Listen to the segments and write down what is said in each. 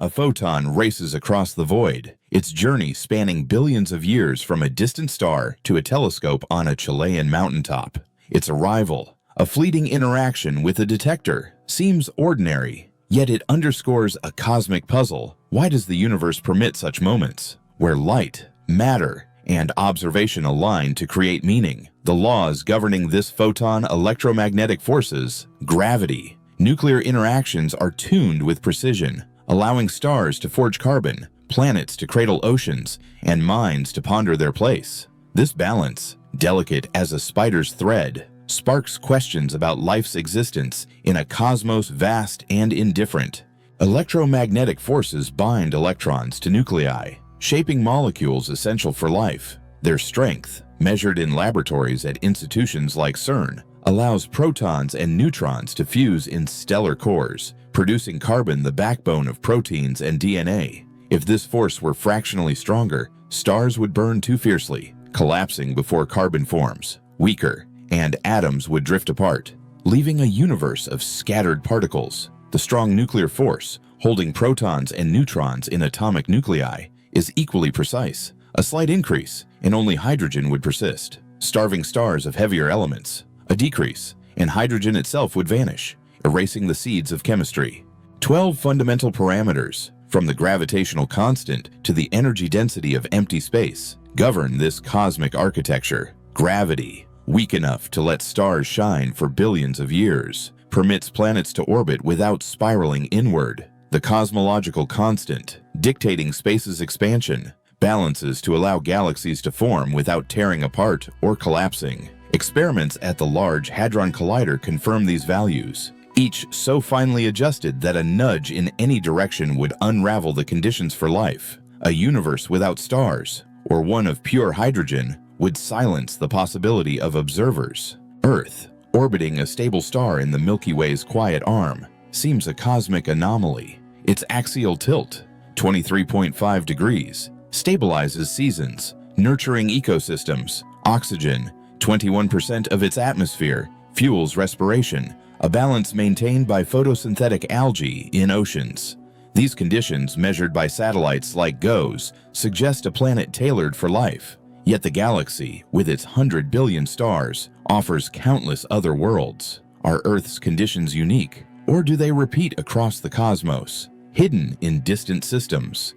A photon races across the void, its journey spanning billions of years from a distant star to a telescope on a Chilean mountaintop. Its arrival, a fleeting interaction with a detector, seems ordinary, yet it underscores a cosmic puzzle. Why does the universe permit such moments, where light, matter, and observation align to create meaning? The laws governing this photon electromagnetic forces, gravity, nuclear interactions are tuned with precision, allowing stars to forge carbon, planets to cradle oceans, and minds to ponder their place. This balance, delicate as a spider's thread, sparks questions about life's existence in a cosmos vast and indifferent. Electromagnetic forces bind electrons to nuclei, shaping molecules essential for life. Their strength, measured in laboratories at institutions like CERN, allows protons and neutrons to fuse in stellar cores, producing carbon, the backbone of proteins and DNA. If this force were fractionally stronger, stars would burn too fiercely, collapsing before carbon forms weaker, and atoms would drift apart, leaving a universe of scattered particles. The strong nuclear force, holding protons and neutrons in atomic nuclei, is equally precise. A slight increase, and only hydrogen would persist, starving stars of heavier elements. A decrease, and hydrogen itself would vanish, erasing the seeds of chemistry. 12 fundamental parameters, from the gravitational constant to the energy density of empty space, govern this cosmic architecture. Gravity, weak enough to let stars shine for billions of years, permits planets to orbit without spiraling inward. The cosmological constant, dictating space's expansion, balances to allow galaxies to form without tearing apart or collapsing. Experiments at the Large Hadron Collider confirm these values, each so finely adjusted that a nudge in any direction would unravel the conditions for life. A universe without stars, or one of pure hydrogen, would silence the possibility of observers. Earth, orbiting a stable star in the Milky Way's quiet arm, seems a cosmic anomaly. Its axial tilt, 23.5 degrees, stabilizes seasons, nurturing ecosystems. Oxygen, 21% of its atmosphere, fuels respiration, a balance maintained by photosynthetic algae in oceans. These conditions, measured by satellites like GOES, suggest a planet tailored for life. Yet the galaxy, with its 100 billion stars, offers countless other worlds. Are Earth's conditions unique, or do they repeat across the cosmos, hidden in distant systems?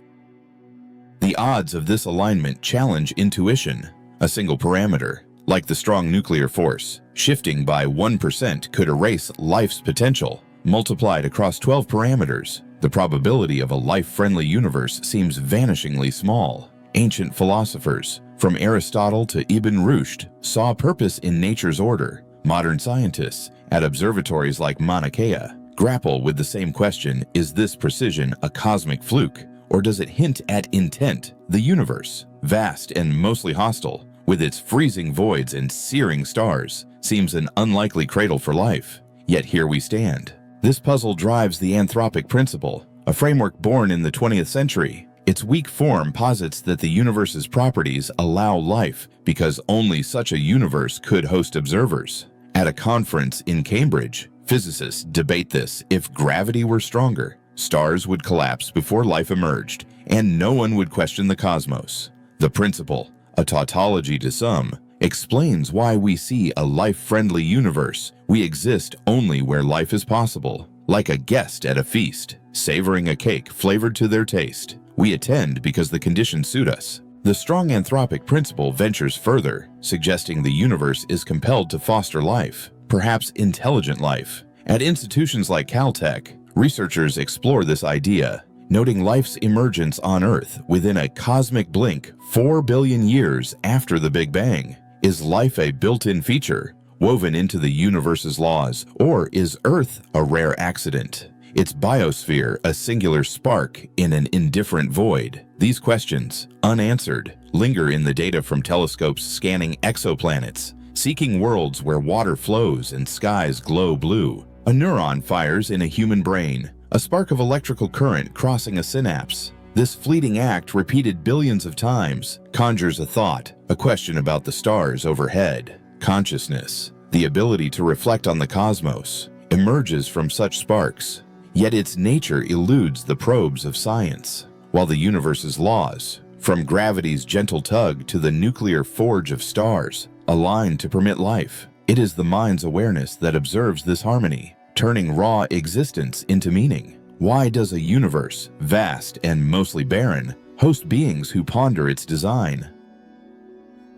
The odds of this alignment challenge intuition. A single parameter, like the strong nuclear force, shifting by 1% could erase life's potential. Multiplied across 12 parameters, the probability of a life-friendly universe seems vanishingly small. Ancient philosophers, from Aristotle to Ibn Rushd, saw purpose in nature's order. Modern scientists, at observatories like Mauna Kea, grapple with the same question: is this precision a cosmic fluke, or does it hint at intent? The universe, vast and mostly hostile, with its freezing voids and searing stars, seems an unlikely cradle for life. Yet here we stand. This puzzle drives the anthropic principle, a framework born in the 20th century. Its weak form posits that the universe's properties allow life because only such a universe could host observers. At a conference in Cambridge, physicists debate this: if gravity were stronger, stars would collapse before life emerged, and no one would question the cosmos. The principle, a tautology to some, explains why we see a life-friendly universe. We exist only where life is possible. Like a guest at a feast, savoring a cake flavored to their taste, we attend because the conditions suit us. The strong anthropic principle ventures further, suggesting the universe is compelled to foster life, perhaps intelligent life. At institutions like Caltech, researchers explore this idea, noting life's emergence on Earth within a cosmic blink 4 billion years after the Big Bang. Is life a built-in feature, woven into the universe's laws, or is Earth a rare accident? Its biosphere a singular spark in an indifferent void? These questions, unanswered, linger in the data from telescopes scanning exoplanets, seeking worlds where water flows and skies glow blue. A neuron fires in a human brain, a spark of electrical current crossing a synapse. This fleeting act, repeated billions of times, conjures a thought, a question about the stars overhead. Consciousness, the ability to reflect on the cosmos, emerges from such sparks. yet its nature eludes the probes of science. While the universe's laws, from gravity's gentle tug to the nuclear forge of stars, align to permit life, it is the mind's awareness that observes this harmony, turning raw existence into meaning. Why does a universe, vast and mostly barren, host beings who ponder its design?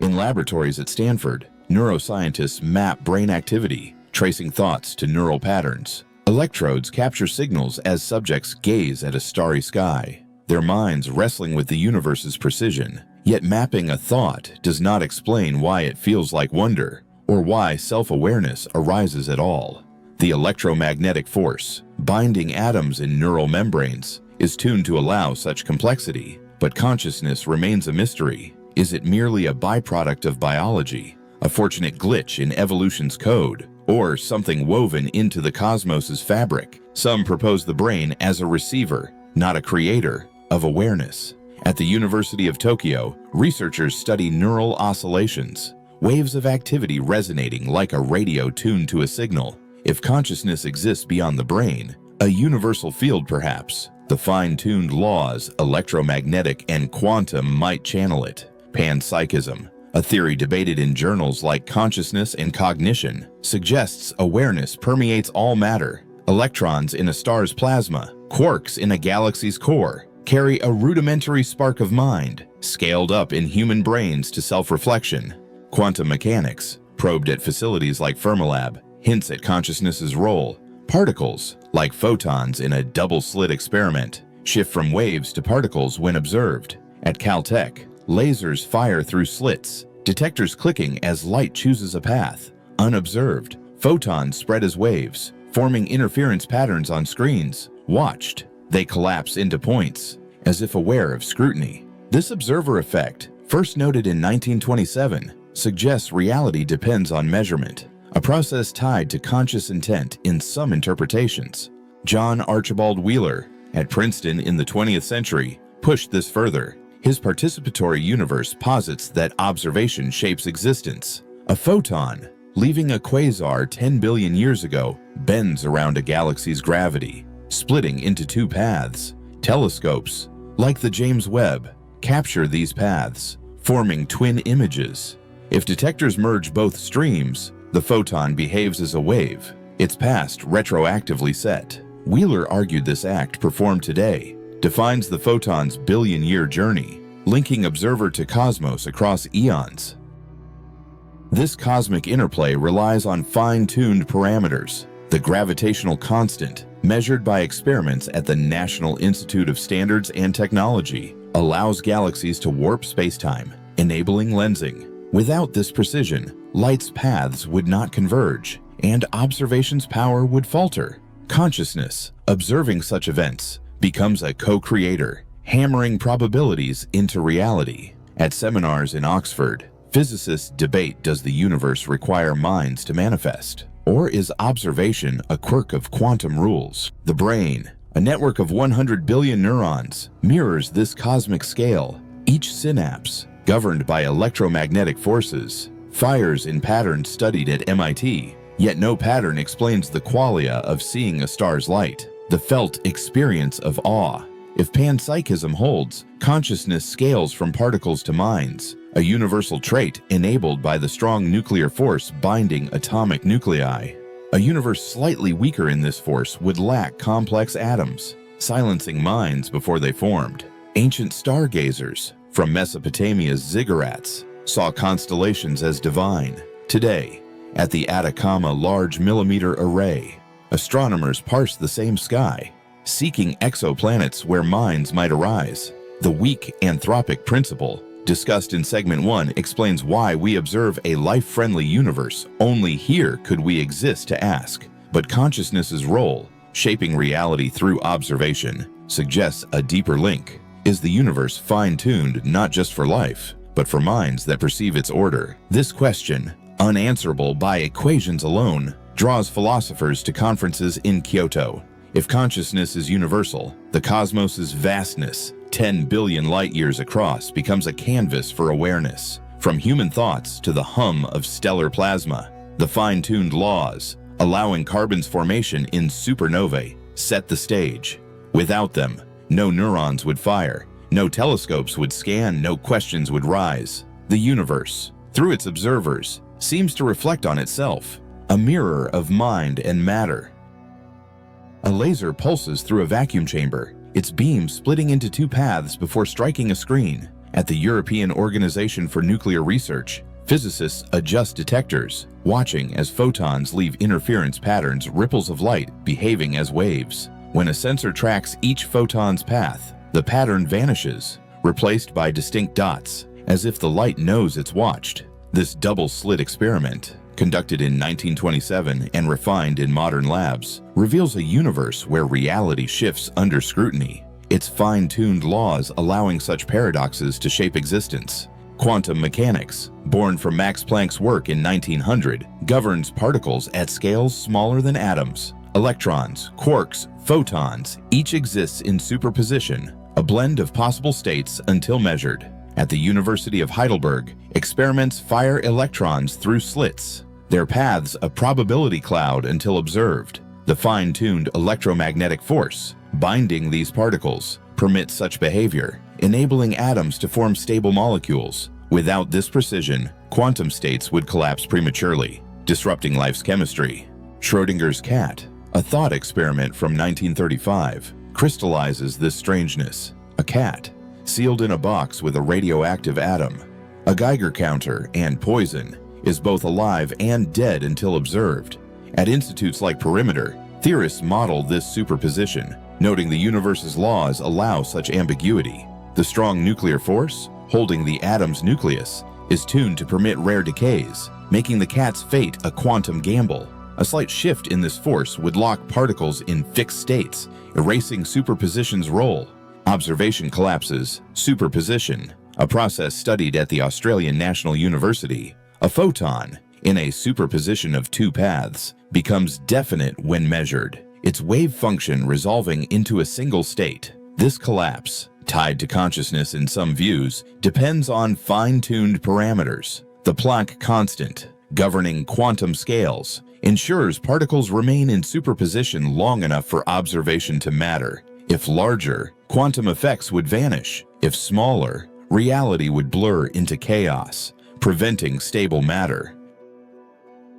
In laboratories at Stanford, neuroscientists map brain activity, tracing thoughts to neural patterns. Electrodes capture signals as subjects gaze at a starry sky, their minds wrestling with the universe's precision. Yet mapping a thought does not explain why it feels like wonder, or why self-awareness arises at all. The electromagnetic force, binding atoms in neural membranes, is tuned to allow such complexity, but consciousness remains a mystery. Is it merely a byproduct of biology, a fortunate glitch in evolution's code, or something woven into the cosmos's fabric? Some propose the brain as a receiver, not a creator, of awareness. At the University of Tokyo, researchers study neural oscillations, waves of activity resonating like a radio tuned to a signal. If consciousness exists beyond the brain, a universal field perhaps, the fine-tuned laws, electromagnetic and quantum, might channel it. Panpsychism, a theory debated in journals like Consciousness and Cognition, suggests awareness permeates all matter. Electrons in a star's plasma, quarks in a galaxy's core, carry a rudimentary spark of mind, scaled up in human brains to self-reflection. Quantum mechanics, probed at facilities like Fermilab, hints at consciousness's role. Particles, like photons in a double-slit experiment, shift from waves to particles when observed. At Caltech, lasers fire through slits, detectors clicking as light chooses a path. Unobserved, photons spread as waves, forming interference patterns on screens. Watched, they collapse into points, as if aware of scrutiny. This observer effect, first noted in 1927, suggests reality depends on measurement, a process tied to conscious intent in some interpretations. John Archibald Wheeler, at Princeton in the 20th century, pushed this further. His participatory universe posits that observation shapes existence. A photon, leaving a quasar 10 billion years ago, bends around a galaxy's gravity, splitting into two paths. Telescopes, like the James Webb, capture these paths, forming twin images. If detectors merge both streams, the photon behaves as a wave, its past retroactively set. Wheeler argued this act performed today defines the photon's billion-year journey, linking observer to cosmos across eons. This cosmic interplay relies on fine-tuned parameters. The gravitational constant, measured by experiments at the National Institute of Standards and Technology, allows galaxies to warp spacetime, enabling lensing. Without this precision, light's paths would not converge, and observation's power would falter. Consciousness, observing such events, becomes a co-creator, hammering probabilities into reality. At seminars in Oxford, physicists debate, does the universe require minds to manifest? Or is observation a quirk of quantum rules? The brain, a network of 100 billion neurons, mirrors this cosmic scale. Each synapse, governed by electromagnetic forces, fires in patterns studied at MIT, yet no pattern explains the qualia of seeing a star's light, the felt experience of awe. If panpsychism holds, consciousness scales from particles to minds, a universal trait enabled by the strong nuclear force binding atomic nuclei. A universe slightly weaker in this force would lack complex atoms, silencing minds before they formed. Ancient stargazers, from Mesopotamia's ziggurats, saw constellations as divine. Today, at the Atacama Large Millimeter Array, astronomers parse the same sky, seeking exoplanets where minds might arise. The weak anthropic principle, discussed in segment 1, explains why we observe a life-friendly universe. Only here could we exist to ask. But consciousness's role, shaping reality through observation, suggests a deeper link. Is the universe fine-tuned not just for life, but for minds that perceive its order? This question, unanswerable by equations alone, draws philosophers to conferences in Kyoto. If consciousness is universal, the cosmos's vastness, 10 billion light-years across, becomes a canvas for awareness. From human thoughts to the hum of stellar plasma, the fine-tuned laws, allowing carbon's formation in supernovae, set the stage. Without them, no neurons would fire, no telescopes would scan, no questions would rise. The universe, through its observers, seems to reflect on itself, a mirror of mind and matter. A laser pulses through a vacuum chamber, its beam splitting into two paths before striking a screen. At the European Organization for Nuclear Research, physicists adjust detectors, watching as photons leave interference patterns, ripples of light behaving as waves. When a sensor tracks each photon's path, the pattern vanishes, replaced by distinct dots, as if the light knows it's watched. This double-slit experiment, conducted in 1927 and refined in modern labs, reveals a universe where reality shifts under scrutiny, its fine-tuned laws allowing such paradoxes to shape existence. Quantum mechanics, born from Max Planck's work in 1900, governs particles at scales smaller than atoms. Electrons, quarks, photons, each exists in superposition, a blend of possible states until measured. At the University of Heidelberg, experiments fire electrons through slits, their paths a probability cloud until observed. The fine-tuned electromagnetic force binding these particles permits such behavior, enabling atoms to form stable molecules. Without this precision, quantum states would collapse prematurely, disrupting life's chemistry. Schrödinger's cat, a thought experiment from 1935, crystallizes this strangeness. A cat, sealed in a box with a radioactive atom, a Geiger counter, and poison, is both alive and dead until observed. At institutes like Perimeter, theorists model this superposition, noting the universe's laws allow such ambiguity. The strong nuclear force, holding the atom's nucleus, is tuned to permit rare decays, making the cat's fate a quantum gamble. A slight shift in this force would lock particles in fixed states, erasing superposition's role. Observation collapses, superposition, a process studied at the Australian National University. A photon, in a superposition of two paths, becomes definite when measured, its wave function resolving into a single state. This collapse, tied to consciousness in some views, depends on fine-tuned parameters. The Planck constant, governing quantum scales, ensures particles remain in superposition long enough for observation to matter. If larger, quantum effects would vanish. If smaller, reality would blur into chaos, preventing stable matter.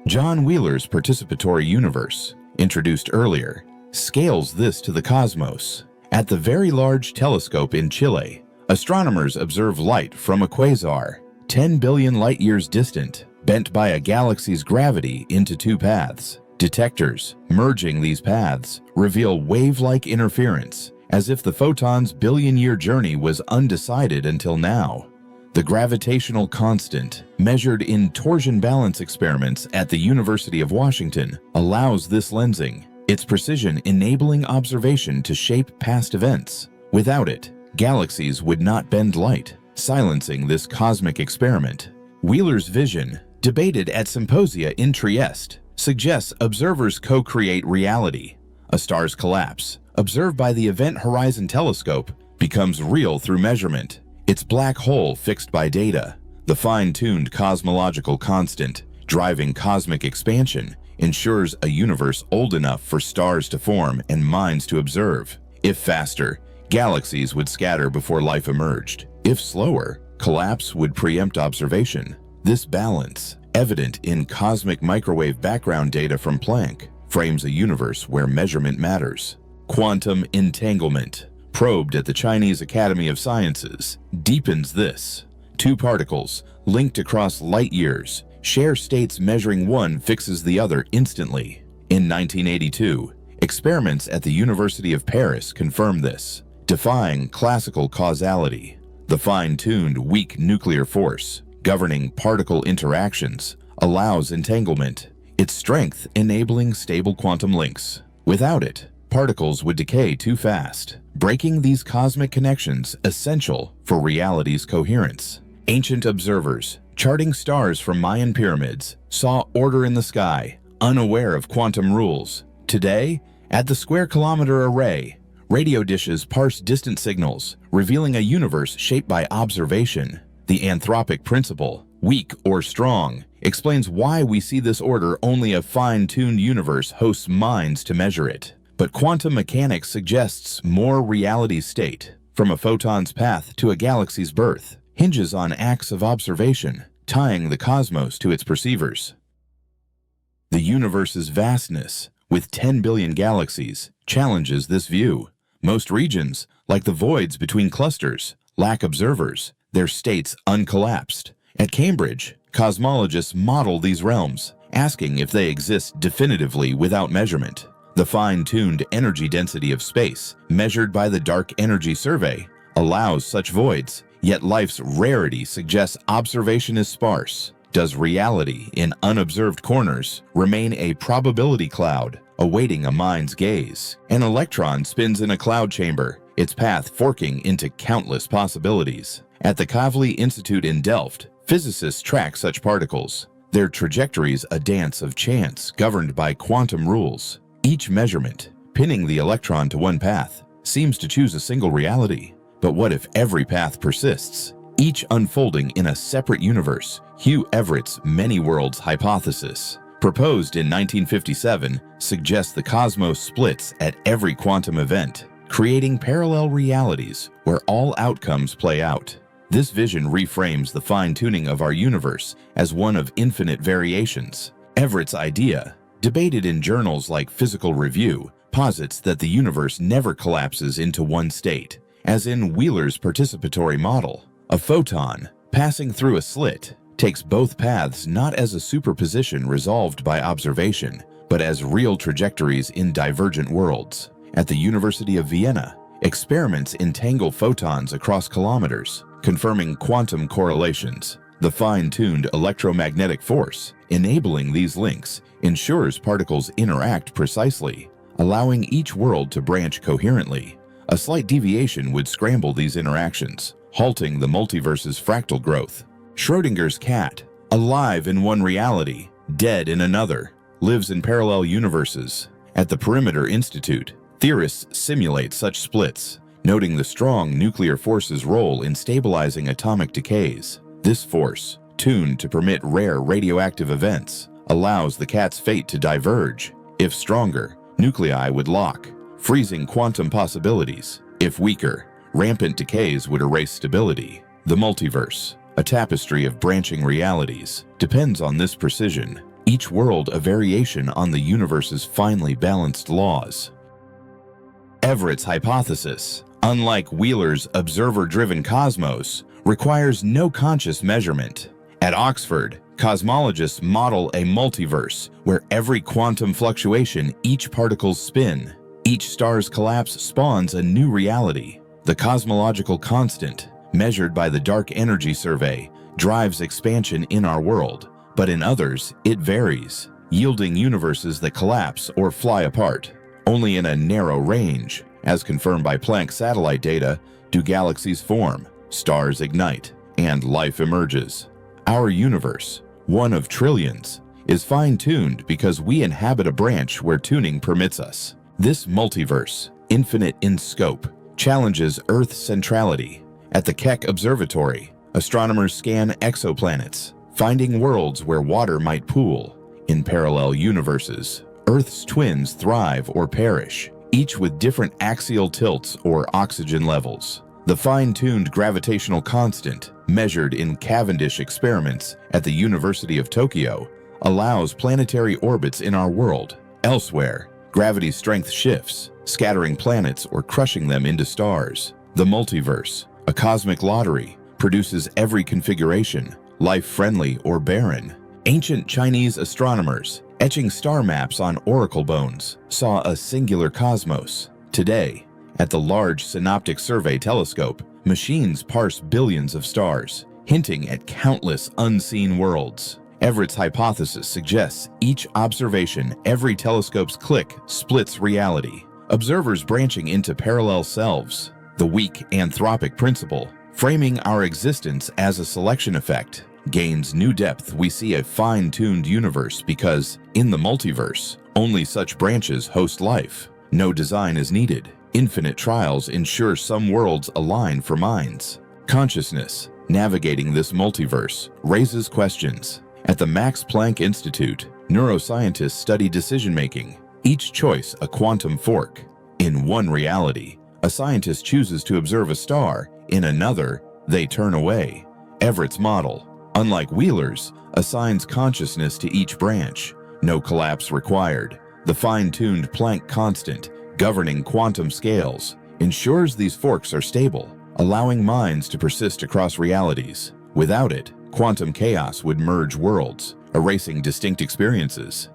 John Wheeler's participatory universe, introduced earlier, scales this to the cosmos. At the Very Large Telescope in Chile, astronomers observe light from a quasar, 10 billion light-years distant, bent by a galaxy's gravity into two paths. Detectors, merging these paths, reveal wave-like interference, as if the photon's billion-year journey was undecided until now. The gravitational constant, measured in torsion balance experiments at the University of Washington, allows this lensing, its precision enabling observation to shape past events. Without it, galaxies would not bend light, silencing this cosmic experiment. Wheeler's vision, debated at symposia in Trieste, suggests observers co-create reality. A star's collapse, observed by the Event Horizon Telescope, becomes real through measurement. Its black hole fixed by data, the fine-tuned cosmological constant, driving cosmic expansion, ensures a universe old enough for stars to form and minds to observe. If faster, galaxies would scatter before life emerged. If slower, collapse would preempt observation. This balance, evident in cosmic microwave background data from Planck, frames a universe where measurement matters. Quantum entanglement, probed at the Chinese Academy of Sciences, deepens this. Two particles, linked across light years, share states measuring one fixes the other instantly. In 1982, experiments at the University of Paris confirmed this, defying classical causality. The fine-tuned weak nuclear force, governing particle interactions, allows entanglement, its strength enabling stable quantum links. Without it, particles would decay too fast, breaking these cosmic connections essential for reality's coherence. Ancient observers, charting stars from Mayan pyramids, saw order in the sky, unaware of quantum rules. Today, at the Square Kilometer Array, radio dishes parse distant signals, revealing a universe shaped by observation. The anthropic principle, weak or strong, explains why we see this order. Only a fine-tuned universe hosts minds to measure it. But quantum mechanics suggests more reality state, from a photon's path to a galaxy's birth, hinges on acts of observation, tying the cosmos to its perceivers. The universe's vastness, with 10 billion galaxies, challenges this view. Most regions, like the voids between clusters, lack observers, their states uncollapsed. At Cambridge, cosmologists model these realms, asking if they exist definitively without measurement. The fine-tuned energy density of space, measured by the Dark Energy Survey, allows such voids, yet life's rarity suggests observation is sparse. Does reality in unobserved corners remain a probability cloud, awaiting a mind's gaze? An electron spins in a cloud chamber, its path forking into countless possibilities. At the Kavli Institute in Delft, physicists track such particles, their trajectories a dance of chance governed by quantum rules. Each measurement, pinning the electron to one path, seems to choose a single reality. But what if every path persists, each unfolding in a separate universe? Hugh Everett's many worlds hypothesis, proposed in 1957, suggests the cosmos splits at every quantum event, creating parallel realities where all outcomes play out. This vision reframes the fine-tuning of our universe as one of infinite variations. Everett's idea, debated in journals like Physical Review, posits that the universe never collapses into one state, as in Wheeler's participatory model. A photon, passing through a slit, takes both paths not as a superposition resolved by observation, but as real trajectories in divergent worlds. At the University of Vienna, experiments entangle photons across kilometers, confirming quantum correlations. The fine-tuned electromagnetic force enabling these links ensures particles interact precisely, allowing each world to branch coherently. A slight deviation would scramble these interactions, halting the multiverse's fractal growth. Schrödinger's cat, alive in one reality, dead in another, lives in parallel universes. At the Perimeter Institute, theorists simulate such splits, noting the strong nuclear force's role in stabilizing atomic decays. This force, tuned to permit rare radioactive events, allows the cat's fate to diverge. If stronger, nuclei would lock, freezing quantum possibilities. If weaker, rampant decays would erase stability. The multiverse, a tapestry of branching realities, depends on this precision, each world a variation on the universe's finely balanced laws. Everett's hypothesis, unlike Wheeler's observer-driven cosmos, requires no conscious measurement. At Oxford, cosmologists model a multiverse where every quantum fluctuation, each particle's spin, each star's collapse spawns a new reality. The cosmological constant, measured by the Dark Energy Survey, drives expansion in our world, but in others, it varies, yielding universes that collapse or fly apart. Only in a narrow range, as confirmed by Planck satellite data, do galaxies form, stars ignite, and life emerges. Our universe, one of trillions, is fine-tuned because we inhabit a branch where tuning permits us. This multiverse, infinite in scope, challenges Earth's centrality. At the Keck Observatory, astronomers scan exoplanets, finding worlds where water might pool. In parallel universes, Earth's twins thrive or perish, each with different axial tilts or oxygen levels. The fine-tuned gravitational constant, measured in Cavendish experiments at the University of Tokyo, allows planetary orbits in our world. Elsewhere, gravity's strength shifts, scattering planets or crushing them into stars. The multiverse, a cosmic lottery, produces every configuration, life-friendly or barren. Ancient Chinese astronomers, etching star maps on oracle bones, saw a singular cosmos. Today, at the Large Synoptic Survey Telescope, machines parse billions of stars, hinting at countless unseen worlds. Everett's hypothesis suggests each observation, every telescope's click, splits reality. Observers branching into parallel selves, the weak anthropic principle, framing our existence as a selection effect, gains new depth. We see a fine-tuned universe because, in the multiverse, only such branches host life. No design is needed. Infinite trials ensure some worlds align for minds. Consciousness, navigating this multiverse, raises questions. At the Max Planck Institute, neuroscientists study decision-making, each choice a quantum fork. In one reality, a scientist chooses to observe a star. In another, they turn away. Everett's model, unlike Wheeler's, assigns consciousness to each branch. No collapse required. The fine-tuned Planck constant, governing quantum scales, ensures these forks are stable, allowing minds to persist across realities. Without it, quantum chaos would merge worlds, erasing distinct experiences.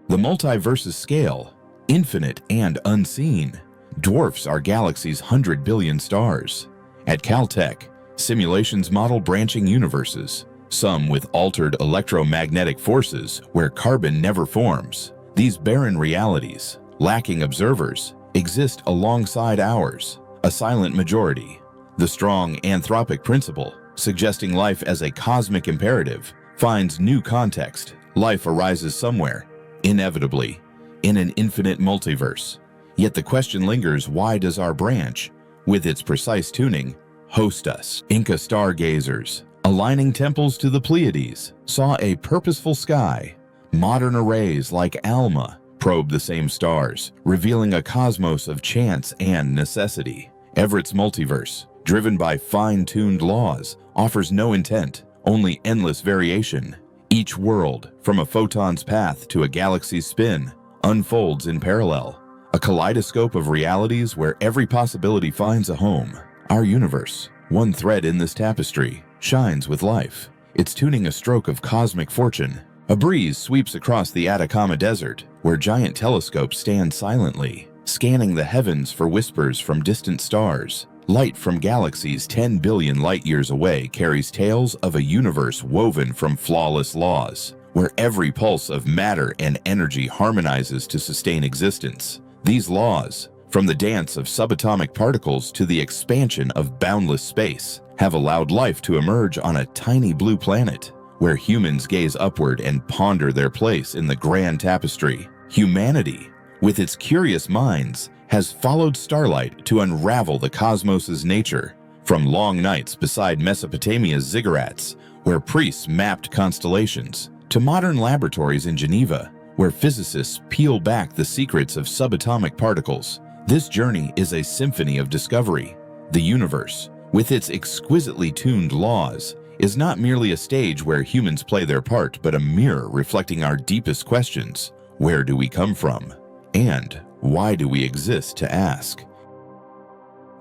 The multiverse's scale, infinite and unseen, dwarfs our galaxy's 100 billion stars. At Caltech, simulations model branching universes, some with altered electromagnetic forces where carbon never forms. These barren realities, lacking observers, exist alongside ours, a silent majority. The strong anthropic principle, suggesting life as a cosmic imperative, finds new context. Life arises somewhere, inevitably, in an infinite multiverse. Yet the question lingers, why does our branch, with its precise tuning, host us? Inca stargazers, aligning temples to the Pleiades, saw a purposeful sky. Modern arrays like ALMA probe the same stars, revealing a cosmos of chance and necessity. Everett's multiverse, driven by fine-tuned laws, offers no intent, only endless variation. Each world, from a photon's path to a galaxy's spin, unfolds in parallel, a kaleidoscope of realities where every possibility finds a home. Our universe, one thread in this tapestry, shines with life, its tuning a stroke of cosmic fortune. A breeze sweeps across the Atacama Desert, where giant telescopes stand silently, scanning the heavens for whispers from distant stars. Light from galaxies 10 billion light-years away carries tales of a universe woven from flawless laws, where every pulse of matter and energy harmonizes to sustain existence. These laws, from the dance of subatomic particles to the expansion of boundless space, have allowed life to emerge on a tiny blue planet, where humans gaze upward and ponder their place in the grand tapestry. Humanity, with its curious minds, has followed starlight to unravel the cosmos's nature. From long nights beside Mesopotamia's ziggurats, where priests mapped constellations, to modern laboratories in Geneva, where physicists peel back the secrets of subatomic particles. This journey is a symphony of discovery. The universe, with its exquisitely tuned laws, is not merely a stage where humans play their part, but a mirror reflecting our deepest questions. Where do we come from? And why do we exist to ask?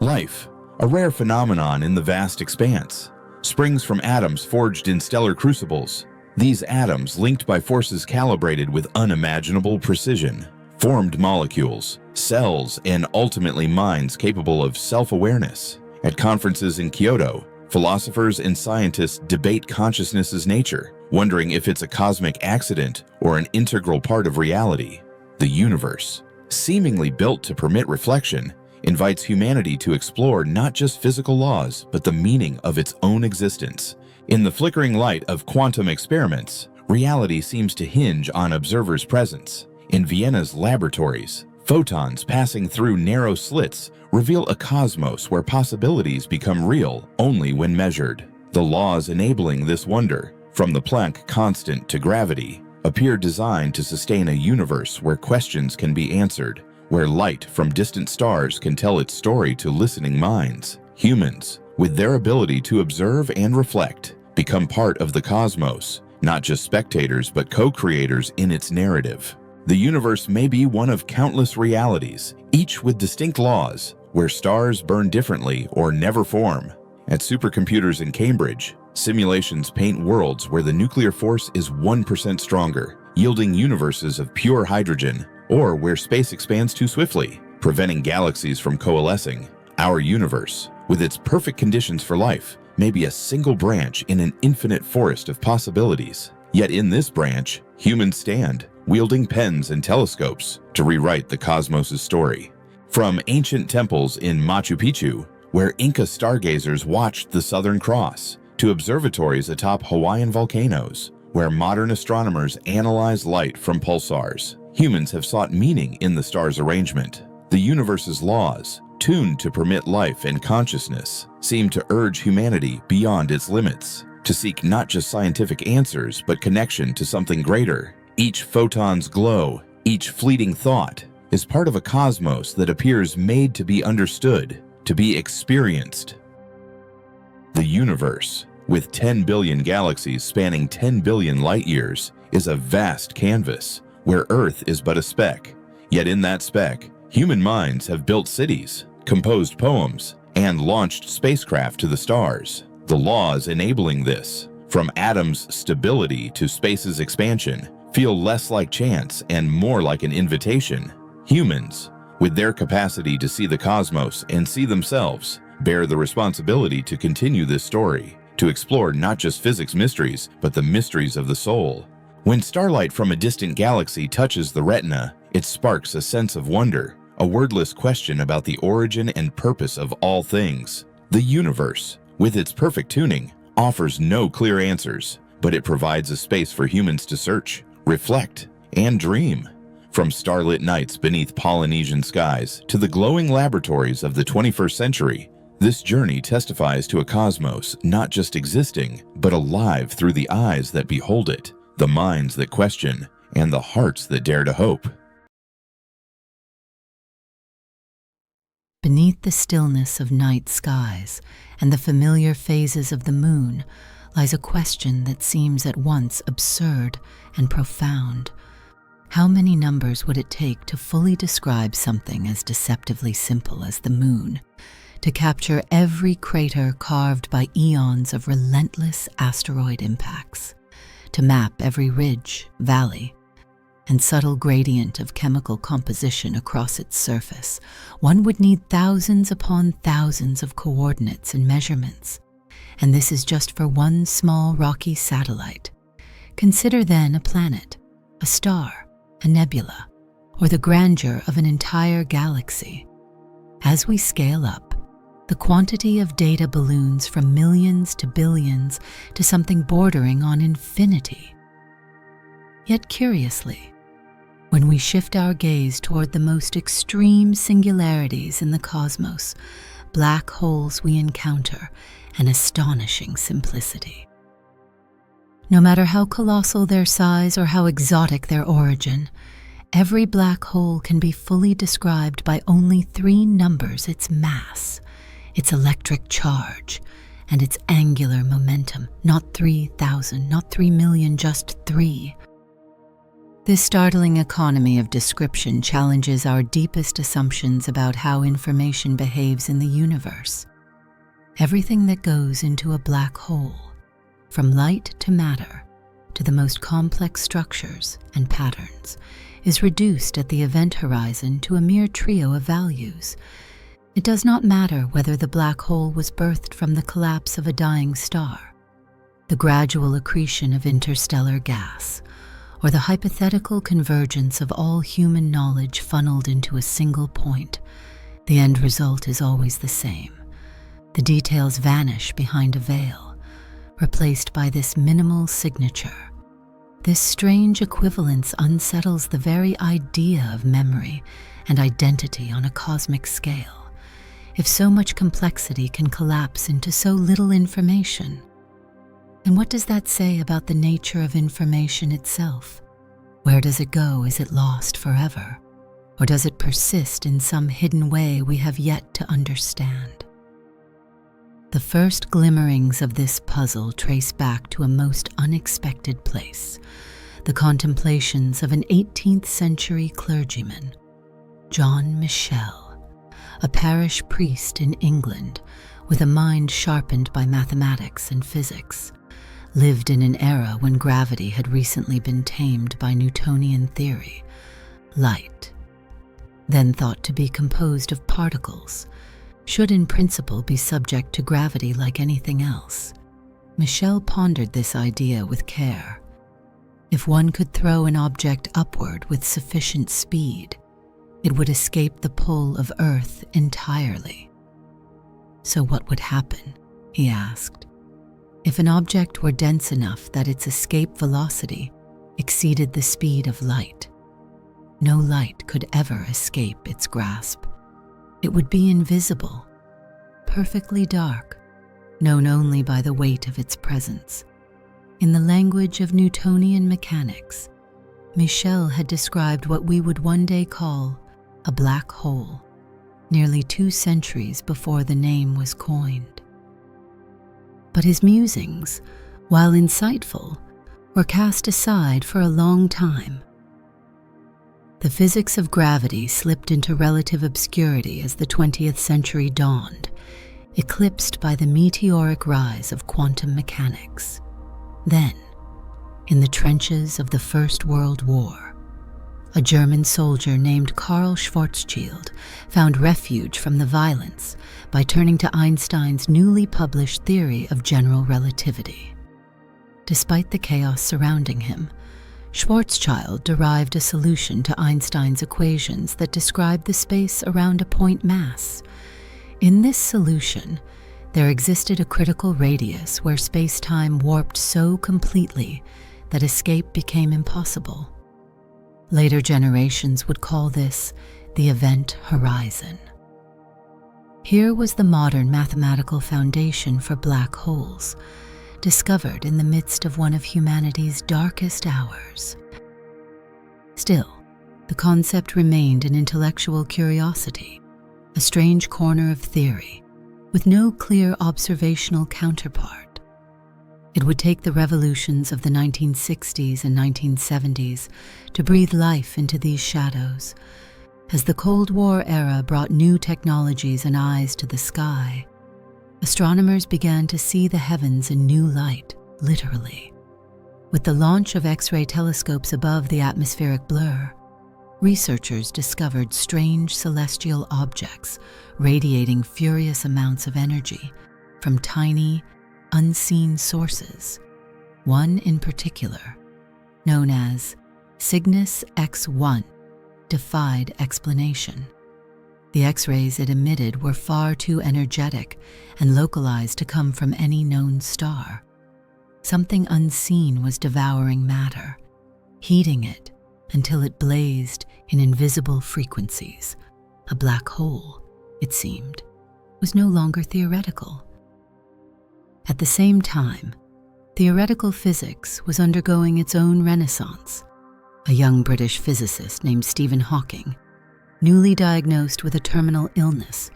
Life, a rare phenomenon in the vast expanse, springs from atoms forged in stellar crucibles. These atoms, linked by forces calibrated with unimaginable precision, formed molecules, cells, and ultimately minds capable of self-awareness. At conferences in Kyoto, philosophers and scientists debate consciousness's nature, wondering if it's a cosmic accident or an integral part of reality. The universe, seemingly built to permit reflection, invites humanity to explore not just physical laws, but the meaning of its own existence. In the flickering light of quantum experiments, reality seems to hinge on observers' presence. In Vienna's laboratories, photons passing through narrow slits reveal a cosmos where possibilities become real only when measured. The laws enabling this wonder, from the Planck constant to gravity, appear designed to sustain a universe where questions can be answered, where light from distant stars can tell its story to listening minds. Humans, with their ability to observe and reflect, become part of the cosmos, not just spectators but co-creators in its narrative. The universe may be one of countless realities, each with distinct laws, where stars burn differently or never form. At supercomputers in Cambridge, simulations paint worlds where the nuclear force is 1% stronger, yielding universes of pure hydrogen, or where space expands too swiftly, preventing galaxies from coalescing. Our universe, with its perfect conditions for life, may be a single branch in an infinite forest of possibilities. Yet in this branch, humans stand, wielding pens and telescopes to rewrite the cosmos' story. From ancient temples in Machu Picchu, where Inca stargazers watched the Southern Cross, to observatories atop Hawaiian volcanoes, where modern astronomers analyze light from pulsars, humans have sought meaning in the stars' arrangement. The universe's laws, tuned to permit life and consciousness, seem to urge humanity beyond its limits, to seek not just scientific answers but connection to something greater. Each photon's glow, Each fleeting thought is part of a cosmos that appears made to be understood, to be experienced. The universe, with 10 billion galaxies spanning 10 billion light-years, is a vast canvas where Earth is but a speck. Yet in that speck, human minds have built cities, composed poems, and launched spacecraft to the stars. The laws enabling this, from atoms' stability to space's expansion, feel less like chance and more like an invitation. Humans, with their capacity to see the cosmos and see themselves, bear the responsibility to continue this story, to explore not just physics mysteries, but the mysteries of the soul. When starlight from a distant galaxy touches the retina, it sparks a sense of wonder, a wordless question about the origin and purpose of all things. The universe, with its perfect tuning, offers no clear answers, but it provides a space for humans to search, reflect, and dream. From starlit nights beneath Polynesian skies to the glowing laboratories of the 21st century, this journey testifies to a cosmos not just existing, but alive through the eyes that behold it, the minds that question, and the hearts that dare to hope. Beneath the stillness of night skies and the familiar phases of the moon lies a question that seems at once absurd and profound. How many numbers would it take to fully describe something as deceptively simple as the moon? To capture every crater carved by eons of relentless asteroid impacts? To map every ridge, valley, and subtle gradient of chemical composition across its surface, one would need thousands upon thousands of coordinates and measurements. And this is just for one small rocky satellite. Consider then a planet, a star, a nebula, or the grandeur of an entire galaxy. As we scale up, the quantity of data balloons from millions to billions to something bordering on infinity. Yet curiously, when we shift our gaze toward the most extreme singularities in the cosmos, black holes, we encounter an astonishing simplicity. No matter how colossal their size or how exotic their origin, every black hole can be fully described by only three numbers: its mass, its electric charge, and its angular momentum. Not 3,000, not 3 million, just 3. This startling economy of description challenges our deepest assumptions about how information behaves in the universe. Everything that goes into a black hole, from light to matter, to the most complex structures and patterns, is reduced at the event horizon to a mere trio of values. It does not matter whether the black hole was birthed from the collapse of a dying star, the gradual accretion of interstellar gas, or the hypothetical convergence of all human knowledge funneled into a single point. The end result is always the same. The details vanish behind a veil, replaced by this minimal signature. This strange equivalence unsettles the very idea of memory and identity on a cosmic scale. If so much complexity can collapse into so little information, and what does that say about the nature of information itself? Where does it go? Is it lost forever? Or does it persist in some hidden way we have yet to understand? The first glimmerings of this puzzle trace back to a most unexpected place, the contemplations of an 18th century clergyman, John Michel, a parish priest in England with a mind sharpened by mathematics and physics, lived in an era when gravity had recently been tamed by Newtonian theory. Light, then thought to be composed of particles, should in principle be subject to gravity like anything else. Michel pondered this idea with care. If one could throw an object upward with sufficient speed, it would escape the pull of Earth entirely. So what would happen, he asked, if an object were dense enough that its escape velocity exceeded the speed of light? No light could ever escape its grasp. It would be invisible, perfectly dark, known only by the weight of its presence. In the language of Newtonian mechanics, Michel had described what we would one day call a black hole, nearly 2 centuries before the name was coined. But his musings, while insightful, were cast aside for a long time. The physics of gravity slipped into relative obscurity as the 20th century dawned, eclipsed by the meteoric rise of quantum mechanics. Then, in the trenches of the First World War, a German soldier named Karl Schwarzschild found refuge from the violence by turning to Einstein's newly published theory of general relativity. Despite the chaos surrounding him, Schwarzschild derived a solution to Einstein's equations that described the space around a point mass. In this solution, there existed a critical radius where space-time warped so completely that escape became impossible. Later generations would call this the event horizon. Here was the modern mathematical foundation for black holes, discovered in the midst of one of humanity's darkest hours. Still, the concept remained an intellectual curiosity, a strange corner of theory, with no clear observational counterpart. It would take the revolutions of the 1960s and 1970s to breathe life into these shadows. As the Cold War era brought new technologies and eyes to the sky, astronomers began to see the heavens in new light, literally. With the launch of X-ray telescopes above the atmospheric blur, researchers discovered strange celestial objects radiating furious amounts of energy from tiny, unseen sources. One in particular, known as Cygnus X1, defied explanation. The X-rays it emitted were far too energetic and localized to come from any known star. Something unseen was devouring matter, heating it until it blazed in invisible frequencies. A black hole, it seemed, was no longer theoretical. At the same time, theoretical physics was undergoing its own renaissance. A young British physicist named Stephen Hawking, newly diagnosed with a terminal illness,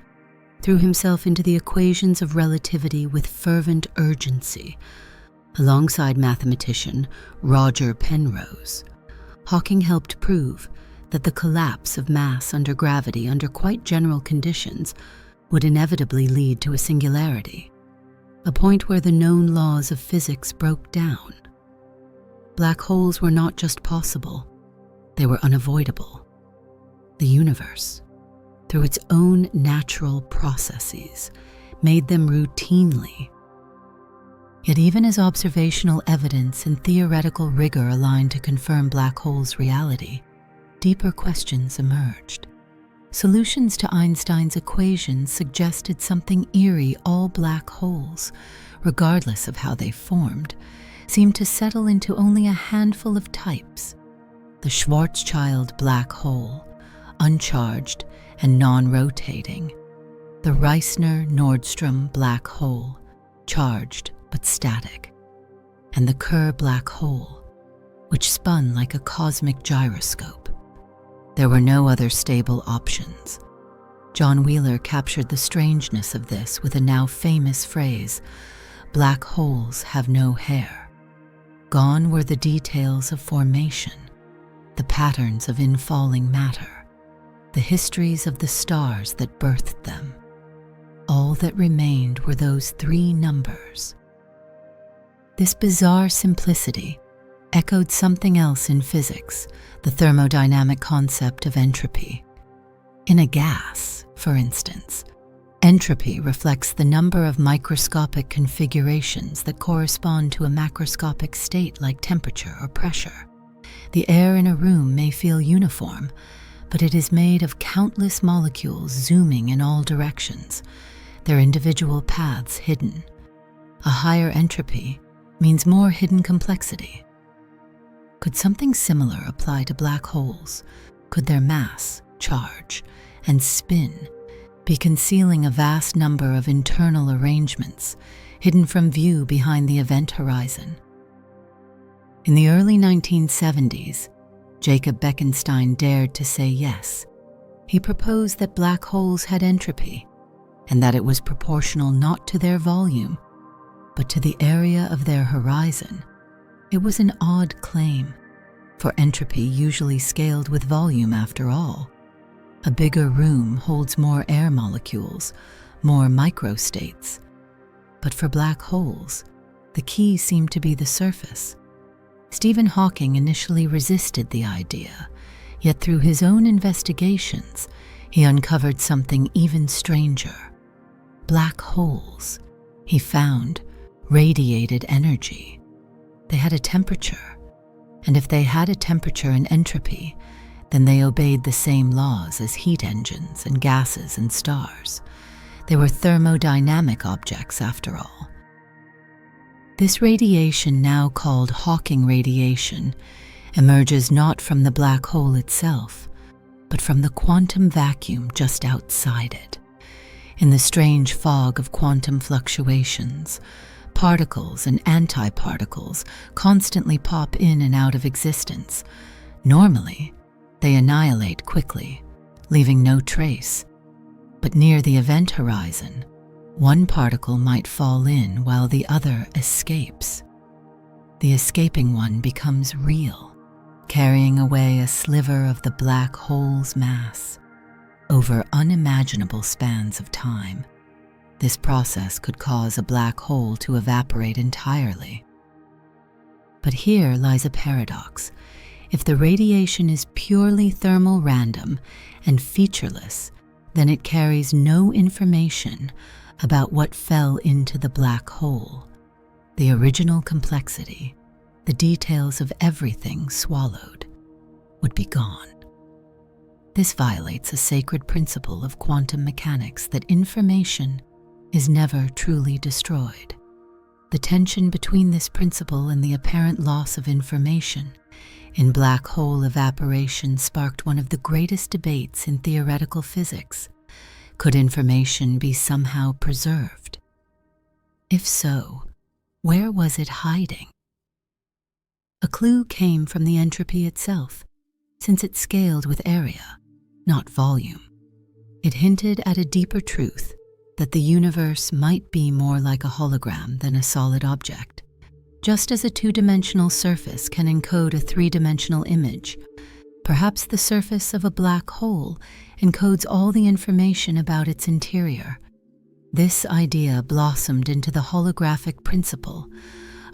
threw himself into the equations of relativity with fervent urgency. Alongside mathematician Roger Penrose, Hawking helped prove that the collapse of mass under gravity under quite general conditions would inevitably lead to a singularity, a point where the known laws of physics broke down. Black holes were not just possible, they were unavoidable. The universe, through its own natural processes, made them routinely. Yet even as observational evidence and theoretical rigor aligned to confirm black holes' reality, deeper questions emerged. Solutions to Einstein's equations suggested something eerie. All black holes, regardless of how they formed, seemed to settle into only a handful of types. The Schwarzschild black hole, uncharged and non-rotating. The Reissner-Nordstrom black hole, charged but static. And the Kerr black hole, which spun like a cosmic gyroscope. There were no other stable options. John Wheeler captured the strangeness of this with a now famous phrase, "Black holes have no hair." Gone were the details of formation, the patterns of infalling matter, the histories of the stars that birthed them. All that remained were those 3 numbers. This bizarre simplicity echoed something else in physics, the thermodynamic concept of entropy. In a gas, for instance, entropy reflects the number of microscopic configurations that correspond to a macroscopic state like temperature or pressure. The air in a room may feel uniform, but it is made of countless molecules zooming in all directions, their individual paths hidden. A higher entropy means more hidden complexity. Could something similar apply to black holes? Could their mass, charge, and spin be concealing a vast number of internal arrangements hidden from view behind the event horizon? In the early 1970s, Jacob Bekenstein dared to say yes. He proposed that black holes had entropy, and that it was proportional not to their volume, but to the area of their horizon. It was an odd claim, for entropy usually scaled with volume after all. A bigger room holds more air molecules, more microstates. But for black holes, the key seemed to be the surface. Stephen Hawking initially resisted the idea, yet through his own investigations, he uncovered something even stranger. Black holes, he found, radiated energy. They had a temperature, and if they had a temperature and entropy, then they obeyed the same laws as heat engines and gases and stars. They were thermodynamic objects after all. This radiation, now called Hawking radiation, emerges not from the black hole itself, but from the quantum vacuum just outside it. In the strange fog of quantum fluctuations, particles and antiparticles constantly pop in and out of existence. Normally, they annihilate quickly, leaving no trace. But near the event horizon, one particle might fall in while the other escapes. The escaping one becomes real, carrying away a sliver of the black hole's mass. Over unimaginable spans of time, this process could cause a black hole to evaporate entirely. But here lies a paradox. If the radiation is purely thermal random and featureless, then it carries no information about what fell into the black hole. The original complexity, the details of everything swallowed, would be gone. This violates a sacred principle of quantum mechanics that information is never truly destroyed. The tension between this principle and the apparent loss of information in black hole evaporation sparked one of the greatest debates in theoretical physics. Could information be somehow preserved? If so, where was it hiding? A clue came from the entropy itself, since it scaled with area, not volume. It hinted at a deeper truth, that the universe might be more like a hologram than a solid object. Just as a two-dimensional surface can encode a three-dimensional image, perhaps the surface of a black hole encodes all the information about its interior. This idea blossomed into the holographic principle,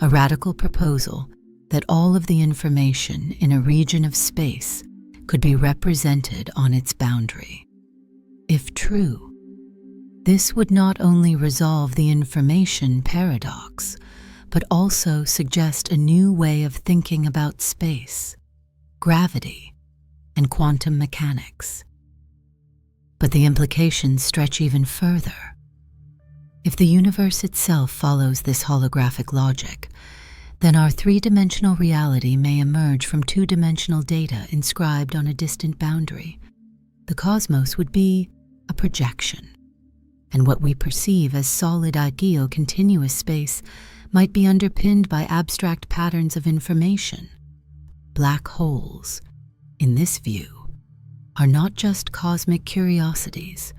a radical proposal that all of the information in a region of space could be represented on its boundary. If true, this would not only resolve the information paradox, but also suggest a new way of thinking about space, gravity, and quantum mechanics. But the implications stretch even further. If the universe itself follows this holographic logic, then our three-dimensional reality may emerge from two-dimensional data inscribed on a distant boundary. The cosmos would be a projection, and what we perceive as solid ideal continuous space might be underpinned by abstract patterns of information. Black holes, in this view, are not just cosmic curiosities.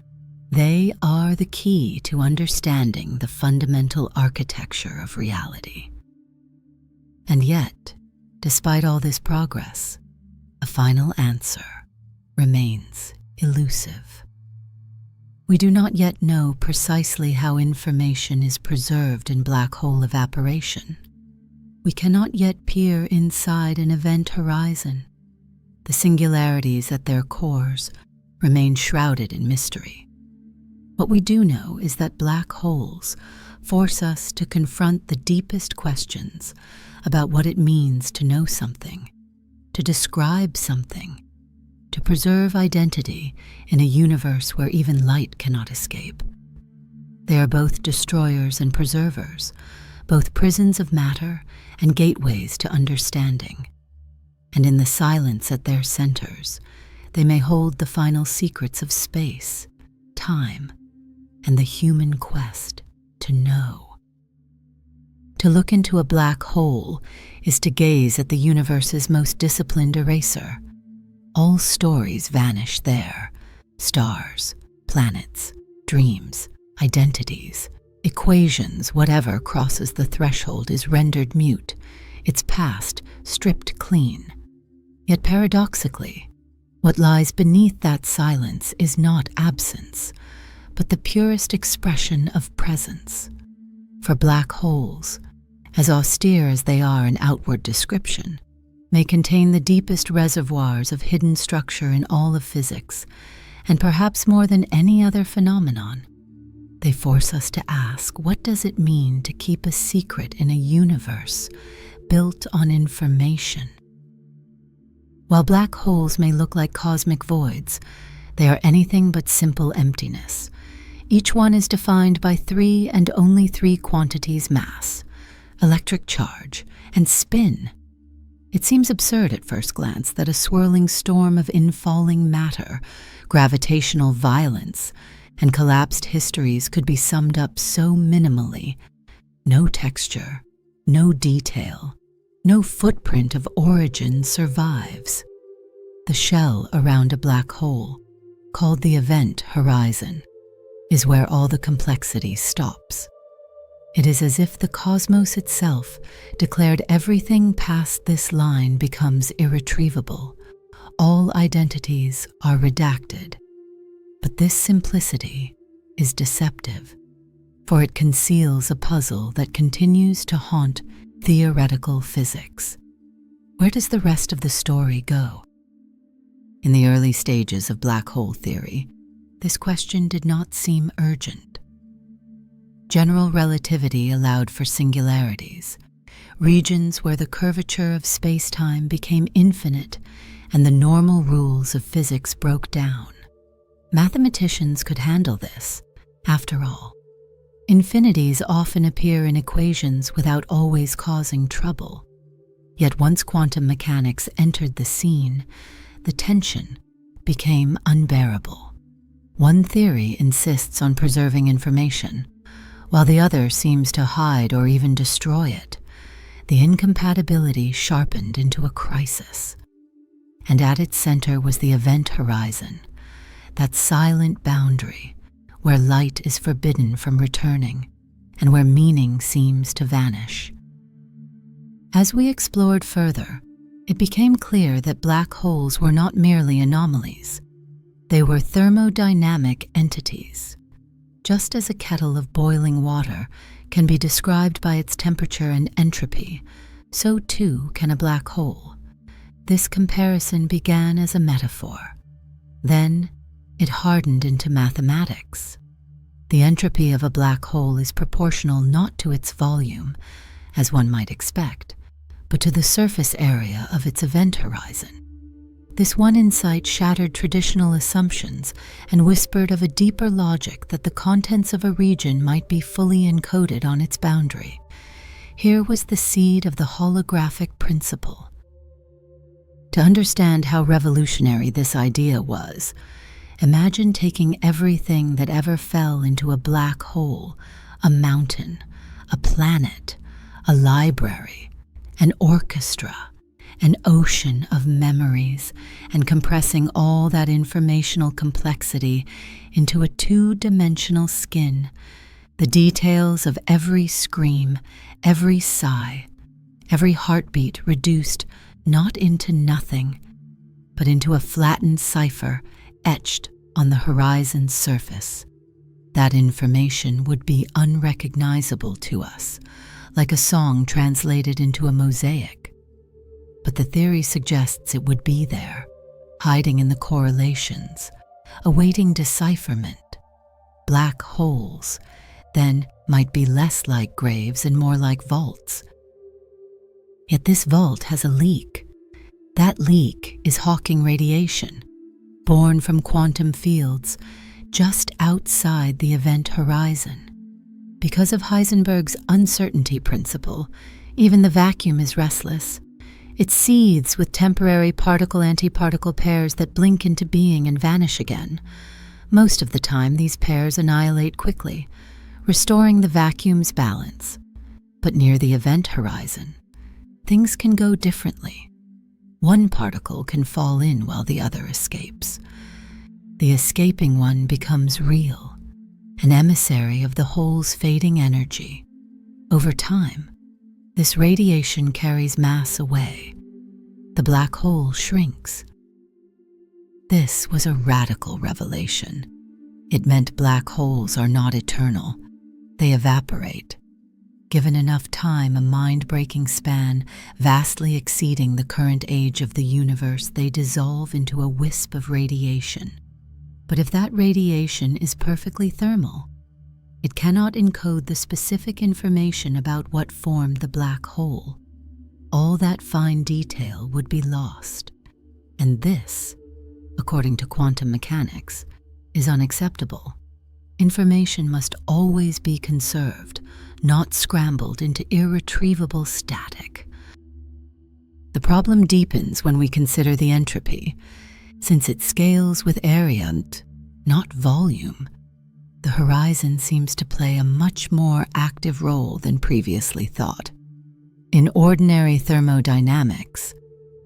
They are the key to understanding the fundamental architecture of reality. And yet, despite all this progress, a final answer remains elusive. We do not yet know precisely how information is preserved in black hole evaporation. We cannot yet peer inside an event horizon. The singularities at their cores remain shrouded in mystery. What we do know is that black holes force us to confront the deepest questions about what it means to know something, to describe something, to preserve identity in a universe where even light cannot escape. They are both destroyers and preservers, both prisons of matter and gateways to understanding. And in the silence at their centers, they may hold the final secrets of space, time, and the human quest to know. To look into a black hole is to gaze at the universe's most disciplined eraser. All stories vanish there. Stars, planets, dreams, identities, equations, whatever crosses the threshold is rendered mute, its past stripped clean. Yet paradoxically, what lies beneath that silence is not absence, but the purest expression of presence. For black holes, as austere as they are in outward description, may contain the deepest reservoirs of hidden structure in all of physics, and perhaps more than any other phenomenon. They force us to ask, what does it mean to keep a secret in a universe built on information? While black holes may look like cosmic voids, they are anything but simple emptiness. Each one is defined by three and only three quantities: mass, electric charge, and spin. It seems absurd at first glance that a swirling storm of infalling matter, gravitational violence, and collapsed histories could be summed up so minimally. No texture, no detail, no footprint of origin survives. The shell around a black hole, called the event horizon, is where all the complexity stops. It is as if the cosmos itself declared everything past this line becomes irretrievable. All identities are redacted. But this simplicity is deceptive, for it conceals a puzzle that continues to haunt theoretical physics. Where does the rest of the story go? In the early stages of black hole theory, this question did not seem urgent. General relativity allowed for singularities, regions where the curvature of space-time became infinite and the normal rules of physics broke down. Mathematicians could handle this. After all, infinities often appear in equations without always causing trouble. Yet once quantum mechanics entered the scene, the tension became unbearable. One theory insists on preserving information, while the other seems to hide or even destroy it. The incompatibility sharpened into a crisis. And at its center was the event horizon, that silent boundary where light is forbidden from returning and where meaning seems to vanish. As we explored further, it became clear that black holes were not merely anomalies. They were thermodynamic entities. Just as a kettle of boiling water can be described by its temperature and entropy, so too can a black hole. This comparison began as a metaphor. Then it hardened into mathematics. The entropy of a black hole is proportional not to its volume, as one might expect, but to the surface area of its event horizon. This one insight shattered traditional assumptions and whispered of a deeper logic that the contents of a region might be fully encoded on its boundary. Here was the seed of the holographic principle. To understand how revolutionary this idea was, imagine taking everything that ever fell into a black hole, a mountain, a planet, a library, an orchestra, an ocean of memories, and compressing all that informational complexity into a two-dimensional skin, the details of every scream, every sigh, every heartbeat reduced not into nothing, but into a flattened cipher etched on the horizon's surface. That information would be unrecognizable to us, like a song translated into a mosaic. But the theory suggests it would be there, hiding in the correlations, awaiting decipherment. Black holes, then, might be less like graves and more like vaults. Yet this vault has a leak. That leak is Hawking radiation, born from quantum fields just outside the event horizon. Because of Heisenberg's uncertainty principle, even the vacuum is restless. It seethes with temporary particle-antiparticle pairs that blink into being and vanish again. Most of the time, these pairs annihilate quickly, restoring the vacuum's balance. But near the event horizon, things can go differently. One particle can fall in while the other escapes. The escaping one becomes real, an emissary of the whole's fading energy. Over time, this radiation carries mass away. The black hole shrinks. This was a radical revelation. It meant black holes are not eternal. They evaporate. Given enough time, a mind-breaking span, vastly exceeding the current age of the universe, they dissolve into a wisp of radiation. But if that radiation is perfectly thermal, it cannot encode the specific information about what formed the black hole. All that fine detail would be lost. And this, according to quantum mechanics, is unacceptable. Information must always be conserved, not scrambled into irretrievable static. The problem deepens when we consider the entropy. Since it scales with area and not volume, the horizon seems to play a much more active role than previously thought. In ordinary thermodynamics,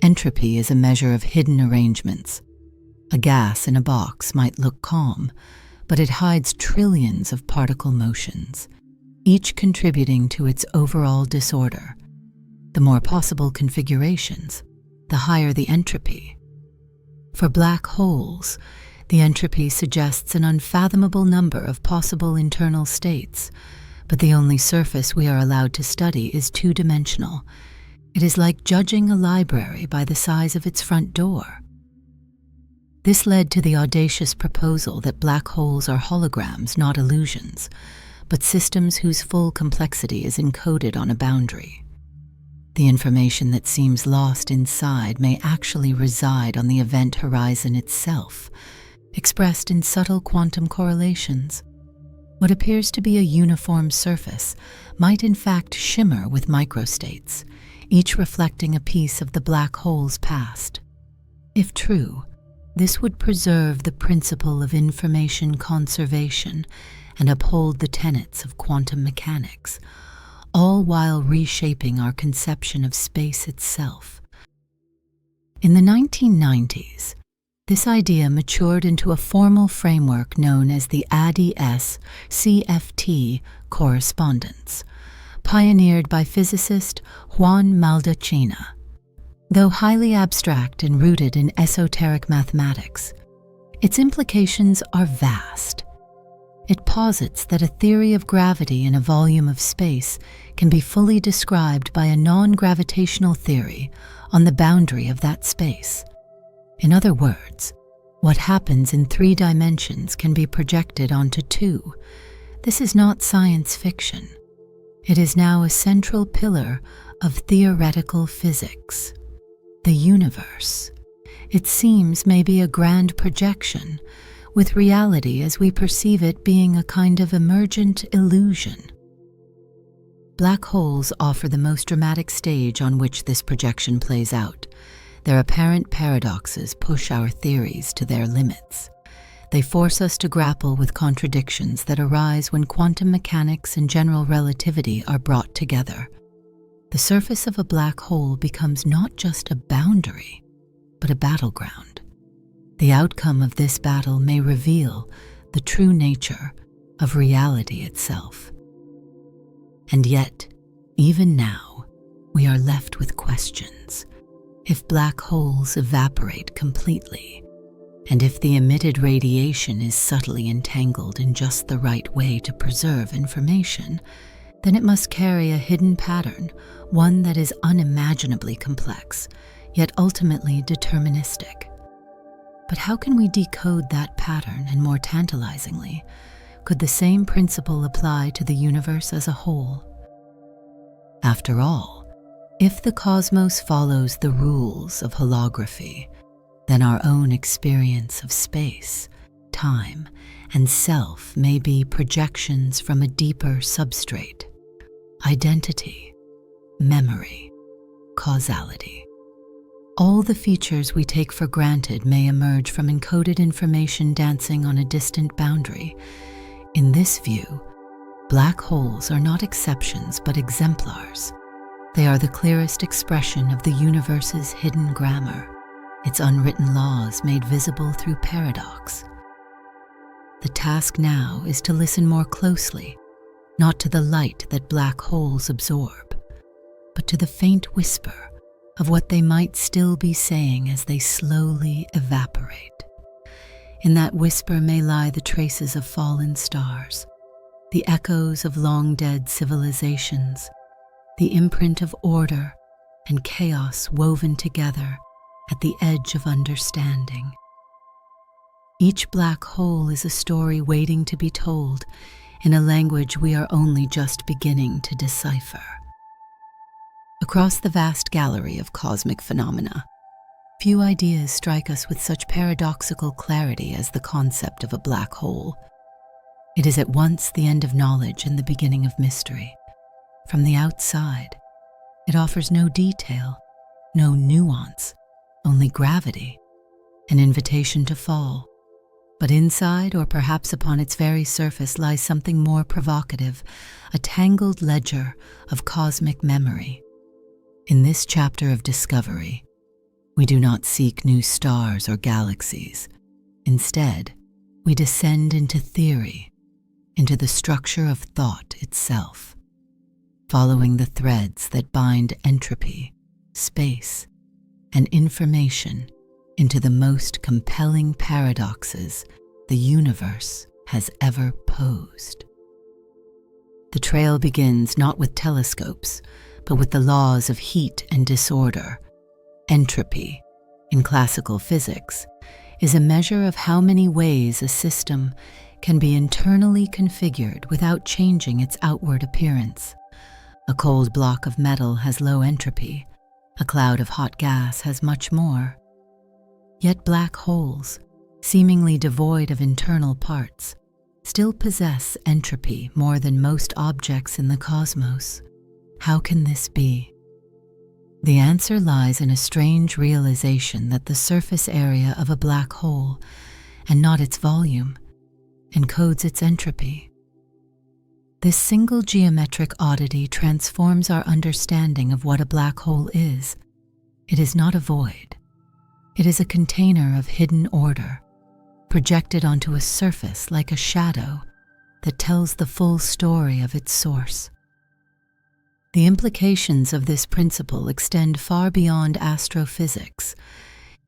entropy is a measure of hidden arrangements. A gas in a box might look calm, but it hides trillions of particle motions, each contributing to its overall disorder. The more possible configurations, the higher the entropy. For black holes, the entropy suggests an unfathomable number of possible internal states, but the only surface we are allowed to study is two-dimensional. It is like judging a library by the size of its front door. This led to the audacious proposal that black holes are holograms, not illusions, but systems whose full complexity is encoded on a boundary. The information that seems lost inside may actually reside on the event horizon itself, expressed in subtle quantum correlations. What appears to be a uniform surface might in fact shimmer with microstates, each reflecting a piece of the black hole's past. If true, this would preserve the principle of information conservation and uphold the tenets of quantum mechanics, all while reshaping our conception of space itself. In the 1990s, this idea matured into a formal framework known as the ADS-CFT correspondence, pioneered by physicist Juan Maldacena. Though highly abstract and rooted in esoteric mathematics, its implications are vast. It posits that a theory of gravity in a volume of space can be fully described by a non-gravitational theory on the boundary of that space. In other words, what happens in 3 dimensions can be projected onto 2. This is not science fiction. It is now a central pillar of theoretical physics. The universe, it seems, may be a grand projection, with reality as we perceive it being a kind of emergent illusion. Black holes offer the most dramatic stage on which this projection plays out. Their apparent paradoxes push our theories to their limits. They force us to grapple with contradictions that arise when quantum mechanics and general relativity are brought together. The surface of a black hole becomes not just a boundary, but a battleground. The outcome of this battle may reveal the true nature of reality itself. And yet, even now, we are left with questions. If black holes evaporate completely, and if the emitted radiation is subtly entangled in just the right way to preserve information, then it must carry a hidden pattern, one that is unimaginably complex, yet ultimately deterministic. But how can we decode that pattern, and more tantalizingly, could the same principle apply to the universe as a whole? After all, if the cosmos follows the rules of holography, then our own experience of space, time, and self may be projections from a deeper substrate. Identity, memory, causality. All the features we take for granted may emerge from encoded information dancing on a distant boundary. In this view, Black holes are not exceptions but exemplars. They are the clearest expression of the universe's hidden grammar, its unwritten laws made visible through paradox. The task now is to listen more closely, not to the light that black holes absorb, but to the faint whisper of what they might still be saying as they slowly evaporate. In that whisper may lie the traces of fallen stars, the echoes of long-dead civilizations, the imprint of order and chaos woven together at the edge of understanding. Each black hole is a story waiting to be told in a language we are only just beginning to decipher. Across the vast gallery of cosmic phenomena, few ideas strike us with such paradoxical clarity as the concept of a black hole. It is at once the end of knowledge and the beginning of mystery. From the outside, it offers no detail, no nuance, only gravity, an invitation to fall. But inside, or perhaps upon its very surface, lies something more provocative, a tangled ledger of cosmic memory. In this chapter of discovery, we do not seek new stars or galaxies. Instead, we descend into theory, into the structure of thought itself, following the threads that bind entropy, space, and information into the most compelling paradoxes the universe has ever posed. The trail begins not with telescopes, but with the laws of heat and disorder. Entropy, in classical physics, is a measure of how many ways a system can be internally configured without changing its outward appearance. A cold block of metal has low entropy. A cloud of hot gas has much more. Yet black holes, seemingly devoid of internal parts, still possess entropy more than most objects in the cosmos. How can this be? The answer lies in a strange realization that the surface area of a black hole, and not its volume, encodes its entropy. This single geometric oddity transforms our understanding of what a black hole is. It is not a void. It is a container of hidden order, projected onto a surface like a shadow that tells the full story of its source. The implications of this principle extend far beyond astrophysics.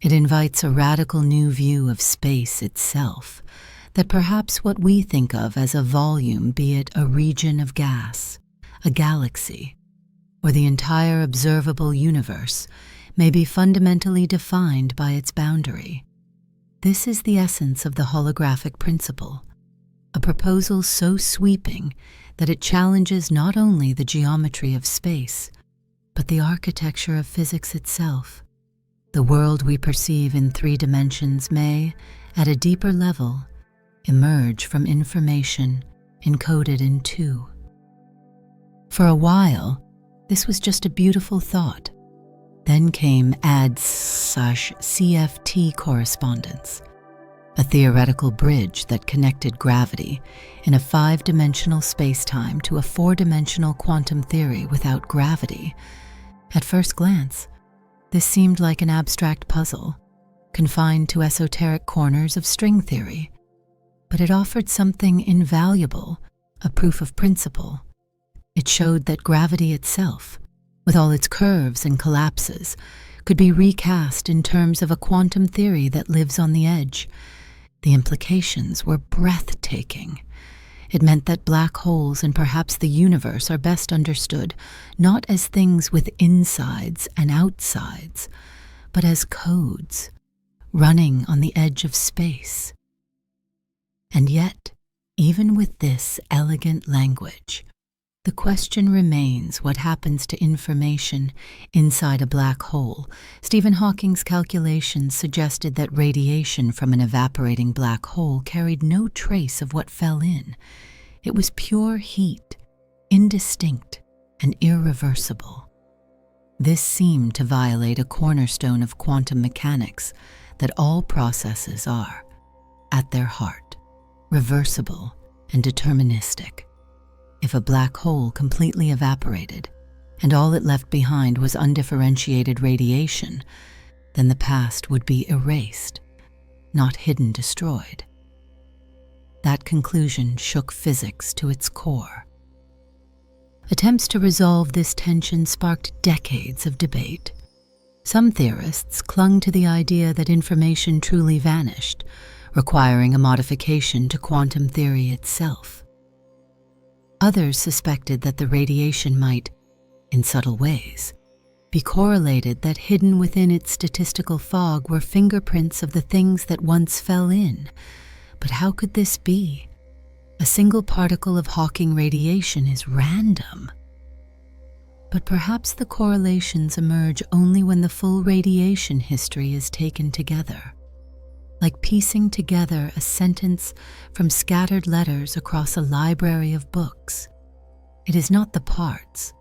It invites a radical new view of space itself, that perhaps what we think of as a volume, be it a region of gas, a galaxy, or the entire observable universe, may be fundamentally defined by its boundary. This is the essence of the holographic principle, a proposal so sweeping that it challenges not only the geometry of space, but the architecture of physics itself. The world we perceive in 3 dimensions may, at a deeper level, emerge from information encoded in 2. For a while, this was just a beautiful thought. Then came AD/CFT correspondence, a theoretical bridge that connected gravity in a 5-dimensional space-time to a 4-dimensional quantum theory without gravity. At first glance, this seemed like an abstract puzzle, confined to esoteric corners of string theory, but it offered something invaluable, a proof of principle. It showed that gravity itself, with all its curves and collapses, could be recast in terms of a quantum theory that lives on the edge. The implications were breathtaking. It meant that black holes and perhaps the universe are best understood not as things with insides and outsides, but as codes running on the edge of space. And yet, even with this elegant language, the question remains what happens to information inside a black hole. Stephen Hawking's calculations suggested that radiation from an evaporating black hole carried no trace of what fell in. It was pure heat, indistinct and irreversible. This seemed to violate a cornerstone of quantum mechanics, that all processes are, at their heart, reversible and deterministic. If a black hole completely evaporated, and all it left behind was undifferentiated radiation, then the past would be erased, not hidden, destroyed. That conclusion shook physics to its core. Attempts to resolve this tension sparked decades of debate. Some theorists clung to the idea that information truly vanished, requiring a modification to quantum theory itself. Others suspected that the radiation might, in subtle ways, be correlated, that hidden within its statistical fog were fingerprints of the things that once fell in. But how could this be? A single particle of Hawking radiation is random. But perhaps the correlations emerge only when the full radiation history is taken together, like piecing together a sentence from scattered letters across a library of books. It is not the parts,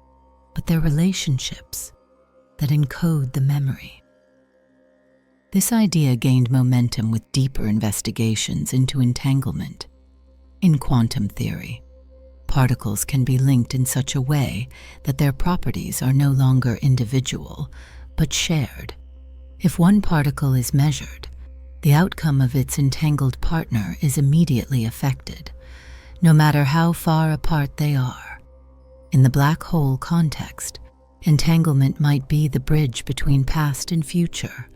but their relationships that encode the memory. This idea gained momentum with deeper investigations into entanglement. In quantum theory, particles can be linked in such a way that their properties are no longer individual, but shared. If one particle is measured, the outcome of its entangled partner is immediately affected, no matter how far apart they are. In the black hole context, entanglement might be the bridge between past and future,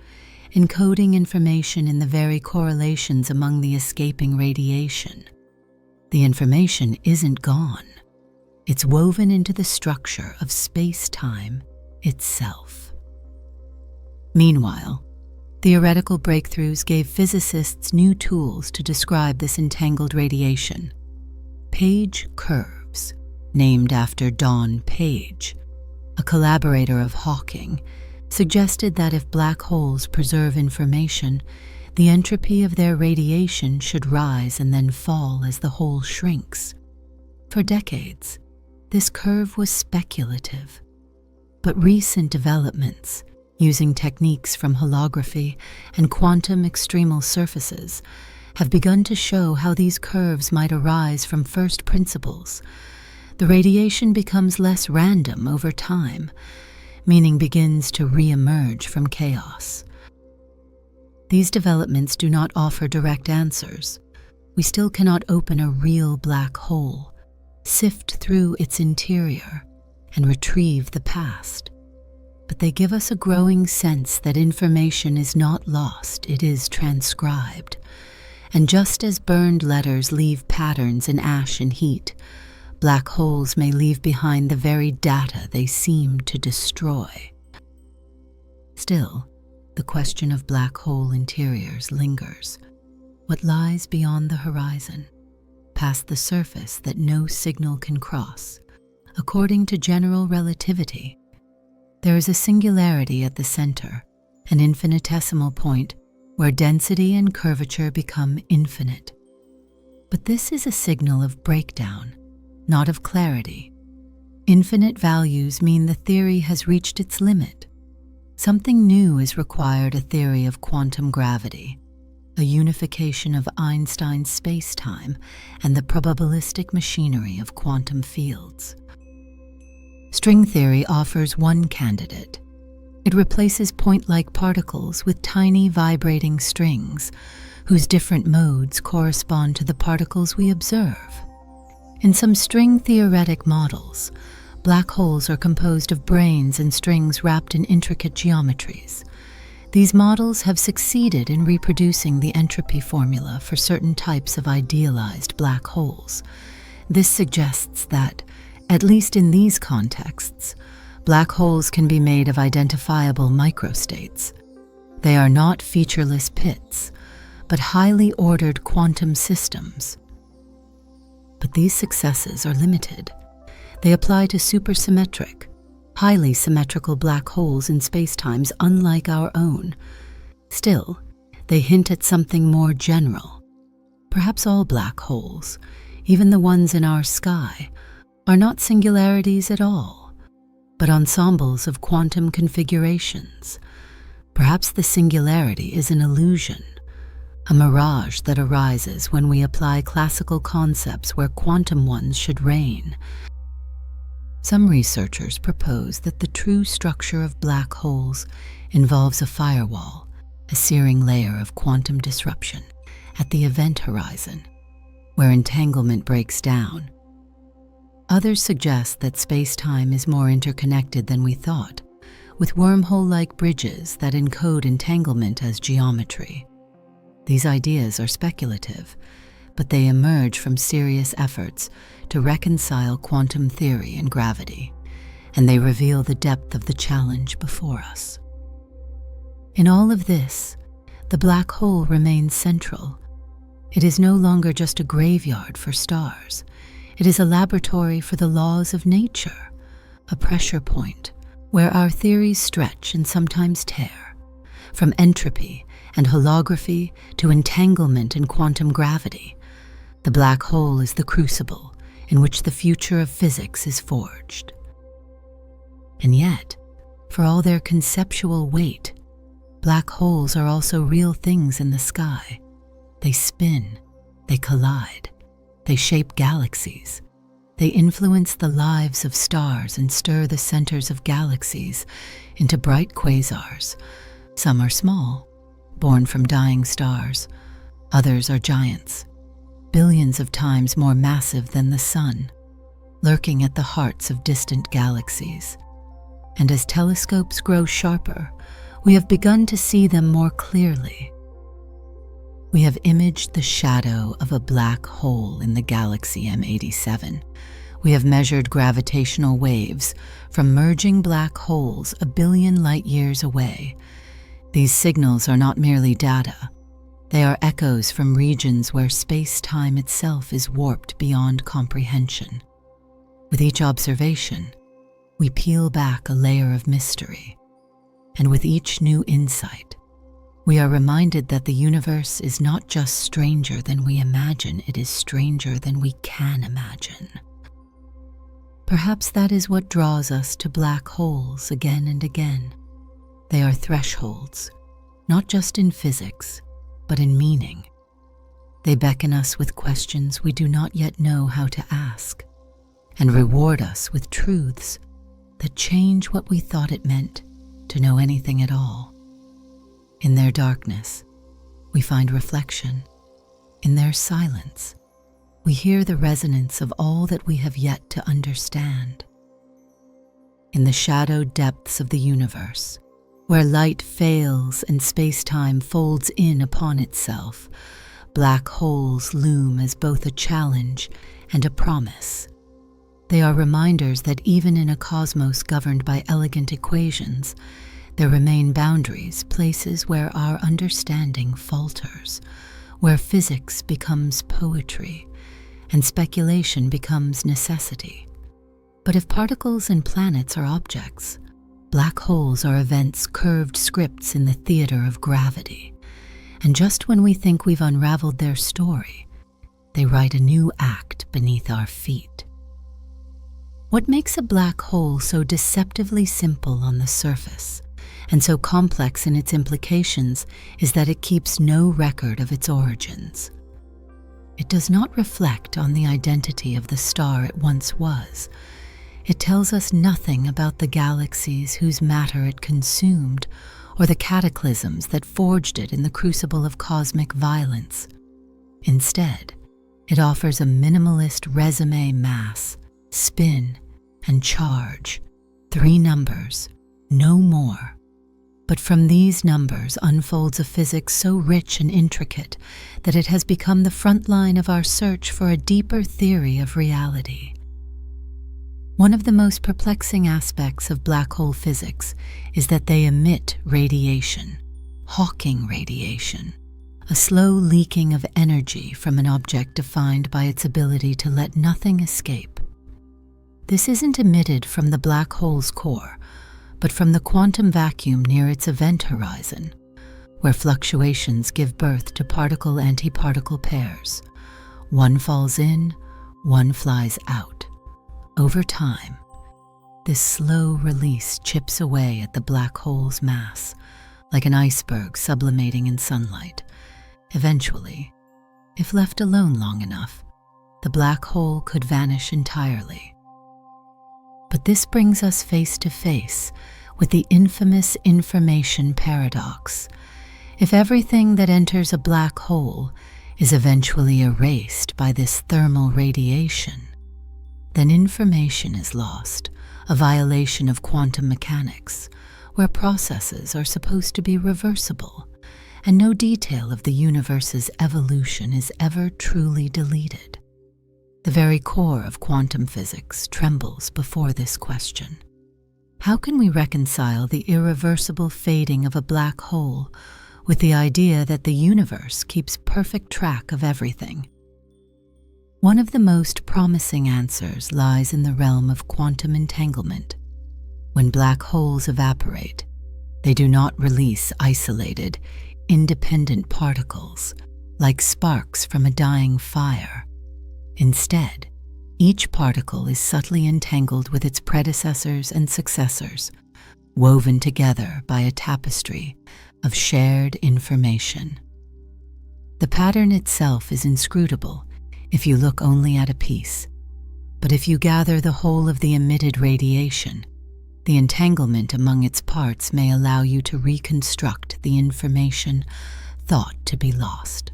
encoding information in the very correlations among the escaping radiation. The information isn't gone. It's woven into the structure of space-time itself. Meanwhile, theoretical breakthroughs gave physicists new tools to describe this entangled radiation. Page curves, named after Don Page, a collaborator of Hawking, suggested that if black holes preserve information, the entropy of their radiation should rise and then fall as the hole shrinks. For decades, this curve was speculative, but recent developments, using techniques from holography and quantum extremal surfaces, have begun to show how these curves might arise from first principles. The radiation becomes less random over time, meaning begins to re-emerge from chaos. These developments do not offer direct answers. We still cannot open a real black hole, sift through its interior, and retrieve the past. But they give us a growing sense that information is not lost, it is transcribed. And just as burned letters leave patterns in ash and heat, black holes may leave behind the very data they seem to destroy. Still, the question of black hole interiors lingers. What lies beyond the horizon, past the surface that no signal can cross? According to general relativity, there is a singularity at the center, an infinitesimal point where density and curvature become infinite. But this is a signal of breakdown, not of clarity. Infinite values mean the theory has reached its limit. Something new is required: a theory of quantum gravity, a unification of Einstein's space-time and the probabilistic machinery of quantum fields. String theory offers one candidate. It replaces point-like particles with tiny vibrating strings, whose different modes correspond to the particles we observe. In some string-theoretic models, black holes are composed of brains and strings wrapped in intricate geometries. These models have succeeded in reproducing the entropy formula for certain types of idealized black holes. This suggests that, at least in these contexts, black holes can be made of identifiable microstates. They are not featureless pits, but highly ordered quantum systems. But these successes are limited. They apply to supersymmetric, highly symmetrical black holes in spacetimes unlike our own. Still, they hint at something more general. Perhaps all black holes, even the ones in our sky, are not singularities at all, but ensembles of quantum configurations. Perhaps the singularity is an illusion, a mirage that arises when we apply classical concepts where quantum ones should reign. Some researchers propose that the true structure of black holes involves a firewall, a searing layer of quantum disruption at the event horizon, where entanglement breaks down. Others suggest that space-time is more interconnected than we thought, with wormhole-like bridges that encode entanglement as geometry. These ideas are speculative, but they emerge from serious efforts to reconcile quantum theory and gravity, and they reveal the depth of the challenge before us. In all of this, the black hole remains central. It is no longer just a graveyard for stars. It is a laboratory for the laws of nature, a pressure point where our theories stretch and sometimes tear, from entropy and holography to entanglement and quantum gravity. The black hole is the crucible in which the future of physics is forged. And yet, for all their conceptual weight, black holes are also real things in the sky. They spin, they collide, they shape galaxies. They influence the lives of stars and stir the centers of galaxies into bright quasars. Some are small, born from dying stars. Others are giants, billions of times more massive than the sun, lurking at the hearts of distant galaxies. And as telescopes grow sharper, we have begun to see them more clearly. We have imaged the shadow of a black hole in the galaxy M87. We have measured gravitational waves from merging black holes a billion light-years away. These signals are not merely data. They are echoes from regions where space-time itself is warped beyond comprehension. With each observation, we peel back a layer of mystery. And with each new insight, we are reminded that the universe is not just stranger than we imagine, it is stranger than we can imagine. Perhaps that is what draws us to black holes again and again. They are thresholds, not just in physics, but in meaning. They beckon us with questions we do not yet know how to ask, and reward us with truths that change what we thought it meant to know anything at all. In their darkness, we find reflection. In their silence, we hear the resonance of all that we have yet to understand. In the shadowed depths of the universe, where light fails and space-time folds in upon itself, black holes loom as both a challenge and a promise. They are reminders that even in a cosmos governed by elegant equations, there remain boundaries, places where our understanding falters, where physics becomes poetry and speculation becomes necessity. But if particles and planets are objects, black holes are events, curved scripts in the theater of gravity. And just when we think we've unraveled their story, they write a new act beneath our feet. What makes a black hole so deceptively simple on the surface and so complex in its implications is that it keeps no record of its origins. It does not reflect on the identity of the star it once was. It tells us nothing about the galaxies whose matter it consumed or the cataclysms that forged it in the crucible of cosmic violence. Instead, it offers a minimalist resume: mass, spin, and charge. 3 numbers, no more. But from these numbers unfolds a physics so rich and intricate that it has become the front line of our search for a deeper theory of reality. One of the most perplexing aspects of black hole physics is that they emit radiation, Hawking radiation, a slow leaking of energy from an object defined by its ability to let nothing escape. This isn't emitted from the black hole's core, but from the quantum vacuum near its event horizon, where fluctuations give birth to particle-antiparticle pairs. One falls in, one flies out. Over time, this slow release chips away at the black hole's mass, like an iceberg sublimating in sunlight, Eventually, if left alone long enough, the black hole could vanish entirely. But this brings us face to face with the infamous information paradox. If everything that enters a black hole is eventually erased by this thermal radiation, then information is lost, a violation of quantum mechanics, where processes are supposed to be reversible, and no detail of the universe's evolution is ever truly deleted. The very core of quantum physics trembles before this question. How can we reconcile the irreversible fading of a black hole with the idea that the universe keeps perfect track of everything? One of the most promising answers lies in the realm of quantum entanglement. When black holes evaporate, they do not release isolated, independent particles like sparks from a dying fire. Instead, each particle is subtly entangled with its predecessors and successors, woven together by a tapestry of shared information. The pattern itself is inscrutable if you look only at a piece, but if you gather the whole of the emitted radiation, the entanglement among its parts may allow you to reconstruct the information thought to be lost.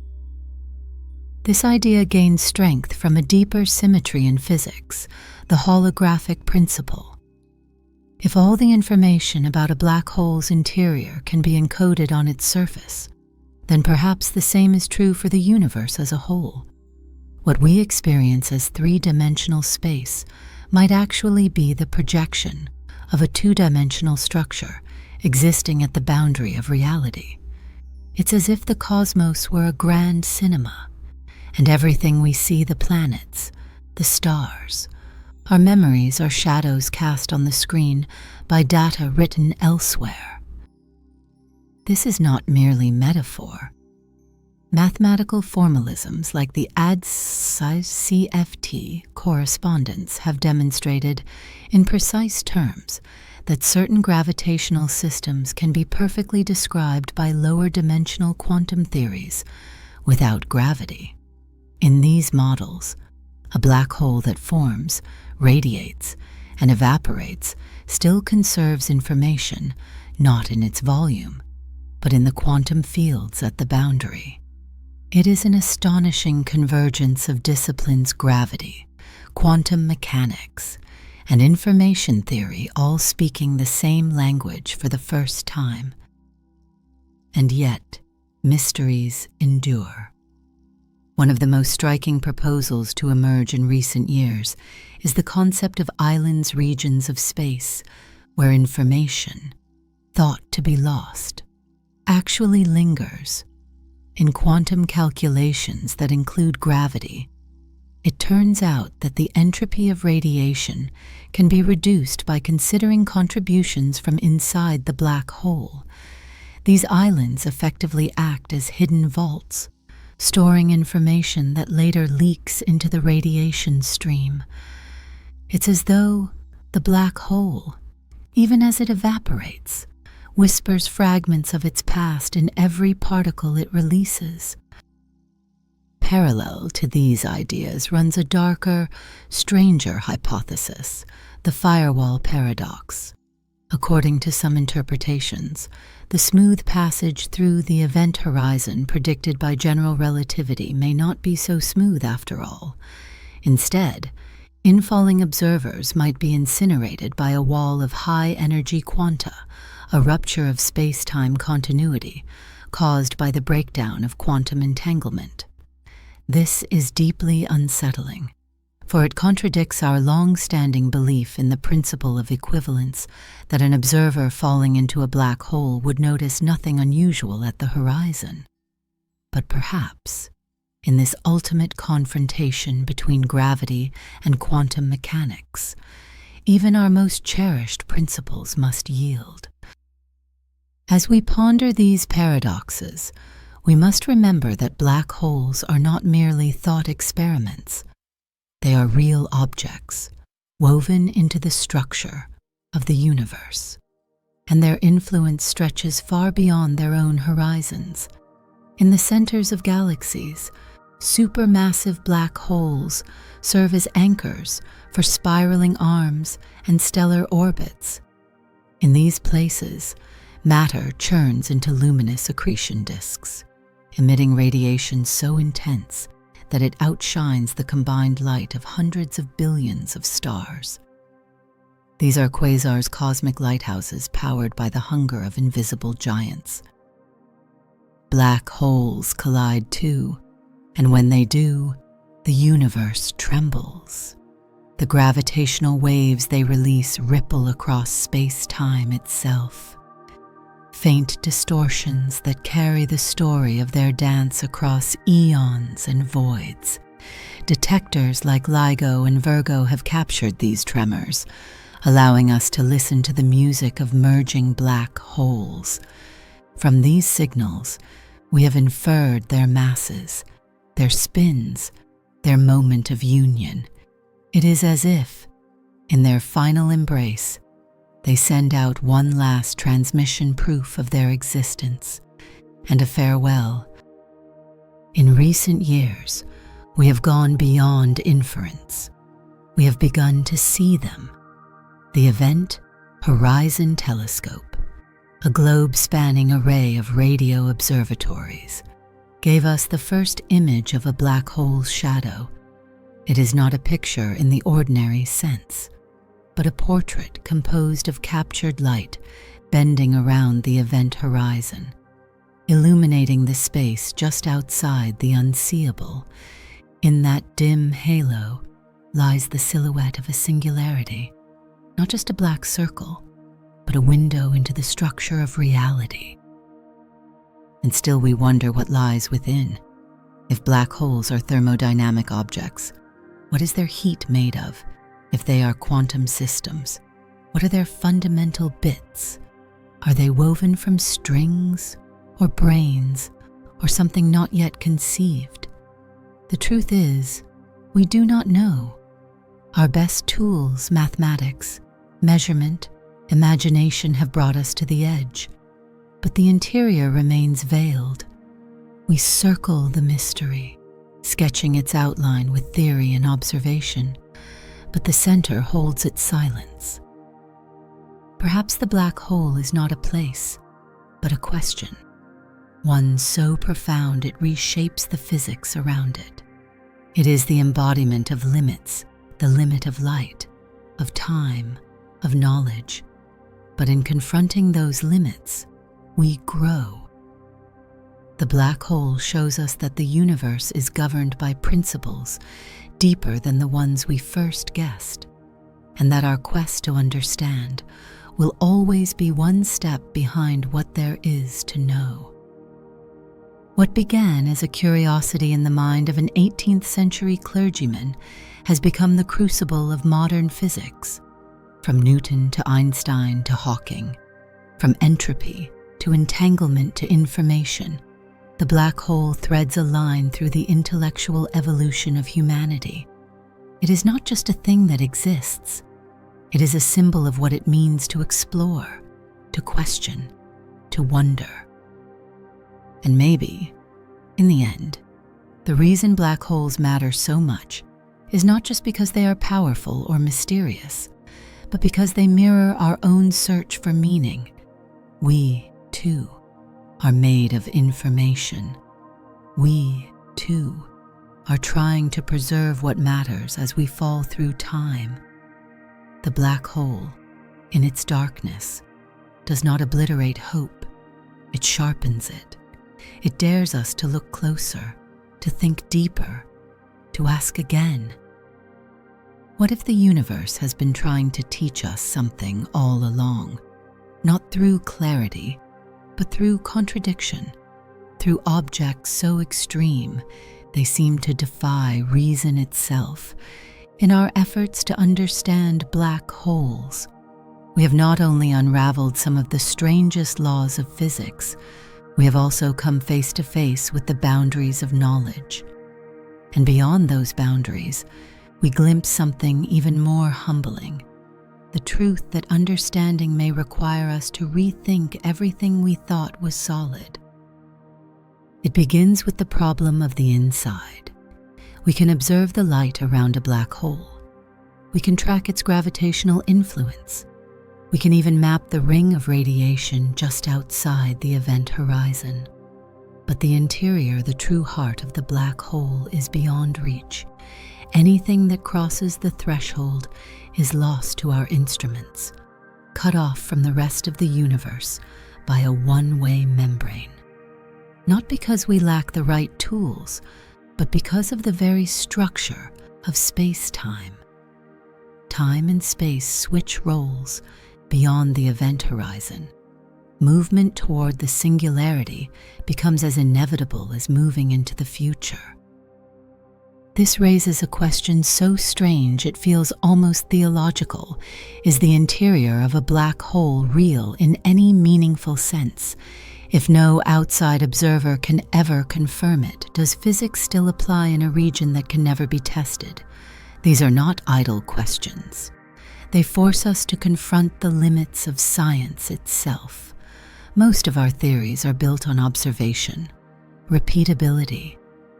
This idea gains strength from a deeper symmetry in physics, the holographic principle. If all the information about a black hole's interior can be encoded on its surface, then perhaps the same is true for the universe as a whole. What we experience as three-dimensional space might actually be the projection of a two-dimensional structure existing at the boundary of reality. It's as if the cosmos were a grand cinema, and everything we see, the planets, the stars, our memories are shadows cast on the screen by data written elsewhere. This is not merely metaphor. Mathematical formalisms like the ADS-CFT correspondence have demonstrated in precise terms that certain gravitational systems can be perfectly described by lower dimensional quantum theories without gravity. In these models, a black hole that forms, radiates, and evaporates still conserves information not in its volume, but in the quantum fields at the boundary. It is an astonishing convergence of disciplines: gravity, quantum mechanics, and information theory, all speaking the same language for the first time. And yet, mysteries endure. One of the most striking proposals to emerge in recent years is the concept of islands, regions of space, where information, thought to be lost, actually lingers. In quantum calculations that include gravity, it turns out that the entropy of radiation can be reduced by considering contributions from inside the black hole. These islands effectively act as hidden vaults, storing information that later leaks into the radiation stream. It's as though the black hole, even as it evaporates, whispers fragments of its past in every particle it releases. Parallel to these ideas runs a darker, stranger hypothesis, the firewall paradox. According to some interpretations, the smooth passage through the event horizon predicted by general relativity may not be so smooth after all. Instead, infalling observers might be incinerated by a wall of high-energy quanta, a rupture of space-time continuity caused by the breakdown of quantum entanglement. This is deeply unsettling, for it contradicts our long-standing belief in the principle of equivalence that an observer falling into a black hole would notice nothing unusual at the horizon. But perhaps, in this ultimate confrontation between gravity and quantum mechanics, even our most cherished principles must yield. As we ponder these paradoxes, we must remember that black holes are not merely thought experiments. They are real objects, woven into the structure of the universe, and their influence stretches far beyond their own horizons. In the centers of galaxies, supermassive black holes serve as anchors for spiraling arms and stellar orbits. In these places, matter churns into luminous accretion disks, emitting radiation so intense that it outshines the combined light of hundreds of billions of stars. These are quasars' cosmic lighthouses powered by the hunger of invisible giants. Black holes collide too, and when they do, the universe trembles. The gravitational waves they release ripple across space-time itself. Faint distortions that carry the story of their dance across eons and voids. Detectors like LIGO and Virgo have captured these tremors, allowing us to listen to the music of merging black holes. From these signals, we have inferred their masses, their spins, their moment of union. It is as if, in their final embrace, they send out one last transmission proof of their existence and a farewell. In recent years, we have gone beyond inference. We have begun to see them. The Event Horizon Telescope, a globe-spanning array of radio observatories, gave us the first image of a black hole's shadow. It is not a picture in the ordinary sense, but a portrait composed of captured light bending around the event horizon, illuminating the space just outside the unseeable. In that dim halo lies the silhouette of a singularity, not just a black circle, but a window into the structure of reality. And still we wonder what lies within. If black holes are thermodynamic objects, what is their heat made of? If they are quantum systems, what are their fundamental bits? Are they woven from strings or brains or something not yet conceived? The truth is, we do not know. Our best tools, mathematics, measurement, imagination, have brought us to the edge, but the interior remains veiled. We circle the mystery, sketching its outline with theory and observation, but the center holds its silence. Perhaps the black hole is not a place, but a question, one so profound it reshapes the physics around it. It is the embodiment of limits, the limit of light, of time, of knowledge. But in confronting those limits, we grow. The black hole shows us that the universe is governed by principles deeper than the ones we first guessed, and that our quest to understand will always be one step behind what there is to know. What began as a curiosity in the mind of an 18th century clergyman has become the crucible of modern physics, from Newton to Einstein to Hawking, from entropy to entanglement to information. The black hole threads a line through the intellectual evolution of humanity. It is not just a thing that exists. It is a symbol of what it means to explore, to question, to wonder. And maybe, in the end, the reason black holes matter so much is not just because they are powerful or mysterious, but because they mirror our own search for meaning. We, too, are made of information. We, too, are trying to preserve what matters as we fall through time. The black hole, in its darkness, does not obliterate hope. It sharpens it. It dares us to look closer, to think deeper, to ask again. What if the universe has been trying to teach us something all along, not through clarity, but through contradiction, through objects so extreme they seem to defy reason itself? In our efforts to understand black holes, we have not only unraveled some of the strangest laws of physics, we have also come face to face with the boundaries of knowledge. And beyond those boundaries, we glimpse something even more humbling, the truth that understanding may require us to rethink everything we thought was solid. It begins with the problem of the inside. We can observe the light around a black hole. We can track its gravitational influence. We can even map the ring of radiation just outside the event horizon. But the interior, the true heart of the black hole, is beyond reach. Anything that crosses the threshold is lost to our instruments, cut off from the rest of the universe by a one-way membrane. Not because we lack the right tools, but because of the very structure of space-time. Time and space switch roles beyond the event horizon. Movement toward the singularity becomes as inevitable as moving into the future. This raises a question so strange it feels almost theological. Is the interior of a black hole real in any meaningful sense? If no outside observer can ever confirm it, does physics still apply in a region that can never be tested? These are not idle questions. They force us to confront the limits of science itself. Most of our theories are built on observation, repeatability,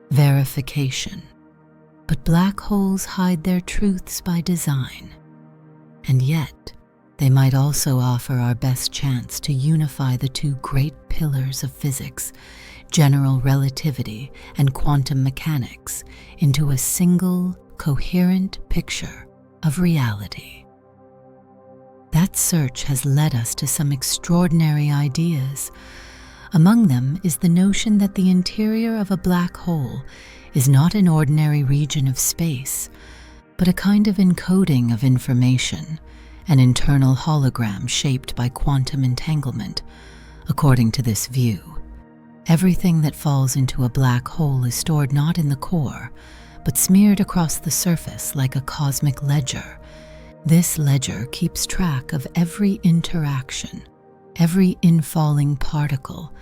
verification. But black holes hide their truths by design. And yet, they might also offer our best chance to unify the two great pillars of physics, general relativity and quantum mechanics, into a single, coherent picture of reality. That search has led us to some extraordinary ideas. Among them is the notion that the interior of a black hole is not an ordinary region of space, but a kind of encoding of information, an internal hologram shaped by quantum entanglement. According to this view, everything that falls into a black hole is stored not in the core, but smeared across the surface like a cosmic ledger. This ledger keeps track of every interaction, every infalling particle,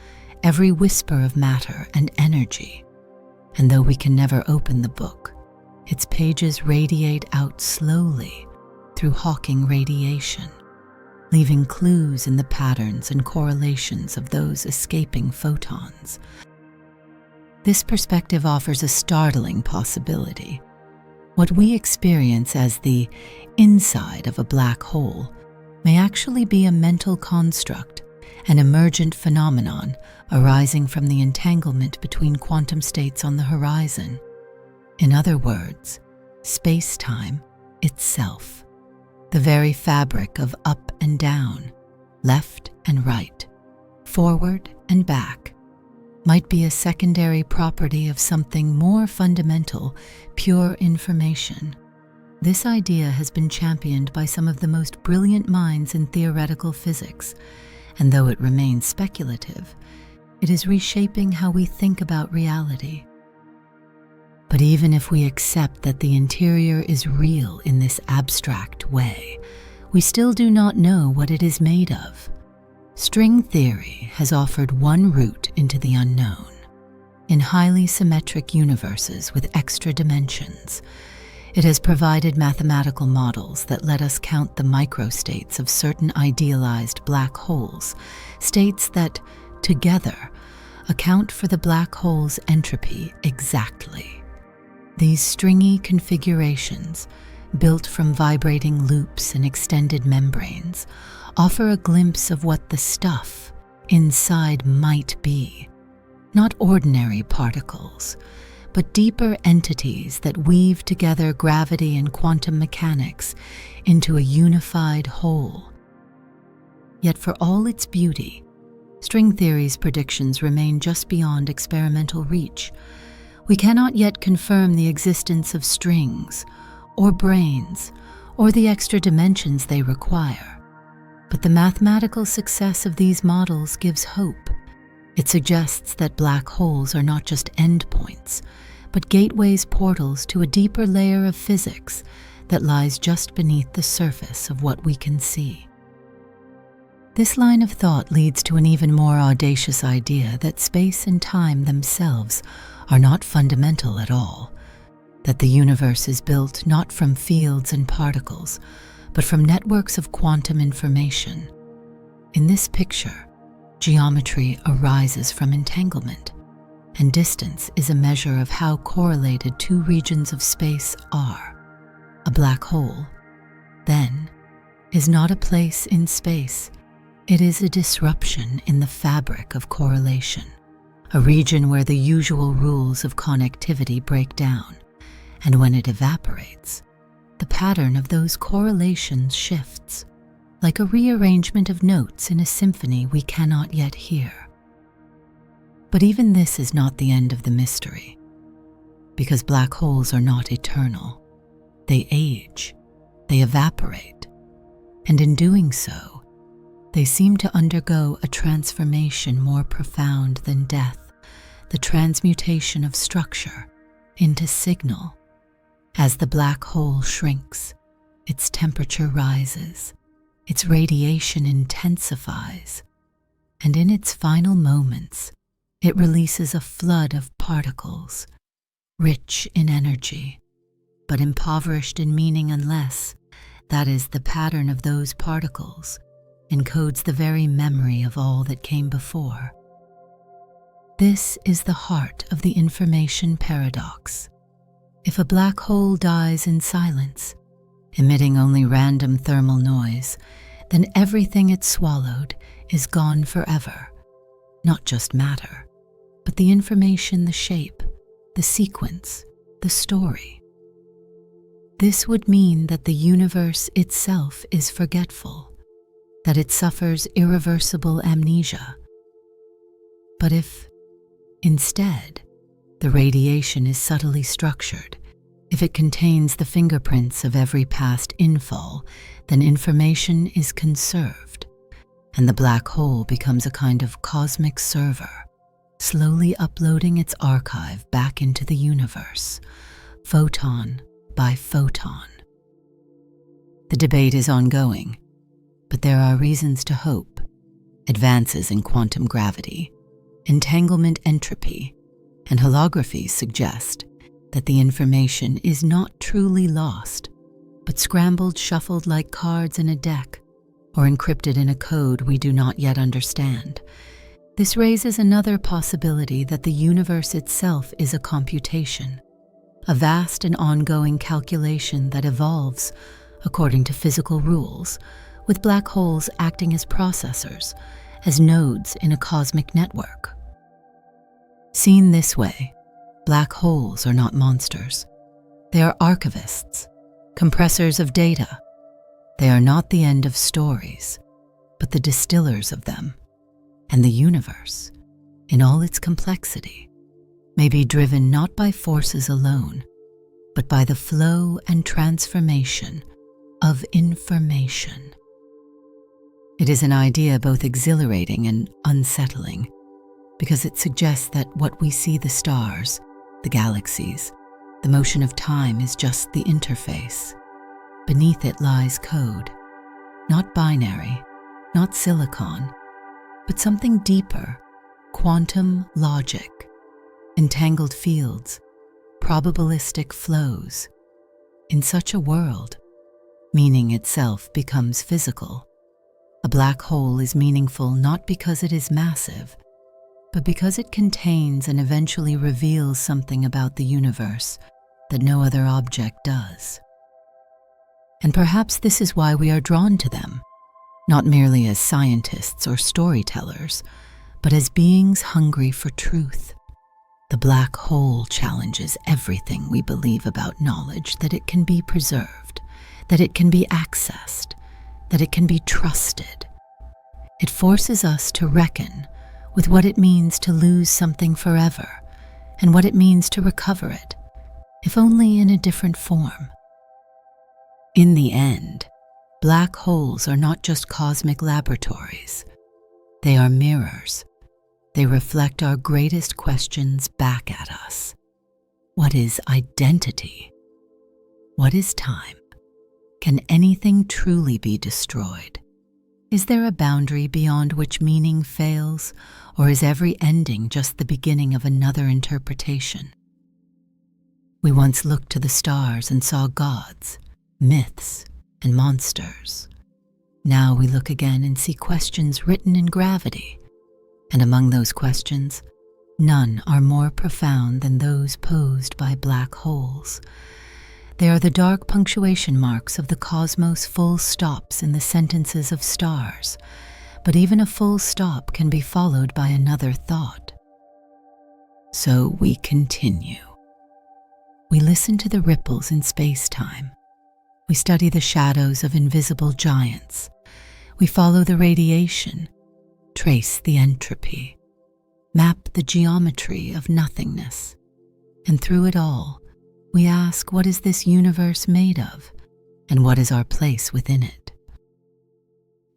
every whisper of matter and energy. And though we can never open the book, its pages radiate out slowly through Hawking radiation, leaving clues in the patterns and correlations of those escaping photons. This perspective offers a startling possibility. What we experience as the inside of a black hole may actually be a mental construct, an emergent phenomenon arising from the entanglement between quantum states on the horizon. In other words, space-time itself, the very fabric of up and down, left and right, forward and back, might be a secondary property of something more fundamental, pure information. This idea has been championed by some of the most brilliant minds in theoretical physics, and though it remains speculative, it is reshaping how we think about reality. But even if we accept that the interior is real in this abstract way, we still do not know what it is made of. String theory has offered one route into the unknown. In highly symmetric universes with extra dimensions, it has provided mathematical models that let us count the microstates of certain idealized black holes, states that, together, account for the black hole's entropy exactly. These stringy configurations, built from vibrating loops and extended membranes, offer a glimpse of what the stuff inside might be. Not ordinary particles, but deeper entities that weave together gravity and quantum mechanics into a unified whole. Yet for all its beauty, string theory's predictions remain just beyond experimental reach. We cannot yet confirm the existence of strings, or brains, or the extra dimensions they require. But the mathematical success of these models gives hope. It suggests that black holes are not just endpoints, but gateways, portals to a deeper layer of physics that lies just beneath the surface of what we can see. This line of thought leads to an even more audacious idea that space and time themselves are not fundamental at all, that the universe is built not from fields and particles, but from networks of quantum information. In this picture, geometry arises from entanglement, and distance is a measure of how correlated two regions of space are. A black hole, then, is not a place in space. It is a disruption in the fabric of correlation, a region where the usual rules of connectivity break down, and when it evaporates, the pattern of those correlations shifts, like a rearrangement of notes in a symphony we cannot yet hear. But even this is not the end of the mystery, because black holes are not eternal. They age, they evaporate, and in doing so, they seem to undergo a transformation more profound than death, the transmutation of structure into signal. As the black hole shrinks, its temperature rises, its radiation intensifies, and in its final moments, it releases a flood of particles, rich in energy, but impoverished in meaning unless, that is, the pattern of those particles encodes the very memory of all that came before. This is the heart of the information paradox. If a black hole dies in silence, emitting only random thermal noise, then everything it swallowed is gone forever, not just matter, but the information, the shape, the sequence, the story. This would mean that the universe itself is forgetful, that it suffers irreversible amnesia. But if, instead, the radiation is subtly structured, if it contains the fingerprints of every past infall, then information is conserved, and the black hole becomes a kind of cosmic server, slowly uploading its archive back into the universe, photon by photon. The debate is ongoing, but there are reasons to hope. Advances in quantum gravity, entanglement entropy, and holography suggest that the information is not truly lost, but scrambled, shuffled like cards in a deck, or encrypted in a code we do not yet understand. This raises another possibility that the universe itself is a computation, a vast and ongoing calculation that evolves according to physical rules, with black holes acting as processors, as nodes in a cosmic network. Seen this way, black holes are not monsters. They are archivists, compressors of data. They are not the end of stories, but the distillers of them. And the universe, in all its complexity, may be driven not by forces alone, but by the flow and transformation of information. It is an idea both exhilarating and unsettling, because it suggests that what we see, the stars, the galaxies, the motion of time, is just the interface. Beneath it lies code, not binary, not silicon, but something deeper, quantum logic, entangled fields, probabilistic flows. In such a world, meaning itself becomes physical. A black hole is meaningful not because it is massive, but because it contains and eventually reveals something about the universe that no other object does. And perhaps this is why we are drawn to them, not merely as scientists or storytellers, but as beings hungry for truth. The black hole challenges everything we believe about knowledge, that it can be preserved, that it can be accessed, that it can be trusted. It forces us to reckon with what it means to lose something forever and what it means to recover it, if only in a different form. In the end, black holes are not just cosmic laboratories. They are mirrors. They reflect our greatest questions back at us. What is identity? What is time? Can anything truly be destroyed? Is there a boundary beyond which meaning fails, or is every ending just the beginning of another interpretation? We once looked to the stars and saw gods, myths, and monsters. Now we look again and see questions written in gravity, and among those questions, None are more profound than those posed by black holes. They are the dark punctuation marks of the cosmos' full stops in the sentences of stars, but even a full stop can be followed by another thought. So we continue. We listen to the ripples in space-time. We study the shadows of invisible giants. We follow the radiation, trace the entropy, map the geometry of nothingness. And through it all, we ask, what is this universe made of, and what is our place within it?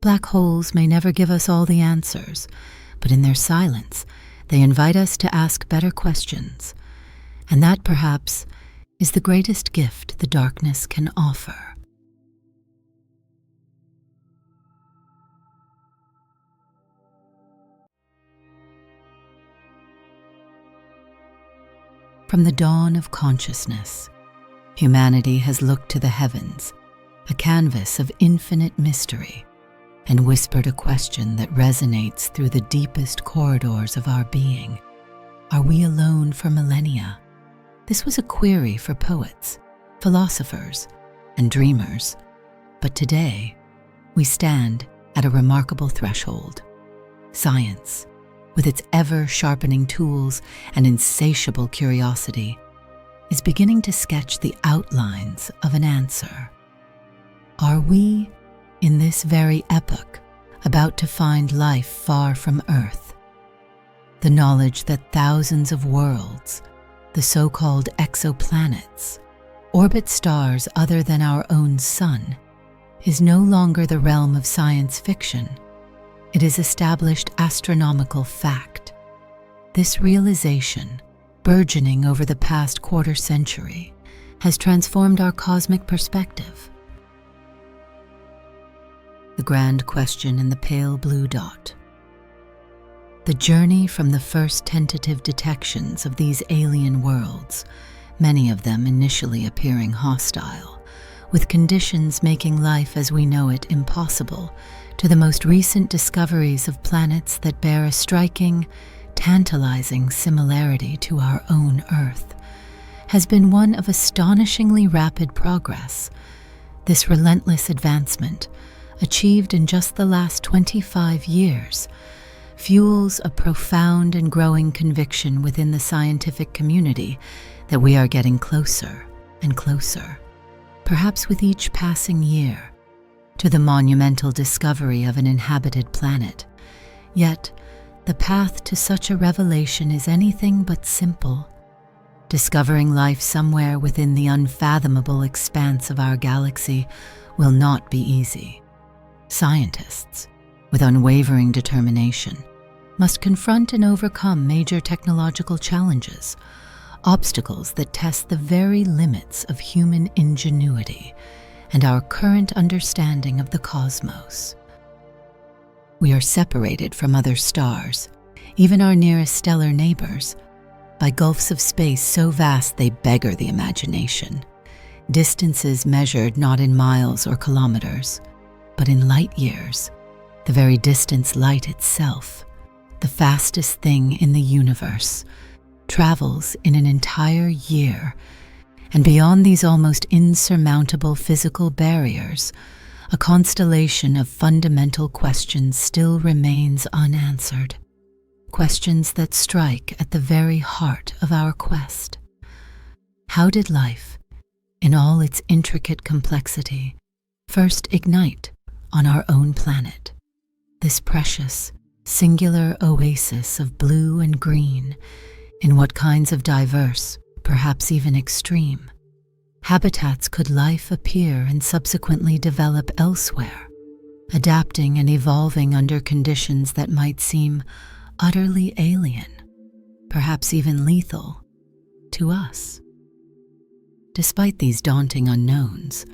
Black holes may never give us all the answers, but in their silence, they invite us to ask better questions, and that perhaps is the greatest gift the darkness can offer. From the dawn of consciousness, humanity has looked to the heavens, a canvas of infinite mystery, and whispered a question that resonates through the deepest corridors of our being. Are we alone for millennia? This was a query for poets, philosophers, and dreamers. But today, we stand at a remarkable threshold. Science, with its ever-sharpening tools and insatiable curiosity, is beginning to sketch the outlines of an answer. Are we, in this very epoch, about to find life far from Earth? The knowledge that thousands of worlds, the so-called exoplanets, orbit stars other than our own sun, is no longer the realm of science fiction. It is established astronomical fact. This realization, burgeoning over the past quarter century, has transformed our cosmic perspective. The grand question in the pale blue dot. The journey from the first tentative detections of these alien worlds, many of them initially appearing hostile, with conditions making life as we know it impossible, to the most recent discoveries of planets that bear a striking, tantalizing similarity to our own Earth, has been one of astonishingly rapid progress. This relentless advancement, achieved in just the last 25 years, fuels a profound and growing conviction within the scientific community that we are getting closer and closer, perhaps with each passing year, to the monumental discovery of an inhabited planet. Yet, the path to such a revelation is anything but simple. Discovering life somewhere within the unfathomable expanse of our galaxy will not be easy. Scientists, with unwavering determination, must confront and overcome major technological challenges, obstacles that test the very limits of human ingenuity and our current understanding of the cosmos. We are separated from other stars, even our nearest stellar neighbors, by gulfs of space so vast they beggar the imagination, distances measured not in miles or kilometers, but in light years, the very distance light itself, the fastest thing in the universe, travels in an entire year. And beyond these almost insurmountable physical barriers, a constellation of fundamental questions still remains unanswered. Questions that strike at the very heart of our quest. How did life, in all its intricate complexity, first ignite on our own planet? This precious, singular oasis of blue and green, in what kinds of diverse, perhaps even extreme, habitats could life appear and subsequently develop elsewhere, adapting and evolving under conditions that might seem utterly alien, perhaps even lethal, to us? Despite these daunting unknowns,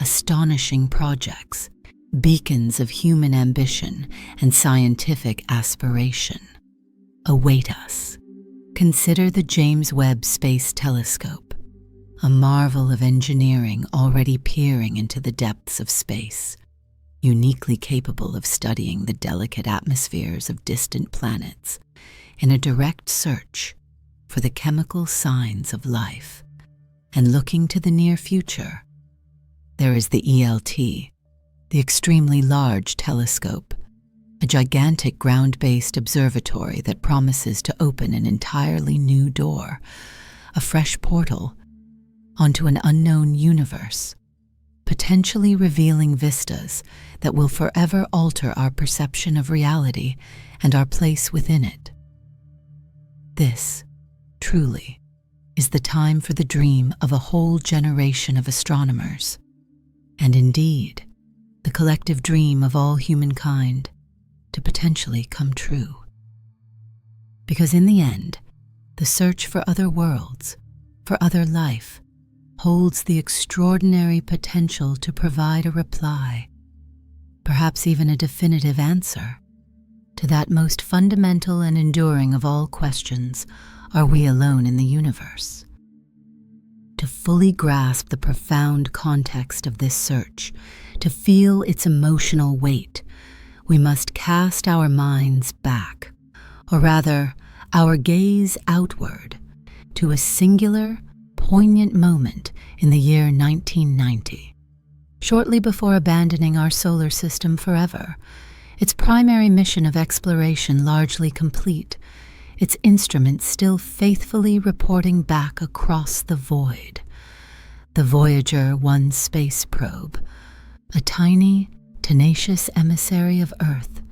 astonishing projects, beacons of human ambition and scientific aspiration await us. Consider the James Webb Space Telescope, a marvel of engineering already peering into the depths of space. uniquely capable of studying the delicate atmospheres of distant planets in a direct search for the chemical signs of life. And looking to the near future, there is the ELT, the extremely large telescope, a gigantic ground-based observatory that promises to open an entirely new door, a fresh portal onto an unknown universe, potentially revealing vistas that will forever alter our perception of reality and our place within it. This, truly, is the time for the dream of a whole generation of astronomers, and indeed, the collective dream of all humankind to potentially come true. Because in the end, the search for other worlds, for other life, holds the extraordinary potential to provide a reply, perhaps even a definitive answer, to that most fundamental and enduring of all questions: are we alone in the universe? To fully grasp the profound context of this search, to feel its emotional weight, we must cast our minds back, or rather, our gaze outward, to a singular, poignant moment in the year 1990. Shortly before abandoning our solar system forever, its primary mission of exploration largely complete, its instruments still faithfully reporting back across the void. The Voyager 1 space probe, a tiny, tenacious emissary of Earth,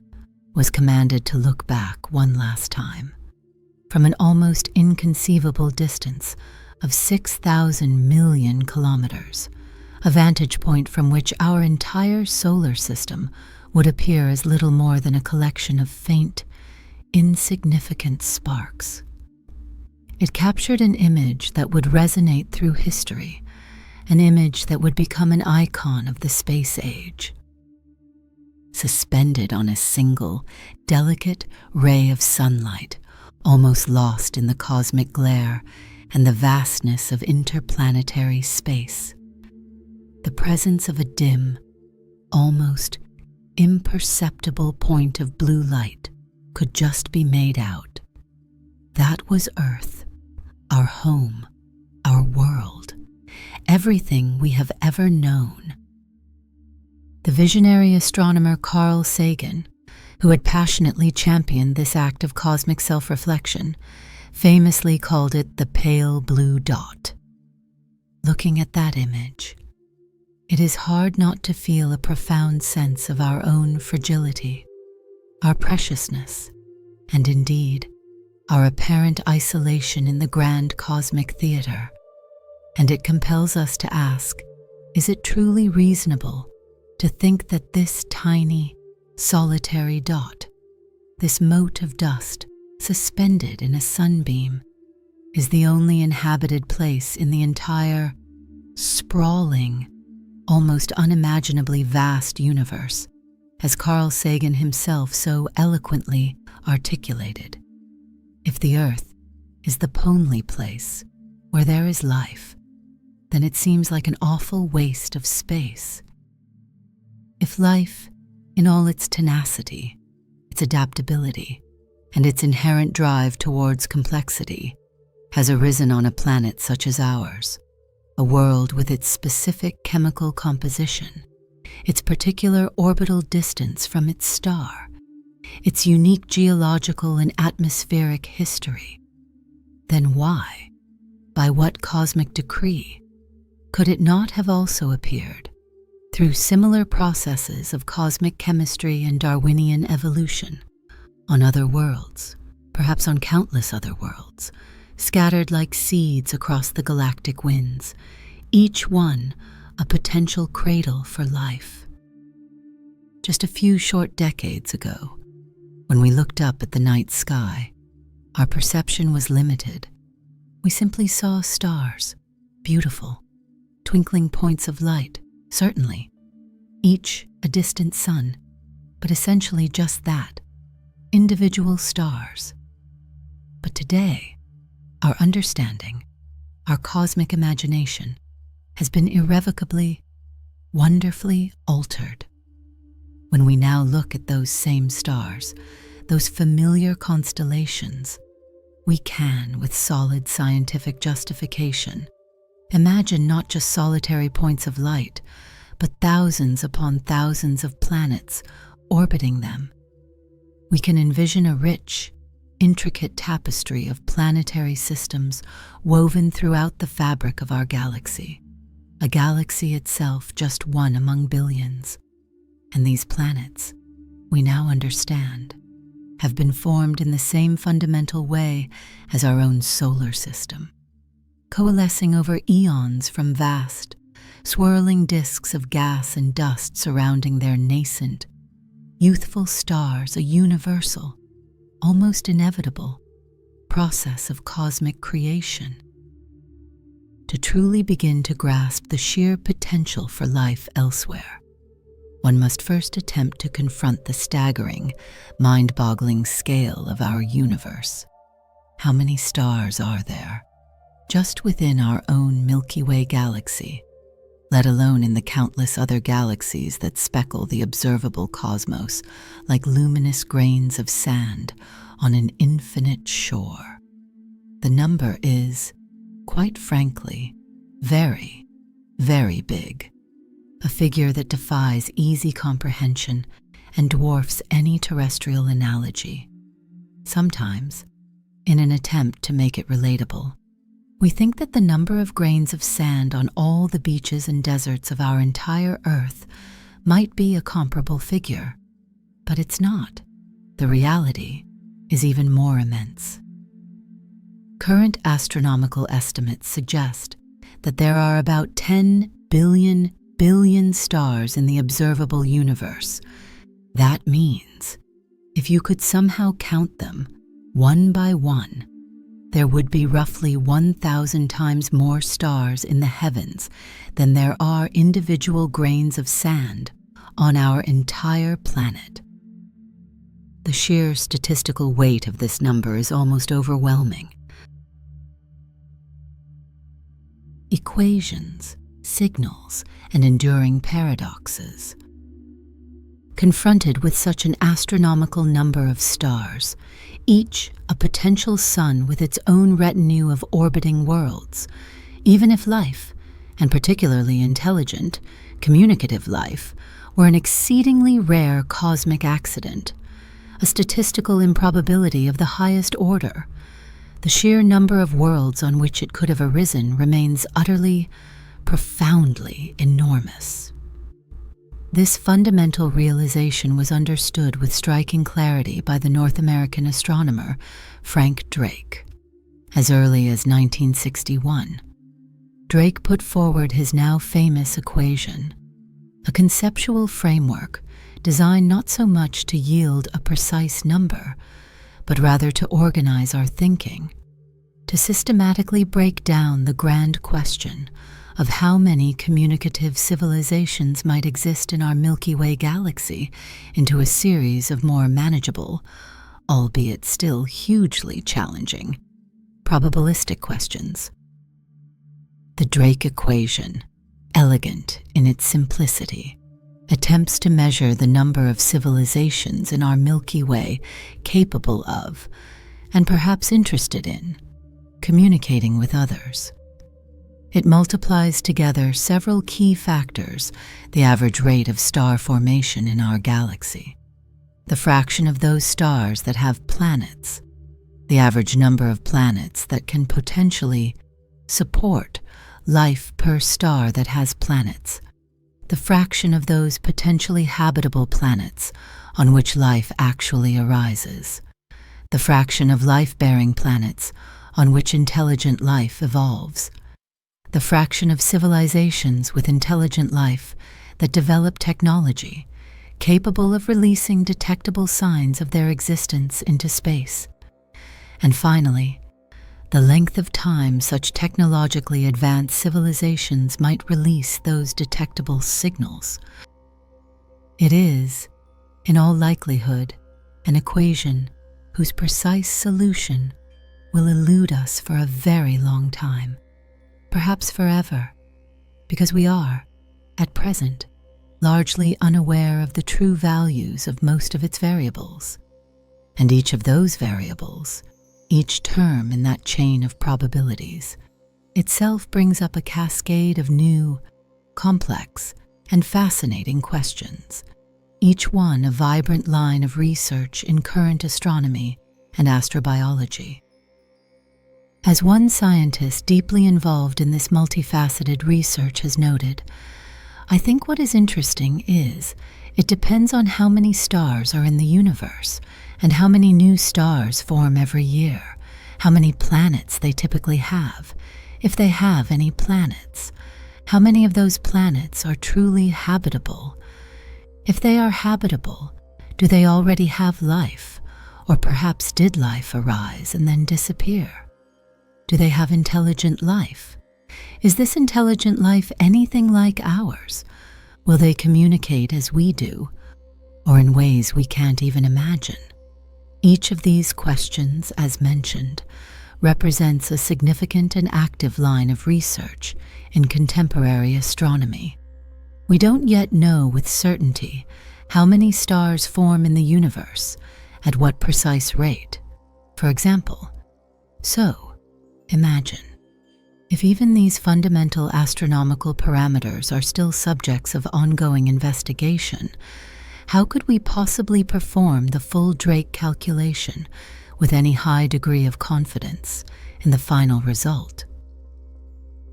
was commanded to look back one last time, from an almost inconceivable distance of 6,000 million kilometers, a vantage point from which our entire solar system would appear as little more than a collection of faint, insignificant sparks. It captured an image that would resonate through history, an image that would become an icon of the space age. Suspended on a single, delicate ray of sunlight, almost lost in the cosmic glare and the vastness of interplanetary space, the presence of a dim, almost imperceptible point of blue light could just be made out. That was Earth, our home, our world, everything we have ever known. The visionary astronomer Carl Sagan, who had passionately championed this act of cosmic self-reflection, famously called it the pale blue dot. Looking at that image, it is hard not to feel a profound sense of our own fragility, our preciousness, and indeed, our apparent isolation in the grand cosmic theater. And it compels us to ask, is it truly reasonable to think that this tiny, solitary dot, this mote of dust suspended in a sunbeam, is the only inhabited place in the entire, sprawling, almost unimaginably vast universe, as Carl Sagan himself so eloquently articulated? If the Earth is the only place where there is life, then it seems like an awful waste of space. If life, in all its tenacity, its adaptability, and its inherent drive towards complexity, has arisen on a planet such as ours, a world with its specific chemical composition, its particular orbital distance from its star, its unique geological and atmospheric history, then why, by what cosmic decree, could it not have also appeared, through similar processes of cosmic chemistry and Darwinian evolution, on other worlds, perhaps on countless other worlds, scattered like seeds across the galactic winds, each one a potential cradle for life? Just a few short decades ago, when we looked up at the night sky, our perception was limited. We simply saw stars, beautiful, twinkling points of light, certainly, each a distant sun, but essentially just that, individual stars. But today, our understanding, our cosmic imagination, has been irrevocably, wonderfully altered. When we now look at those same stars, those familiar constellations, we can, with solid scientific justification, imagine not just solitary points of light, but thousands upon thousands of planets orbiting them. We can envision a rich, intricate tapestry of planetary systems woven throughout the fabric of our galaxy, a galaxy itself just one among billions. And these planets, we now understand, have been formed in the same fundamental way as our own solar system, coalescing over eons from vast, swirling disks of gas and dust surrounding their nascent, youthful stars, a universal, almost inevitable process of cosmic creation. To truly begin to grasp the sheer potential for life elsewhere, one must first attempt to confront the staggering, mind-boggling scale of our universe. How many stars are there, just within our own Milky Way galaxy, let alone in the countless other galaxies that speckle the observable cosmos like luminous grains of sand on an infinite shore? The number is, quite frankly, very, very big. A figure that defies easy comprehension and dwarfs any terrestrial analogy. Sometimes, in an attempt to make it relatable, we think that the number of grains of sand on all the beaches and deserts of our entire Earth might be a comparable figure, but it's not. The reality is even more immense. Current astronomical estimates suggest that there are about 10 billion stars in the observable universe. That means, if you could somehow count them, one by one, there would be roughly 1,000 times more stars in the heavens than there are individual grains of sand on our entire planet. The sheer statistical weight of this number is almost overwhelming. Equations, signals, and enduring paradoxes. Confronted with such an astronomical number of stars, each a potential sun with its own retinue of orbiting worlds, even if life, and particularly intelligent, communicative life, were an exceedingly rare cosmic accident, a statistical improbability of the highest order, the sheer number of worlds on which it could have arisen remains utterly, profoundly enormous. This fundamental realization was understood with striking clarity by the North American astronomer Frank Drake. As early as 1961, Drake put forward his now famous equation, a conceptual framework designed not so much to yield a precise number, but rather to organize our thinking, to systematically break down the grand question of how many communicative civilizations might exist in our Milky Way galaxy into a series of more manageable, albeit still hugely challenging, probabilistic questions. The Drake equation, elegant in its simplicity, attempts to measure the number of civilizations in our Milky Way capable of, and perhaps interested in, communicating with others. It multiplies together several key factors, the average rate of star formation in our galaxy, the fraction of those stars that have planets, the average number of planets that can potentially support life per star that has planets, the fraction of those potentially habitable planets on which life actually arises, the fraction of life-bearing planets on which intelligent life evolves, the fraction of civilizations with intelligent life that develop technology capable of releasing detectable signs of their existence into space, and finally, the length of time such technologically advanced civilizations might release those detectable signals. It is, in all likelihood, an equation whose precise solution will elude us for a very long time, perhaps forever, because we are, at present, largely unaware of the true values of most of its variables. And each of those variables, each term in that chain of probabilities, itself brings up a cascade of new, complex, and fascinating questions, each one a vibrant line of research in current astronomy and astrobiology. As one scientist deeply involved in this multifaceted research has noted, I think what is interesting is it depends on how many stars are in the universe and how many new stars form every year, how many planets they typically have, if they have any planets, how many of those planets are truly habitable. If they are habitable, do they already have life, or perhaps did life arise and then disappear? Do they have intelligent life? Is this intelligent life anything like ours? Will they communicate as we do, or in ways we can't even imagine? Each of these questions, as mentioned, represents a significant and active line of research in contemporary astronomy. We don't yet know with certainty how many stars form in the universe, at what precise rate, for example. So, imagine, if even these fundamental astronomical parameters are still subjects of ongoing investigation, how could we possibly perform the full Drake calculation with any high degree of confidence in the final result?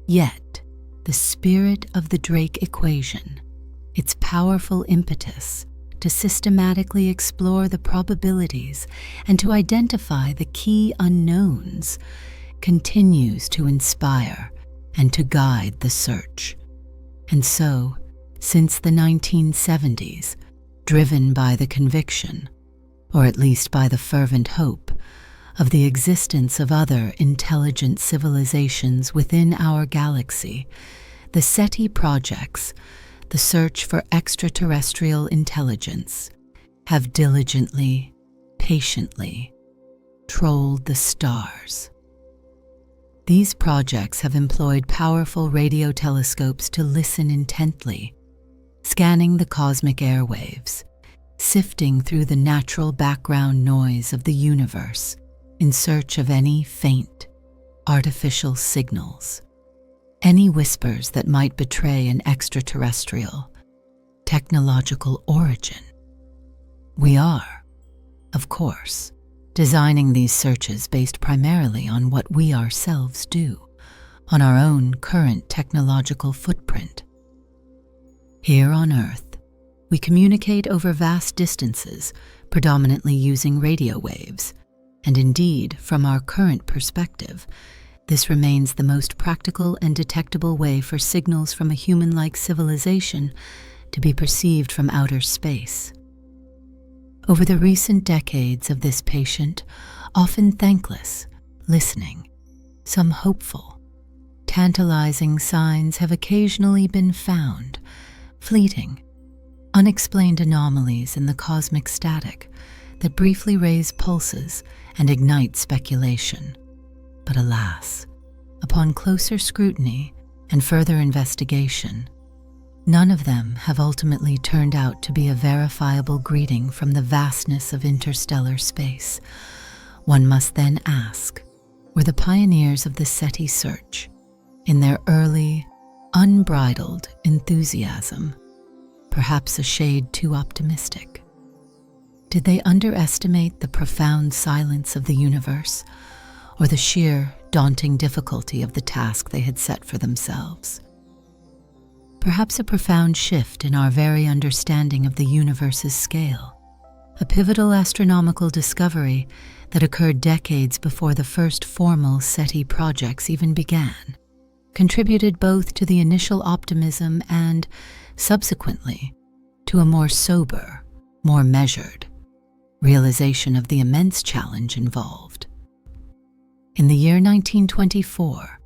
Yet, the spirit of the Drake equation, its powerful impetus to systematically explore the probabilities and to identify the key unknowns, continues to inspire and to guide the search. And so, since the 1970s, driven by the conviction, or at least by the fervent hope, of the existence of other intelligent civilizations within our galaxy, the SETI projects, the search for extraterrestrial intelligence, have diligently, patiently trolled the stars. These projects have employed powerful radio telescopes to listen intently, scanning the cosmic airwaves, sifting through the natural background noise of the universe in search of any faint, artificial signals, any whispers that might betray an extraterrestrial, technological origin. We are, of course, designing these searches based primarily on what we ourselves do, on our own current technological footprint. Here on Earth, we communicate over vast distances, predominantly using radio waves, and indeed, from our current perspective, this remains the most practical and detectable way for signals from a human-like civilization to be perceived from outer space. Over the recent decades of this patient, often thankless, listening, some hopeful, tantalizing signs have occasionally been found, fleeting, unexplained anomalies in the cosmic static that briefly raise pulses and ignite speculation. But alas, upon closer scrutiny and further investigation, none of them have ultimately turned out to be a verifiable greeting from the vastness of interstellar space. One must then ask, were the pioneers of the SETI search, in their early, unbridled enthusiasm, perhaps a shade too optimistic? Did they underestimate the profound silence of the universe, or the sheer, daunting difficulty of the task they had set for themselves? Perhaps a profound shift in our very understanding of the universe's scale, a pivotal astronomical discovery that occurred decades before the first formal SETI projects even began, contributed both to the initial optimism and, subsequently, to a more sober, more measured realization of the immense challenge involved. In the year 1924,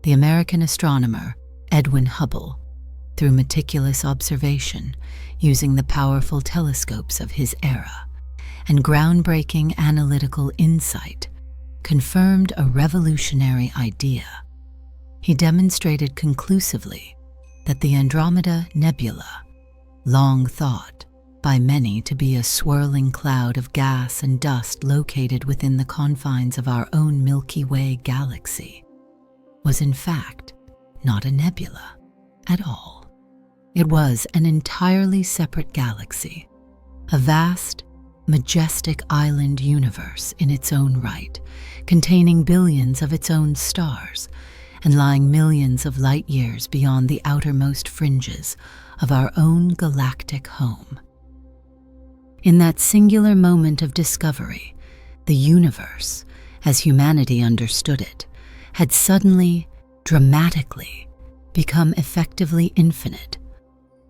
the American astronomer Edwin Hubble, through meticulous observation using the powerful telescopes of his era and groundbreaking analytical insight, confirmed a revolutionary idea. He demonstrated conclusively that the Andromeda Nebula, long thought by many to be a swirling cloud of gas and dust located within the confines of our own Milky Way galaxy, was in fact not a nebula at all. It was an entirely separate galaxy, a vast, majestic island universe in its own right, containing billions of its own stars and lying millions of light years beyond the outermost fringes of our own galactic home. In that singular moment of discovery, the universe, as humanity understood it, had suddenly, dramatically, become effectively infinite,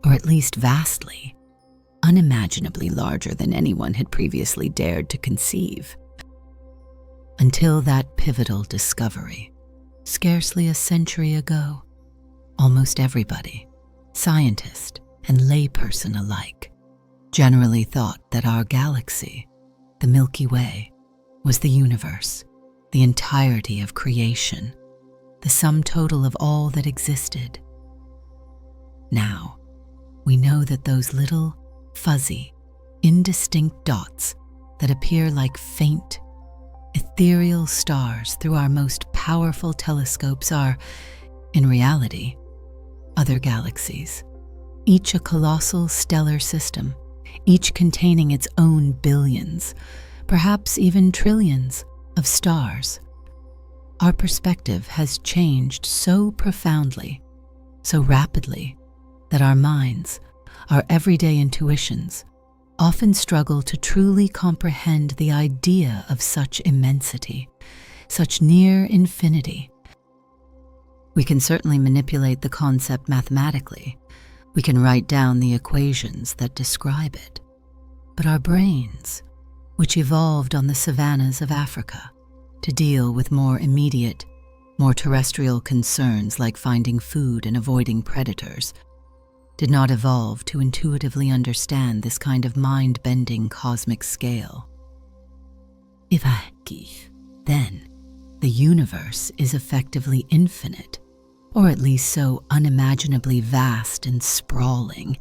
or at least vastly, unimaginably larger than anyone had previously dared to conceive. Until that pivotal discovery, scarcely a century ago, almost everybody, scientist and layperson alike, generally thought that our galaxy, the Milky Way, was the universe, the entirety of creation, the sum total of all that existed. Now, we know that those little, fuzzy, indistinct dots that appear like faint, ethereal stars through our most powerful telescopes are, in reality, other galaxies, each a colossal stellar system, each containing its own billions, perhaps even trillions of stars. Our perspective has changed so profoundly, so rapidly, that our minds, our everyday intuitions, often struggle to truly comprehend the idea of such immensity, such near infinity. We can certainly manipulate the concept mathematically. We can write down the equations that describe it. But our brains, which evolved on the savannas of Africa to deal with more immediate, more terrestrial concerns like finding food and avoiding predators, did not evolve to intuitively understand this kind of mind-bending cosmic scale. Then, the universe is effectively infinite, or at least so unimaginably vast and sprawling,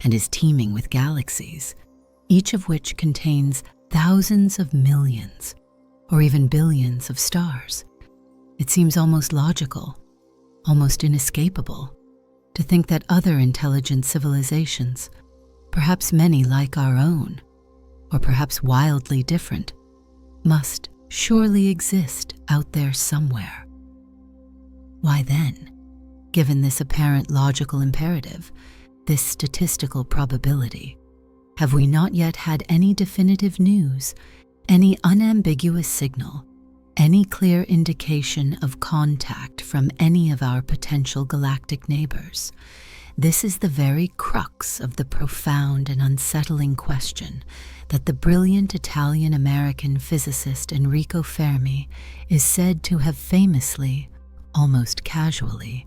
and is teeming with galaxies, each of which contains thousands of millions, or even billions of stars. It seems almost logical, almost inescapable, to think that other intelligent civilizations, perhaps many like our own, or perhaps wildly different, must surely exist out there somewhere. Why then, given this apparent logical imperative, this statistical probability, have we not yet had any definitive news, any unambiguous signal, any clear indication of contact from any of our potential galactic neighbors? This is the very crux of the profound and unsettling question that the brilliant Italian-American physicist Enrico Fermi is said to have famously, almost casually,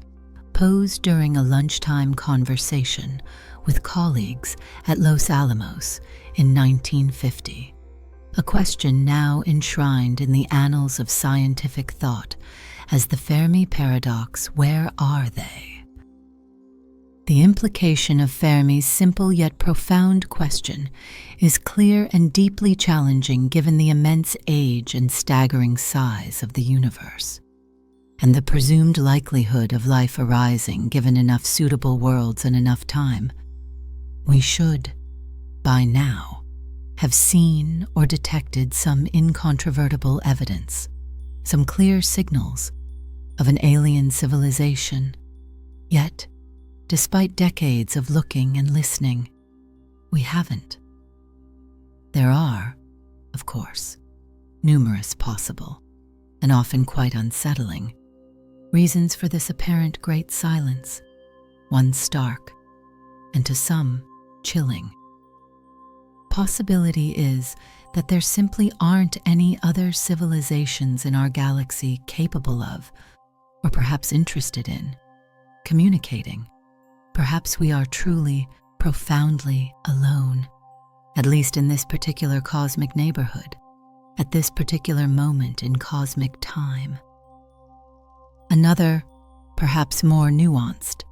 posed during a lunchtime conversation with colleagues at Los Alamos in 1950. A question now enshrined in the annals of scientific thought as the Fermi paradox, where are they? The implication of Fermi's simple yet profound question is clear and deeply challenging given the immense age and staggering size of the universe, and the presumed likelihood of life arising given enough suitable worlds and enough time. We should, by now, have seen or detected some incontrovertible evidence, some clear signals of an alien civilization. Yet, despite decades of looking and listening, we haven't. There are, of course, numerous possible, and often quite unsettling, reasons for this apparent great silence, one stark, and to some, chilling. Possibility is that there simply aren't any other civilizations in our galaxy capable of, or perhaps interested in, communicating. Perhaps we are truly, profoundly alone, at least in this particular cosmic neighborhood, at this particular moment in cosmic time. Another, perhaps more nuanced,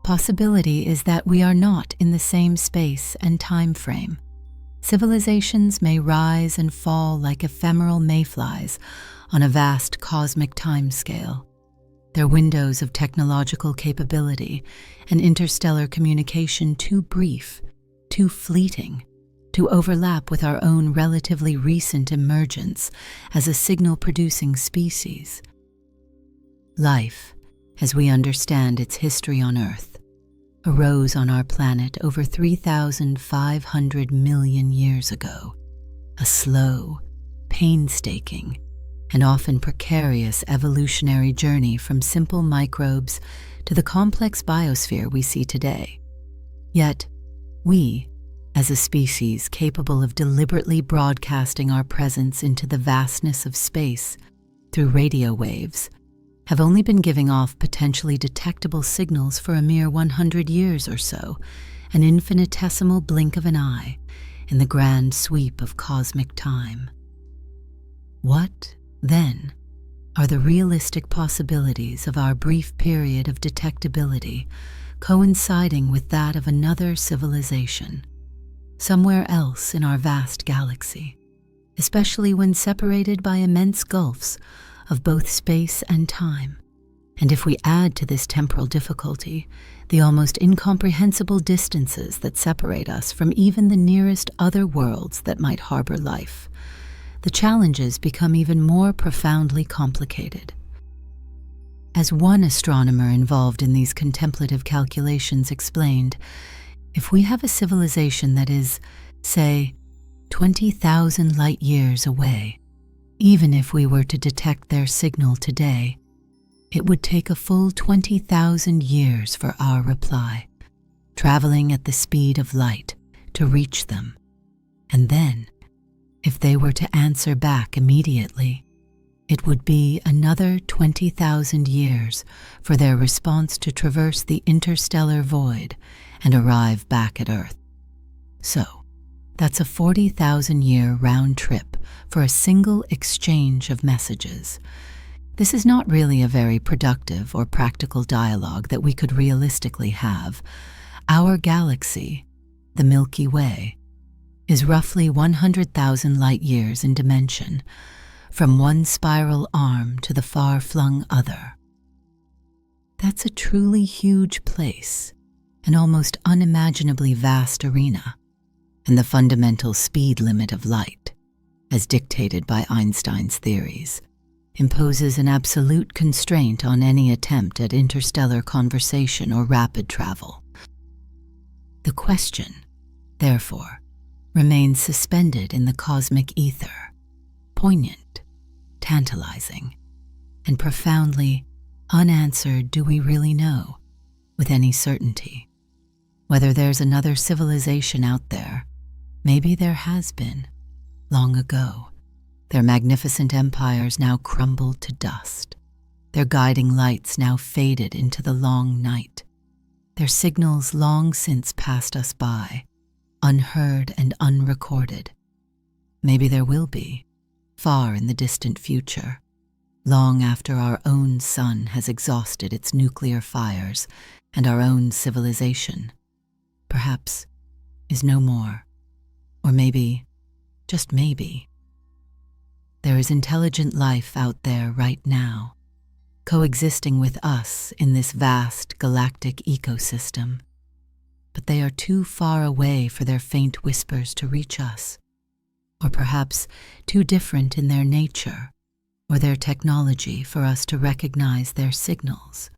possibility is that we are not in the same space and time frame. Civilizations may rise and fall like ephemeral mayflies on a vast cosmic timescale. Their windows of technological capability and interstellar communication too brief, too fleeting, to overlap with our own relatively recent emergence as a signal-producing species. Life, as we understand its history on Earth, arose on our planet over 3,500 million years ago, a slow, painstaking, and often precarious evolutionary journey from simple microbes to the complex biosphere we see today. Yet, we, as a species capable of deliberately broadcasting our presence into the vastness of space through radio waves, have only been giving off potentially detectable signals for a mere 100 years or so, an infinitesimal blink of an eye in the grand sweep of cosmic time. What, then, are the realistic possibilities of our brief period of detectability coinciding with that of another civilization, somewhere else in our vast galaxy, especially when separated by immense gulfs of both space and time? And if we add to this temporal difficulty the almost incomprehensible distances that separate us from even the nearest other worlds that might harbor life, the challenges become even more profoundly complicated. As one astronomer involved in these contemplative calculations explained, if we have a civilization that is, say, 20,000 light years away, even if we were to detect their signal today, it would take a full 20,000 years for our reply, traveling at the speed of light to reach them. And then, if they were to answer back immediately, it would be another 20,000 years for their response to traverse the interstellar void and arrive back at Earth. So, that's a 40,000-year round trip for a single exchange of messages. This is not really a very productive or practical dialogue that we could realistically have. Our galaxy, the Milky Way, is roughly 100,000 light years in dimension, from one spiral arm to the far-flung other. That's a truly huge place, an almost unimaginably vast arena, and the fundamental speed limit of light, as dictated by Einstein's theories, imposes an absolute constraint on any attempt at interstellar conversation or rapid travel. The question, therefore, remains suspended in the cosmic ether, poignant, tantalizing, and profoundly unanswered. Do we really know, with any certainty, whether there's another civilization out there? Maybe there has been, long ago, their magnificent empires now crumbled to dust, their guiding lights now faded into the long night, their signals long since passed us by, unheard and unrecorded. Maybe there will be, far in the distant future, long after our own sun has exhausted its nuclear fires and our own civilization, perhaps, is no more. Or maybe, just maybe, there is intelligent life out there right now, coexisting with us in this vast galactic ecosystem, but they are too far away for their faint whispers to reach us, or perhaps too different in their nature or their technology for us to recognize their signals.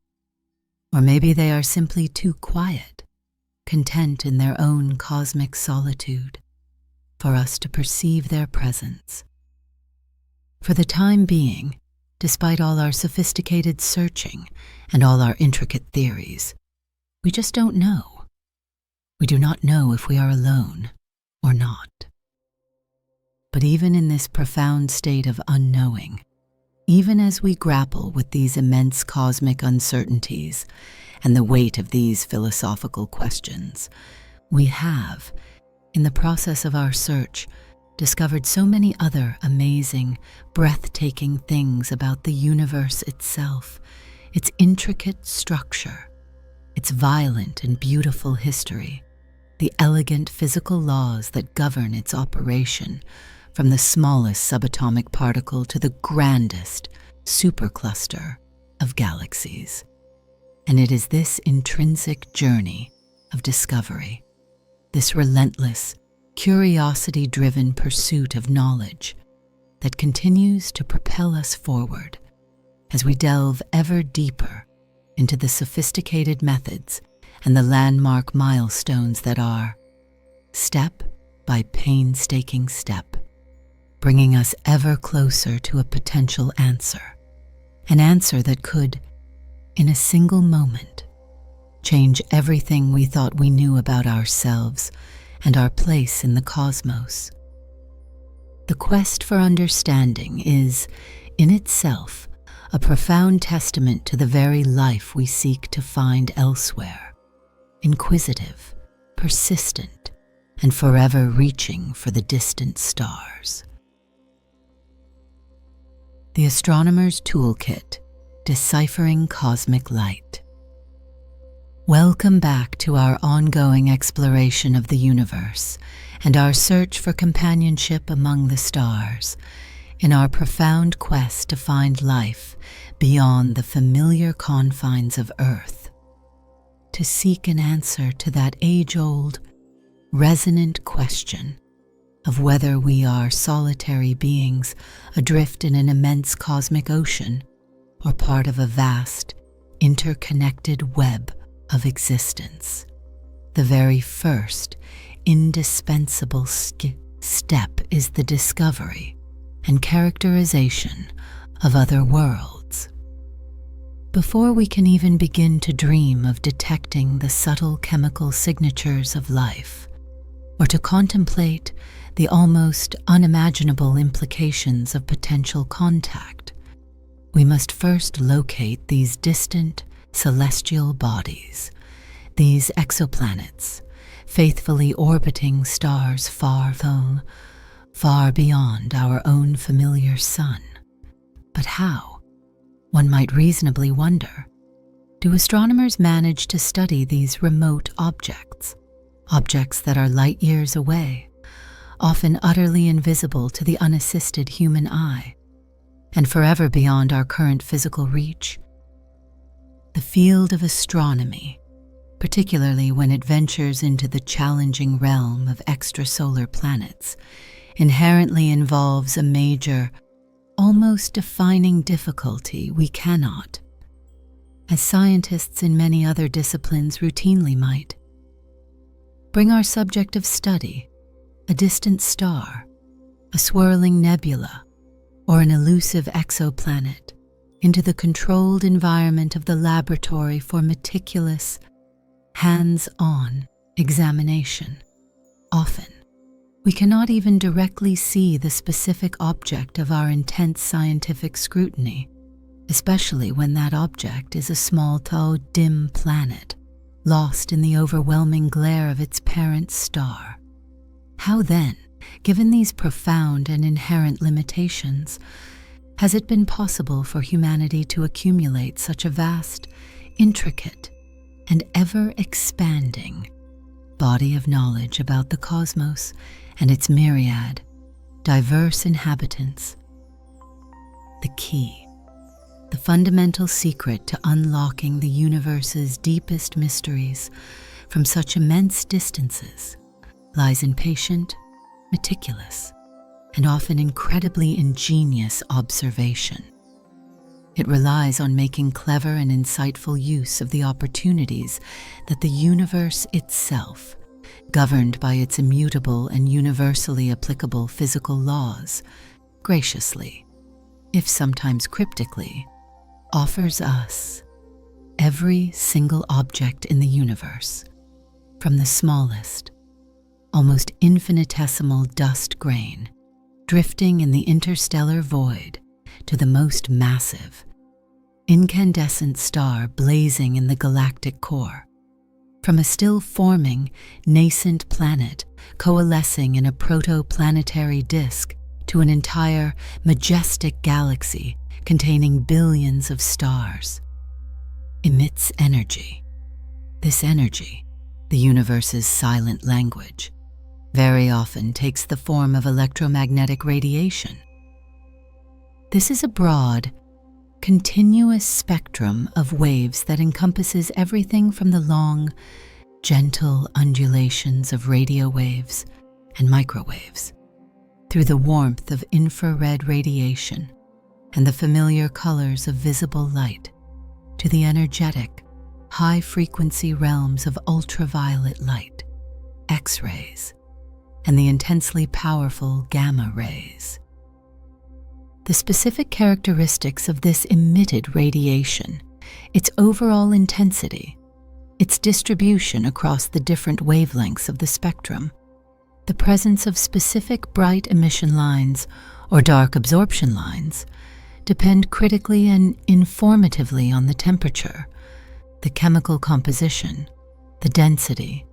Or maybe they are simply too quiet, content in their own cosmic solitude, for us to perceive their presence. For the time being, despite all our sophisticated searching and all our intricate theories, we just don't know. We do not know if we are alone or not. But even in this profound state of unknowing, even as we grapple with these immense cosmic uncertainties and the weight of these philosophical questions, we have, in the process of our search, discovered so many other amazing, breathtaking things about the universe itself, its intricate structure, its violent and beautiful history, the elegant physical laws that govern its operation, from the smallest subatomic particle to the grandest supercluster of galaxies. And it is this intrinsic journey of discovery, this relentless, curiosity-driven pursuit of knowledge, that continues to propel us forward as we delve ever deeper into the sophisticated methods and the landmark milestones that are, step by painstaking step, bringing us ever closer to a potential answer, an answer that could, in a single moment, change everything we thought we knew about ourselves and our place in the cosmos. The quest for understanding is, in itself, a profound testament to the very life we seek to find elsewhere, inquisitive, persistent, and forever reaching for the distant stars. The Astronomer's Toolkit, Deciphering Cosmic Light. Welcome back to our ongoing exploration of the universe and our search for companionship among the stars, in our profound quest to find life beyond the familiar confines of Earth, to seek an answer to that age-old, resonant question of whether we are solitary beings adrift in an immense cosmic ocean or part of a vast, interconnected web of existence. The very first, indispensable step is the discovery and characterization of other worlds. Before we can even begin to dream of detecting the subtle chemical signatures of life, or to contemplate the almost unimaginable implications of potential contact, we must first locate these distant celestial bodies, these exoplanets, faithfully orbiting stars far beyond our own familiar sun. But how, one might reasonably wonder, do astronomers manage to study these remote objects that are light years away, often utterly invisible to the unassisted human eye, and forever beyond our current physical reach? The field of astronomy, particularly when it ventures into the challenging realm of extrasolar planets, inherently involves a major, almost defining difficulty we cannot, as scientists in many other disciplines routinely might, bring our subject of study, a distant star, a swirling nebula, or an elusive exoplanet, into the controlled environment of the laboratory for meticulous, hands-on examination. Often, we cannot even directly see the specific object of our intense scientific scrutiny, especially when that object is a small, dim planet, lost in the overwhelming glare of its parent star. How then, given these profound and inherent limitations, has it been possible for humanity to accumulate such a vast, intricate, and ever-expanding body of knowledge about the cosmos and its myriad, diverse inhabitants? The key, the fundamental secret to unlocking the universe's deepest mysteries from such immense distances, lies in patient, meticulous, and often incredibly ingenious observation. It relies on making clever and insightful use of the opportunities that the universe itself, governed by its immutable and universally applicable physical laws, graciously, if sometimes cryptically, offers us. Every single object in the universe, from the smallest, almost infinitesimal dust grain drifting in the interstellar void, to the most massive, incandescent star blazing in the galactic core, from a still-forming, nascent planet coalescing in a protoplanetary disk to an entire, majestic galaxy containing billions of stars, emits energy, This energy, the universe's silent language, very often takes the form of electromagnetic radiation. This is a broad, continuous spectrum of waves that encompasses everything from the long, gentle undulations of radio waves and microwaves, through the warmth of infrared radiation and the familiar colors of visible light, to the energetic, high-frequency realms of ultraviolet light, X-rays, and the intensely powerful gamma rays. The specific characteristics of this emitted radiation, its overall intensity, its distribution across the different wavelengths of the spectrum, the presence of specific bright emission lines or dark absorption lines, depend critically and informatively on the temperature, the chemical composition, the density,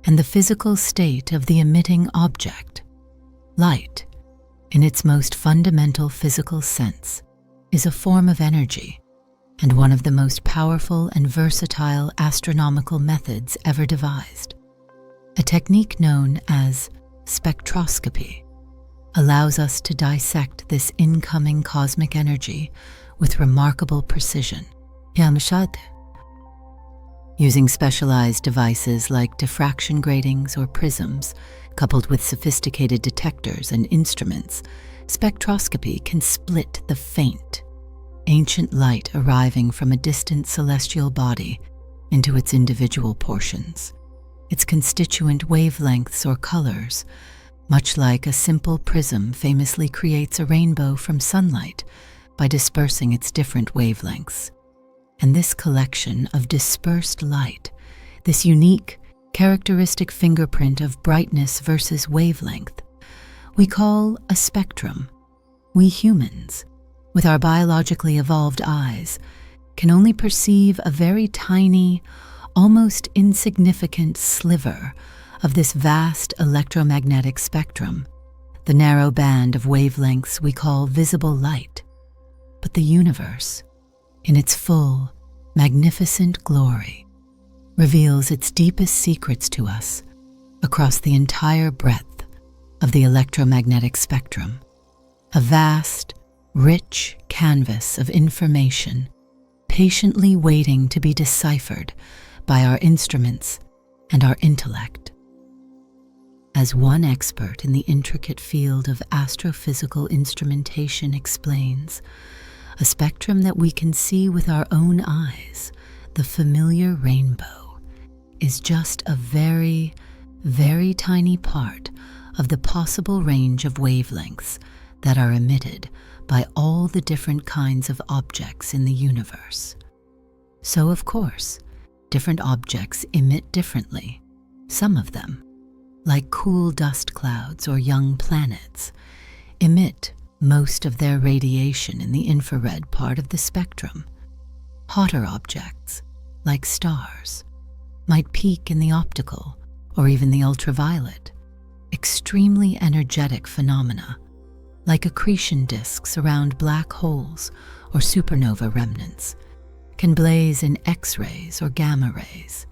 and the physical state of the emitting object. Light, in its most fundamental physical sense, is a form of energy and one of the most powerful and versatile astronomical methods ever devised. A technique known as spectroscopy allows us to dissect this incoming cosmic energy with remarkable precision. Using specialized devices like diffraction gratings or prisms, coupled with sophisticated detectors and instruments, spectroscopy can split the faint, ancient light arriving from a distant celestial body into its individual portions, its constituent wavelengths or colors, much like a simple prism famously creates a rainbow from sunlight by dispersing its different wavelengths. And this collection of dispersed light, this unique, characteristic fingerprint of brightness versus wavelength, we call a spectrum. We humans, with our biologically evolved eyes, can only perceive a very tiny, almost insignificant sliver of this vast electromagnetic spectrum, the narrow band of wavelengths we call visible light. But the universe, in its full, magnificent glory, reveals its deepest secrets to us across the entire breadth of the electromagnetic spectrum, a vast, rich canvas of information patiently waiting to be deciphered by our instruments and our intellect. As one expert in the intricate field of astrophysical instrumentation explains, a spectrum that we can see with our own eyes, the familiar rainbow, is just a very, very tiny part of the possible range of wavelengths that are emitted by all the different kinds of objects in the universe. So, of course, different objects emit differently. Some of them, like cool dust clouds or young planets, emit most of their radiation in the infrared part of the spectrum. Hotter objects, like stars, might peak in the optical or even the ultraviolet. Extremely energetic phenomena, like accretion disks around black holes or supernova remnants, can blaze in X-rays or gamma rays.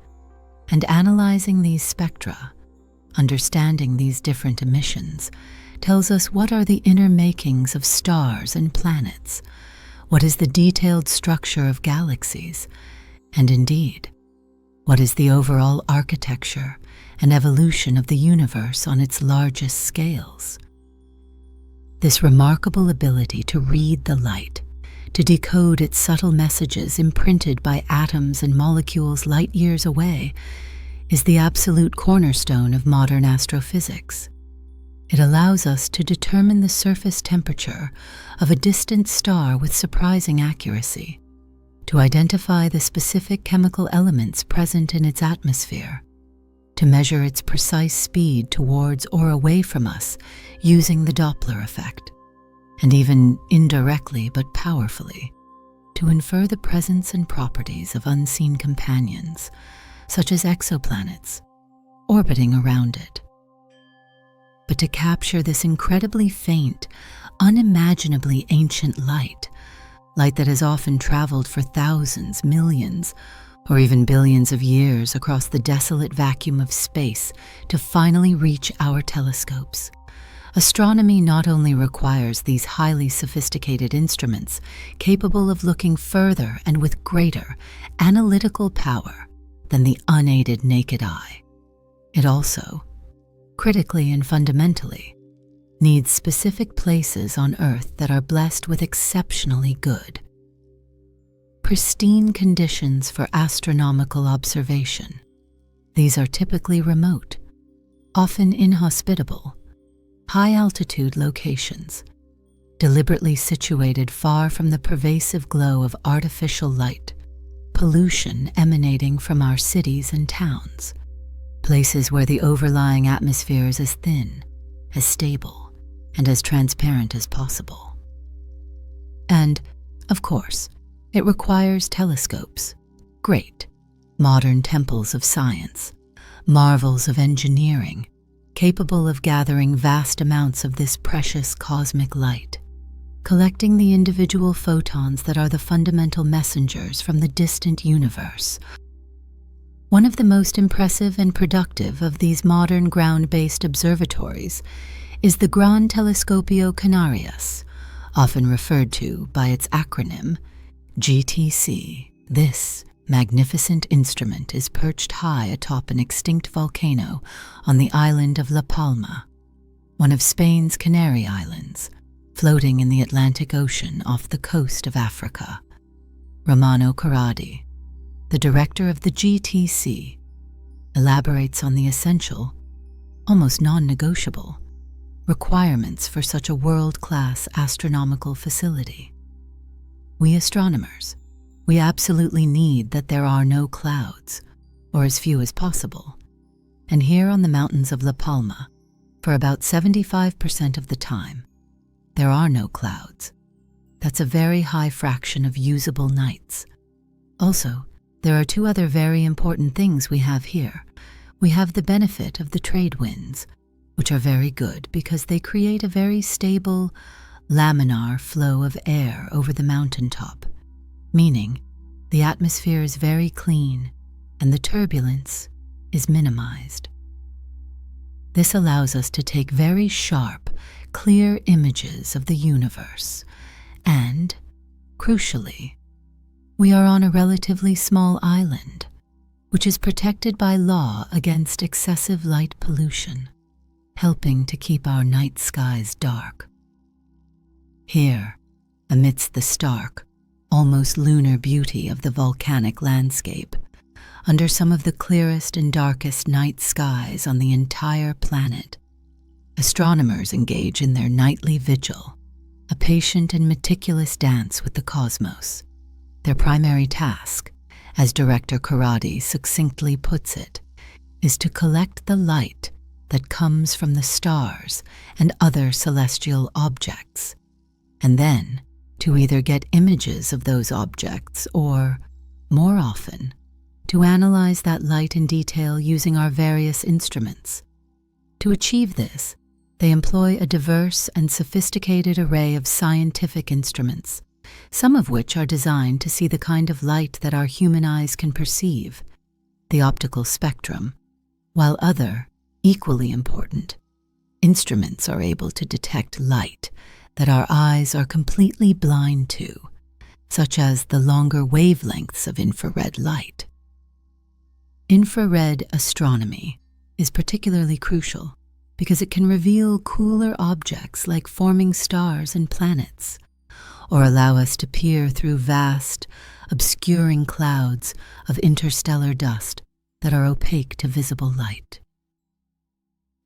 And analyzing these spectra, understanding these different emissions, tells us what are the inner makings of stars and planets, what is the detailed structure of galaxies, and indeed, what is the overall architecture and evolution of the universe on its largest scales. This remarkable ability to read the light, to decode its subtle messages imprinted by atoms and molecules light years away, is the absolute cornerstone of modern astrophysics. It allows us to determine the surface temperature of a distant star with surprising accuracy, to identify the specific chemical elements present in its atmosphere, to measure its precise speed towards or away from us using the Doppler effect, and even indirectly but powerfully, to infer the presence and properties of unseen companions, such as exoplanets, orbiting around it. But to capture this incredibly faint, unimaginably ancient light that has often traveled for thousands, millions, or even billions of years across the desolate vacuum of space to finally reach our telescopes. Astronomy not only requires these highly sophisticated instruments capable of looking further and with greater analytical power than the unaided naked eye, it also, critically and fundamentally, needs specific places on Earth that are blessed with exceptionally good, pristine conditions for astronomical observation. These are typically remote, often inhospitable, high-altitude locations, deliberately situated far from the pervasive glow of artificial light, pollution emanating from our cities and towns, places where the overlying atmosphere is as thin, as stable, and as transparent as possible. And, of course, it requires telescopes, great, modern temples of science, marvels of engineering, capable of gathering vast amounts of this precious cosmic light, collecting the individual photons that are the fundamental messengers from the distant universe. One of the most impressive and productive of these modern ground-based observatories is the Gran Telescopio Canarias, often referred to by its acronym GTC. This magnificent instrument is perched high atop an extinct volcano on the island of La Palma, one of Spain's Canary Islands, floating in the Atlantic Ocean off the coast of Africa. Romano Corradi, the director of the GTC, elaborates on the essential, almost non-negotiable, requirements for such a world-class astronomical facility. We astronomers, we absolutely need that there are no clouds, or as few as possible. And here on the mountains of La Palma, for about 75% of the time, there are no clouds. That's a very high fraction of usable nights. Also, there are two other very important things we have here. We have the benefit of the trade winds, which are very good because they create a very stable, laminar flow of air over the mountaintop, meaning the atmosphere is very clean and the turbulence is minimized. This allows us to take very sharp, clear images of the universe, and, crucially, we are on a relatively small island, which is protected by law against excessive light pollution, helping to keep our night skies dark. Here, amidst the stark, almost lunar beauty of the volcanic landscape, under some of the clearest and darkest night skies on the entire planet, astronomers engage in their nightly vigil, a patient and meticulous dance with the cosmos. Their primary task, as Director Corradi succinctly puts it, is to collect the light that comes from the stars and other celestial objects, and then to either get images of those objects or, more often, to analyze that light in detail using our various instruments. To achieve this, they employ a diverse and sophisticated array of scientific instruments, some of which are designed to see the kind of light that our human eyes can perceive, the optical spectrum, while other, equally important, instruments are able to detect light that our eyes are completely blind to, such as the longer wavelengths of infrared light. Infrared astronomy is particularly crucial because it can reveal cooler objects like forming stars and planets, or allow us to peer through vast, obscuring clouds of interstellar dust that are opaque to visible light.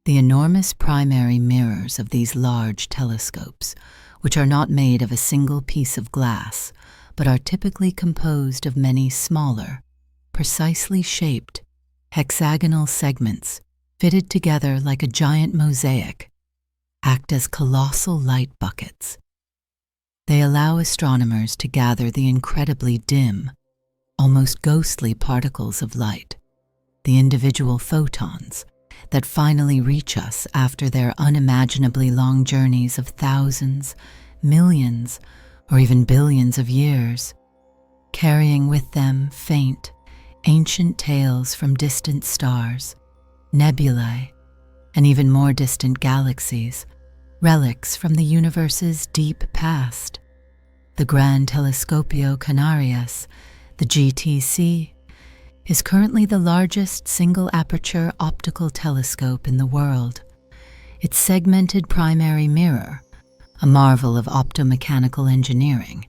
The enormous primary mirrors of these large telescopes, which are not made of a single piece of glass, but are typically composed of many smaller, precisely shaped, hexagonal segments fitted together like a giant mosaic, act as colossal light buckets. They allow astronomers to gather the incredibly dim, almost ghostly particles of light, the individual photons, that finally reach us after their unimaginably long journeys of thousands, millions, or even billions of years, carrying with them faint, ancient tales from distant stars, nebulae, and even more distant galaxies, relics from the universe's deep past. The Gran Telescopio Canarias, the GTC, is currently the largest single-aperture optical telescope in the world. Its segmented primary mirror, a marvel of optomechanical engineering,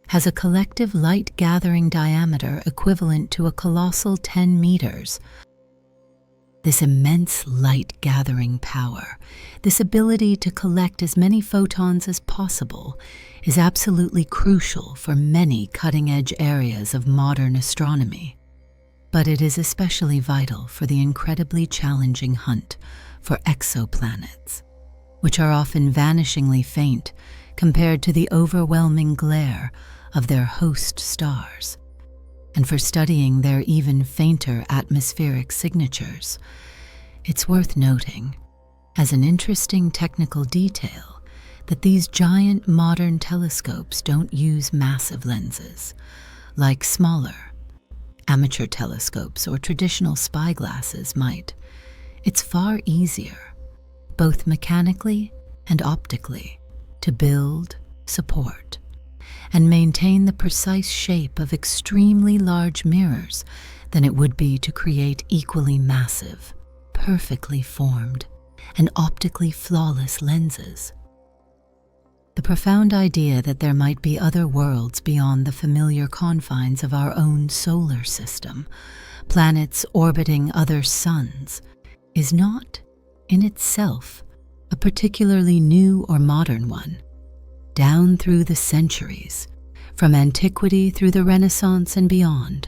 has a collective light-gathering diameter equivalent to a colossal 10 meters. This immense light-gathering power, this ability to collect as many photons as possible, is absolutely crucial for many cutting-edge areas of modern astronomy. But it is especially vital for the incredibly challenging hunt for exoplanets, which are often vanishingly faint compared to the overwhelming glare of their host stars, and for studying their even fainter atmospheric signatures. It's worth noting, as an interesting technical detail, that these giant modern telescopes don't use massive lenses, like smaller amateur telescopes or traditional spyglasses might. It's far easier, both mechanically and optically, to build, support, and maintain the precise shape of extremely large mirrors than it would be to create equally massive, perfectly formed, and optically flawless lenses. The profound idea that there might be other worlds beyond the familiar confines of our own solar system, planets orbiting other suns, is not, in itself, a particularly new or modern one. Down through the centuries, from antiquity through the Renaissance and beyond,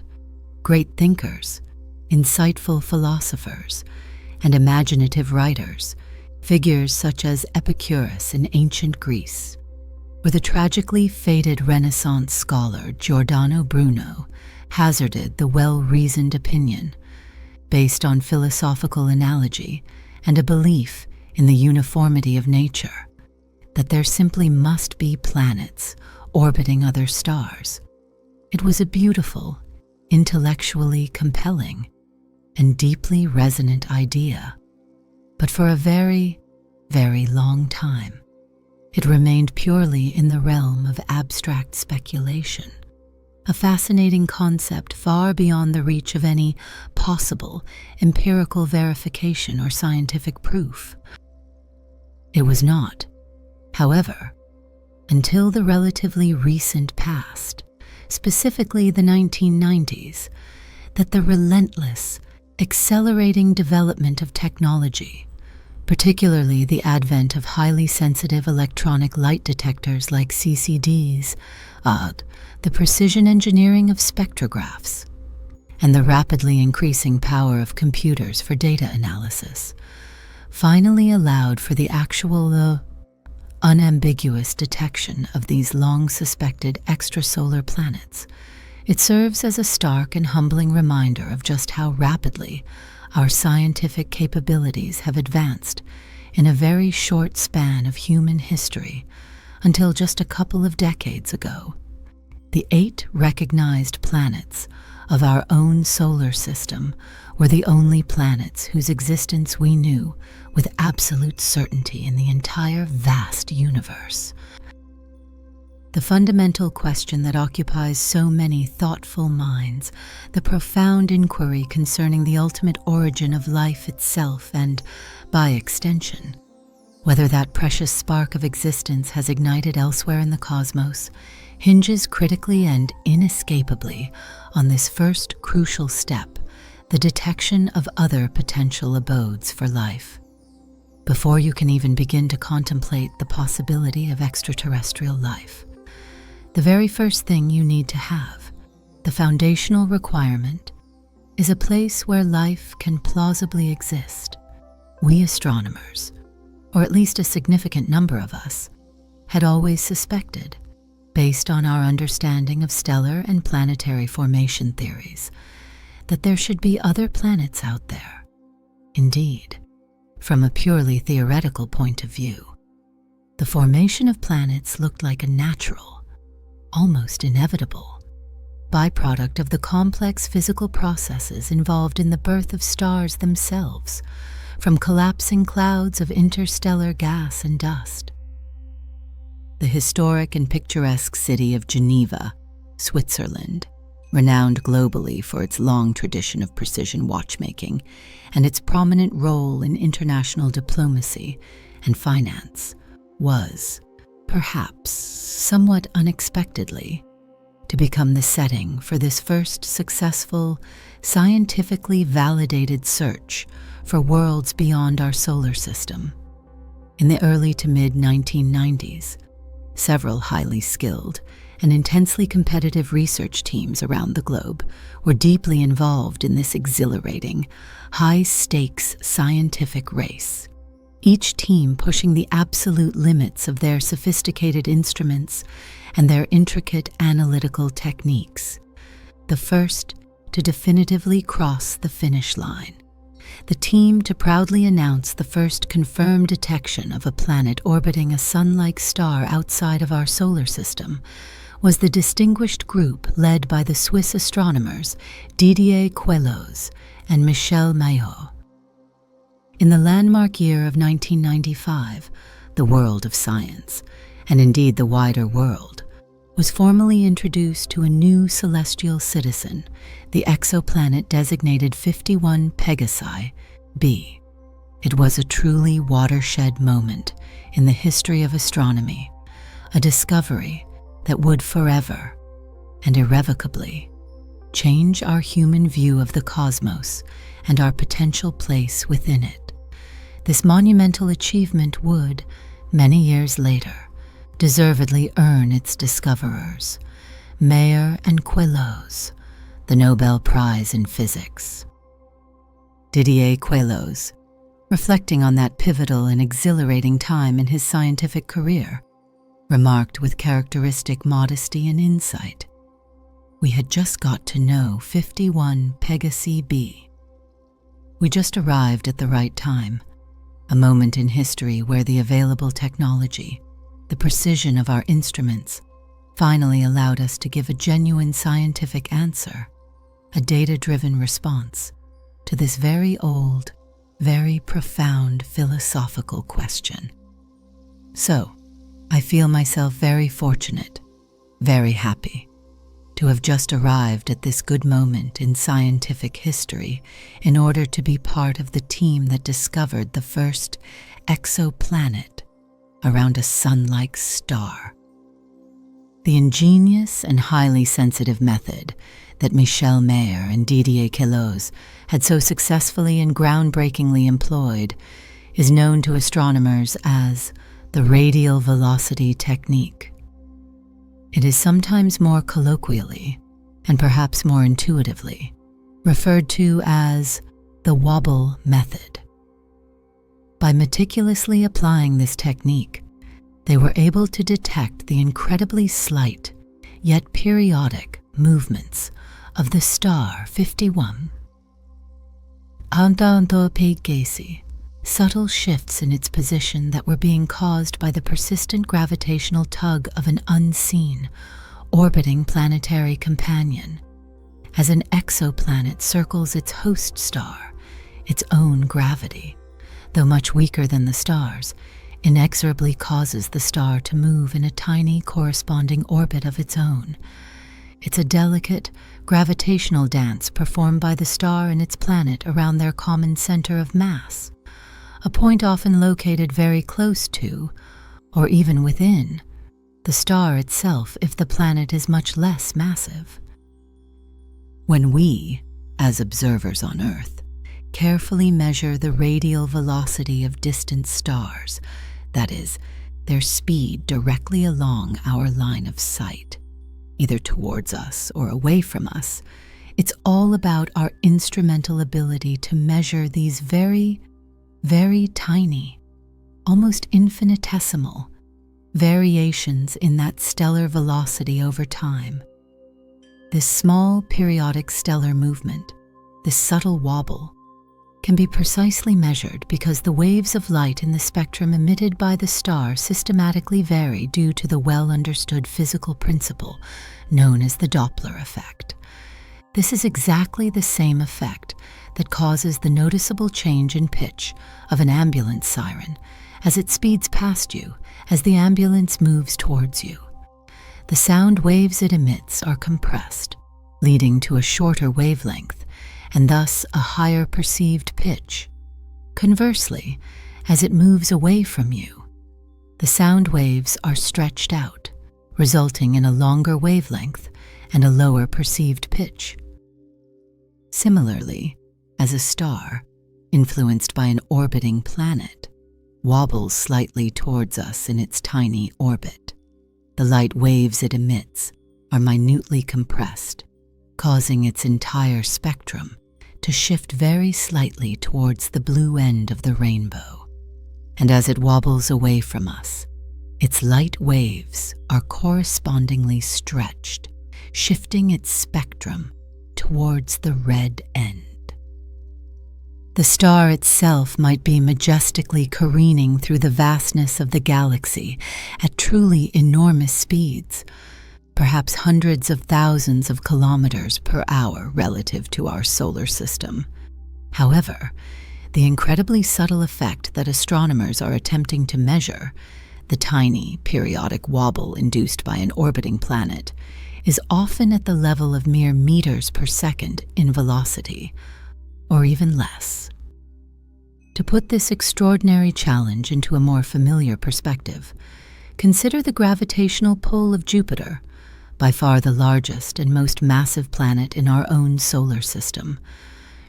great thinkers, insightful philosophers, and imaginative writers, figures such as Epicurus in ancient Greece, or the tragically fated Renaissance scholar Giordano Bruno, hazarded the well-reasoned opinion, based on philosophical analogy and a belief in the uniformity of nature, that there simply must be planets orbiting other stars. It was a beautiful, intellectually compelling, and deeply resonant idea, but for a very, very long time, it remained purely in the realm of abstract speculation, a fascinating concept far beyond the reach of any possible empirical verification or scientific proof. It was not, however, until the relatively recent past, specifically the 1990s, that the relentless, accelerating development of technology, particularly the advent of highly sensitive electronic light detectors like CCDs, the precision engineering of spectrographs, and the rapidly increasing power of computers for data analysis, finally allowed for the actual, unambiguous detection of these long-suspected extrasolar planets. It serves as a stark and humbling reminder of just how rapidly our scientific capabilities have advanced in a very short span of human history until just a couple of decades ago. The 8 recognized planets of our own solar system were the only planets whose existence we knew with absolute certainty in the entire vast universe. The fundamental question that occupies so many thoughtful minds, the profound inquiry concerning the ultimate origin of life itself and, by extension, whether that precious spark of existence has ignited elsewhere in the cosmos, hinges critically and inescapably on this first crucial step, the detection of other potential abodes for life. Before you can even begin to contemplate the possibility of extraterrestrial life, the very first thing you need to have, the foundational requirement, is a place where life can plausibly exist. We astronomers, or at least a significant number of us, had always suspected, based on our understanding of stellar and planetary formation theories, that there should be other planets out there. Indeed, from a purely theoretical point of view, the formation of planets looked like a natural, almost inevitable, byproduct of the complex physical processes involved in the birth of stars themselves, from collapsing clouds of interstellar gas and dust. The historic and picturesque city of Geneva, Switzerland, renowned globally for its long tradition of precision watchmaking and its prominent role in international diplomacy and finance, was, perhaps somewhat unexpectedly, to become the setting for this first successful, scientifically validated search for worlds beyond our solar system. In the early to mid-1990s, several highly skilled and intensely competitive research teams around the globe were deeply involved in this exhilarating, high-stakes scientific race, each team pushing the absolute limits of their sophisticated instruments and their intricate analytical techniques, the first to definitively cross the finish line, the team to proudly announce the first confirmed detection of a planet orbiting a sun-like star outside of our solar system, was the distinguished group led by the Swiss astronomers Didier Queloz and Michel Maillot. In the landmark year of 1995, the world of science, and indeed the wider world, was formally introduced to a new celestial citizen, the exoplanet designated 51 Pegasi b. It was a truly watershed moment in the history of astronomy, a discovery that would forever and irrevocably change our human view of the cosmos and our potential place within it. This monumental achievement would, many years later, deservedly earn its discoverers, Mayer and Queloz, the Nobel Prize in Physics. Didier Queloz, reflecting on that pivotal and exhilarating time in his scientific career, remarked with characteristic modesty and insight, "We had just got to know 51 Pegasi b. We just arrived at the right time, a moment in history where the available technology, the precision of our instruments, finally allowed us to give a genuine scientific answer, a data-driven response to this very old, very profound philosophical question. So, I feel myself very fortunate, very happy, to have just arrived at this good moment in scientific history in order to be part of the team that discovered the first exoplanet around a sun-like star." The ingenious and highly sensitive method that Michel Mayer and Didier Queloz had so successfully and groundbreakingly employed is known to astronomers as the radial velocity technique. It is sometimes more colloquially, and perhaps more intuitively, referred to as the wobble method. By meticulously applying this technique, they were able to detect the incredibly slight, yet periodic, movements of the star 51. Pegasi, subtle shifts in its position that were being caused by the persistent gravitational tug of an unseen, orbiting planetary companion, as an exoplanet circles its host star, its own gravity, though much weaker than the stars, inexorably causes the star to move in a tiny corresponding orbit of its own. It's a delicate, gravitational dance performed by the star and its planet around their common center of mass, a point often located very close to, or even within, the star itself if the planet is much less massive. When we, as observers on Earth, carefully measure the radial velocity of distant stars, that is, their speed directly along our line of sight, either towards us or away from us, it's all about our instrumental ability to measure these very, very tiny, almost infinitesimal variations in that stellar velocity over time. This small periodic stellar movement, this subtle wobble, can be precisely measured because the waves of light in the spectrum emitted by the star systematically vary due to the well-understood physical principle known as the Doppler effect. This is exactly the same effect that causes the noticeable change in pitch of an ambulance siren as it speeds past you as the ambulance moves towards you. The sound waves it emits are compressed, leading to a shorter wavelength and thus a higher perceived pitch. Conversely, as it moves away from you, the sound waves are stretched out, resulting in a longer wavelength and a lower perceived pitch. Similarly, as a star, influenced by an orbiting planet, wobbles slightly towards us in its tiny orbit, the light waves it emits are minutely compressed, causing its entire spectrum to shift very slightly towards the blue end of the rainbow. And as it wobbles away from us, its light waves are correspondingly stretched, shifting its spectrum towards the red end. The star itself might be majestically careening through the vastness of the galaxy at truly enormous speeds, perhaps hundreds of thousands of kilometers per hour relative to our solar system. However, the incredibly subtle effect that astronomers are attempting to measure, the tiny periodic wobble induced by an orbiting planet, is often at the level of mere meters per second in velocity, or even less. To put this extraordinary challenge into a more familiar perspective, consider the gravitational pull of Jupiter, by far the largest and most massive planet in our own solar system.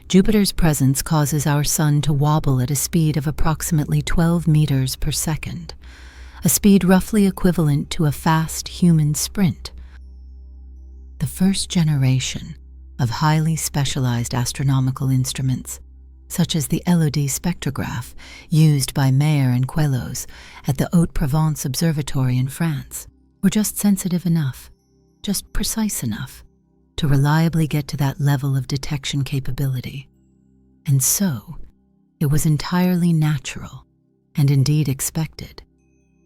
Jupiter's presence causes our Sun to wobble at a speed of approximately 12 meters per second, a speed roughly equivalent to a fast human sprint. The first generation of highly specialized astronomical instruments, such as the LOD spectrograph used by Mayer and Queloz at the Haute-Provence Observatory in France, were just sensitive enough, just precise enough, to reliably get to that level of detection capability. And so, it was entirely natural, and indeed expected,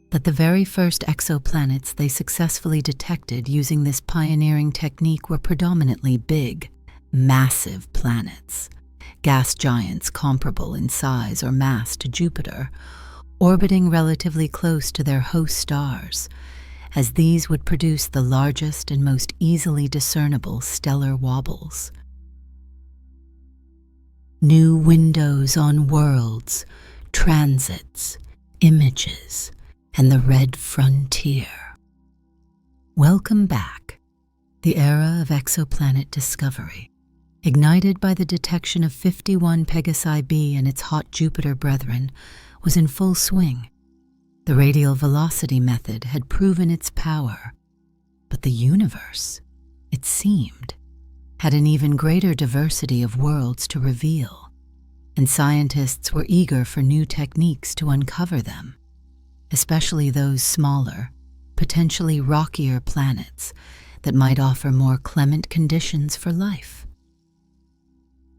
that the very first exoplanets they successfully detected using this pioneering technique were predominantly big, massive planets, gas giants comparable in size or mass to Jupiter, orbiting relatively close to their host stars, as these would produce the largest and most easily discernible stellar wobbles. New windows on worlds, transits, images, and the red frontier. Welcome back. The era of exoplanet discovery, ignited by the detection of 51 Pegasi b and its hot Jupiter brethren, was in full swing. The radial velocity method had proven its power, but the universe, it seemed, had an even greater diversity of worlds to reveal, and scientists were eager for new techniques to uncover them, especially those smaller, potentially rockier planets that might offer more clement conditions for life.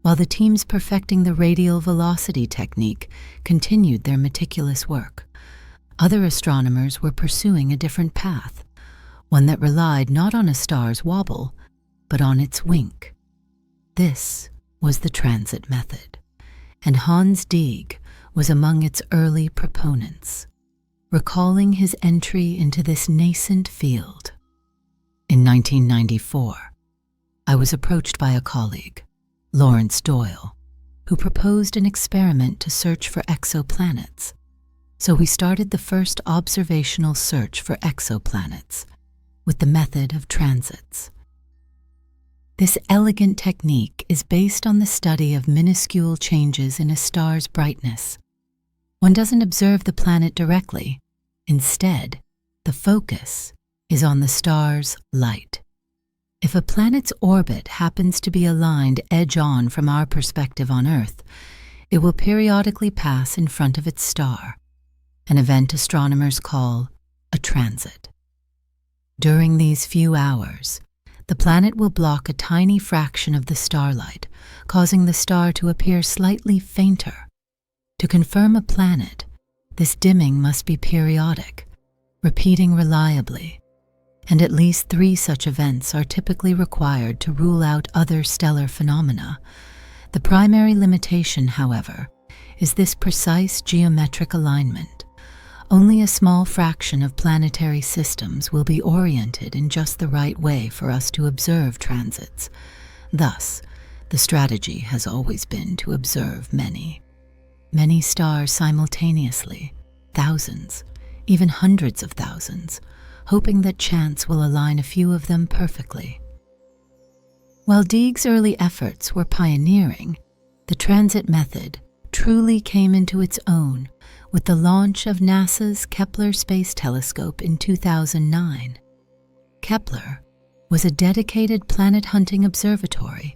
While the teams perfecting the radial velocity technique continued their meticulous work, other astronomers were pursuing a different path, one that relied not on a star's wobble, but on its wink. This was the transit method, and Hans Dieg was among its early proponents, recalling his entry into this nascent field. In 1994, I was approached by a colleague, Lawrence Doyle, who proposed an experiment to search for exoplanets. So we started the first observational search for exoplanets with the method of transits. This elegant technique is based on the study of minuscule changes in a star's brightness. One doesn't observe the planet directly. Instead, the focus is on the star's light. If a planet's orbit happens to be aligned edge-on from our perspective on Earth, it will periodically pass in front of its star, an event astronomers call a transit. During these few hours, the planet will block a tiny fraction of the starlight, causing the star to appear slightly fainter. To confirm a planet, this dimming must be periodic, repeating reliably, and at least 3 such events are typically required to rule out other stellar phenomena. The primary limitation, however, is this precise geometric alignment. Only a small fraction of planetary systems will be oriented in just the right way for us to observe transits. Thus, the strategy has always been to observe many stars simultaneously, thousands, even hundreds of thousands, hoping that chance will align a few of them perfectly. While Deag's early efforts were pioneering, the transit method truly came into its own with the launch of NASA's Kepler Space Telescope in 2009. Kepler was a dedicated planet-hunting observatory,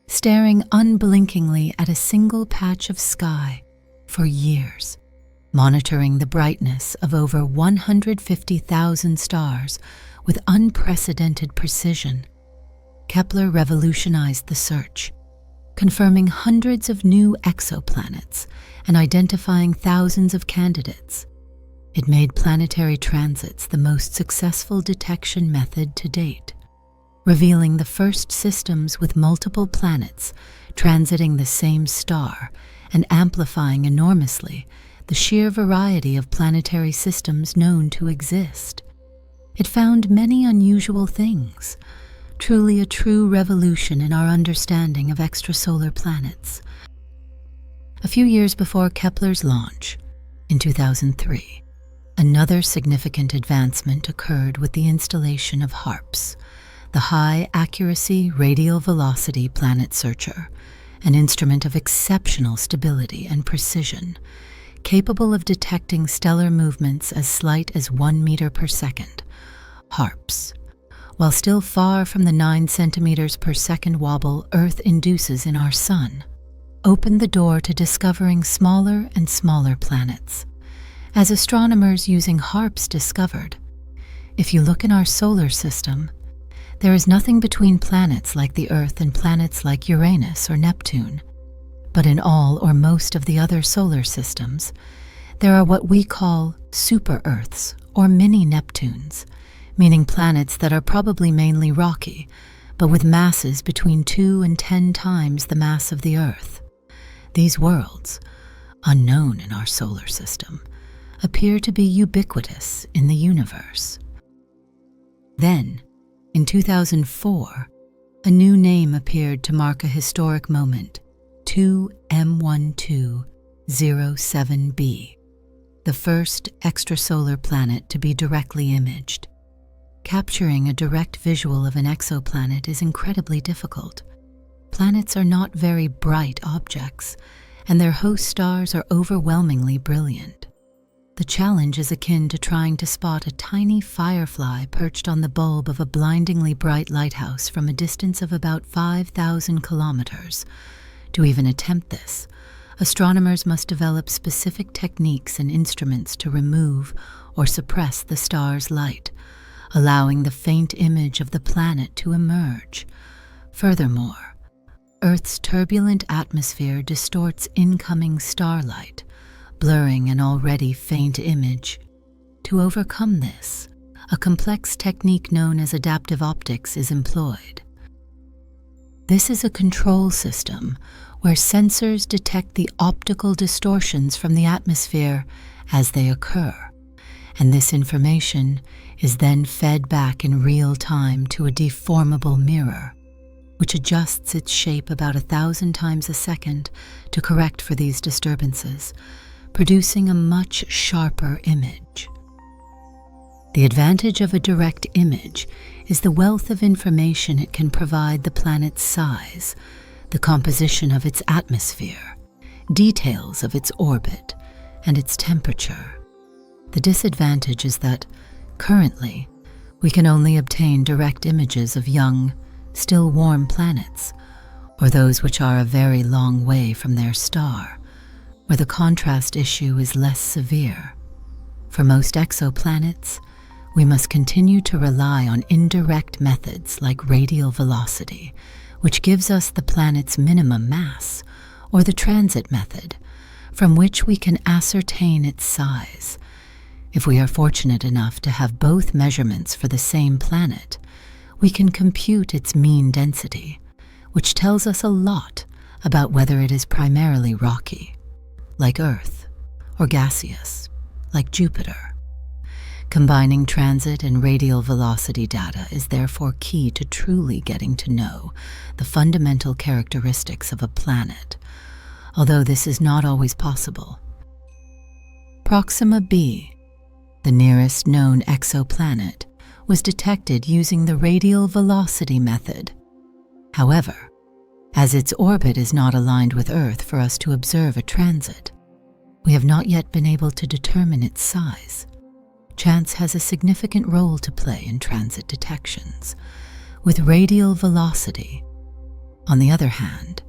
staring unblinkingly at a single patch of sky for years, monitoring the brightness of over 150,000 stars with unprecedented precision. Kepler revolutionized the search, confirming hundreds of new exoplanets and identifying thousands of candidates. It made planetary transits the most successful detection method to date, revealing the first systems with multiple planets transiting the same star and amplifying enormously the sheer variety of planetary systems known to exist. It found many unusual things, truly a true revolution in our understanding of extrasolar planets. A few years before Kepler's launch, in 2003, another significant advancement occurred with the installation of HARPS, the High Accuracy Radial Velocity Planet Searcher, an instrument of exceptional stability and precision, capable of detecting stellar movements as slight as 1 meter per second. HARPS, while still far from the 9 centimeters per second wobble Earth induces in our Sun, opened the door to discovering smaller and smaller planets. As astronomers using HARPS discovered, if you look in our solar system, there is nothing between planets like the Earth and planets like Uranus or Neptune. But in all or most of the other solar systems, there are what we call super-Earths or mini-Neptunes, meaning planets that are probably mainly rocky, but with masses between 2 and 10 times the mass of the Earth. These worlds, unknown in our solar system, appear to be ubiquitous in the universe. Then, in 2004, a new name appeared to mark a historic moment: 2M1207b, the first extrasolar planet to be directly imaged. Capturing a direct visual of an exoplanet is incredibly difficult. Planets are not very bright objects, and their host stars are overwhelmingly brilliant. The challenge is akin to trying to spot a tiny firefly perched on the bulb of a blindingly bright lighthouse from a distance of about 5,000 kilometers. To even attempt this, astronomers must develop specific techniques and instruments to remove or suppress the star's light, allowing the faint image of the planet to emerge. Furthermore, Earth's turbulent atmosphere distorts incoming starlight, blurring an already faint image. To overcome this, a complex technique known as adaptive optics is employed. This is a control system where sensors detect the optical distortions from the atmosphere as they occur, and this information is then fed back in real time to a deformable mirror, which adjusts its shape about 1,000 times a second to correct for these disturbances, producing a much sharper image. The advantage of a direct image is the wealth of information it can provide: the planet's size, the composition of its atmosphere, details of its orbit, and its temperature. The disadvantage is that, currently, we can only obtain direct images of young, still warm planets, or those which are a very long way from their star, where the contrast issue is less severe. For most exoplanets, we must continue to rely on indirect methods like radial velocity, which gives us the planet's minimum mass, or the transit method, from which we can ascertain its size. If we are fortunate enough to have both measurements for the same planet, we can compute its mean density, which tells us a lot about whether it is primarily rocky, like Earth, or gaseous, like Jupiter. Combining transit and radial velocity data is therefore key to truly getting to know the fundamental characteristics of a planet, although this is not always possible. Proxima b, the nearest known exoplanet, was detected using the radial velocity method. However, as its orbit is not aligned with Earth for us to observe a transit, we have not yet been able to determine its size. Chance has a significant role to play in transit detections. With radial velocity, on the other hand,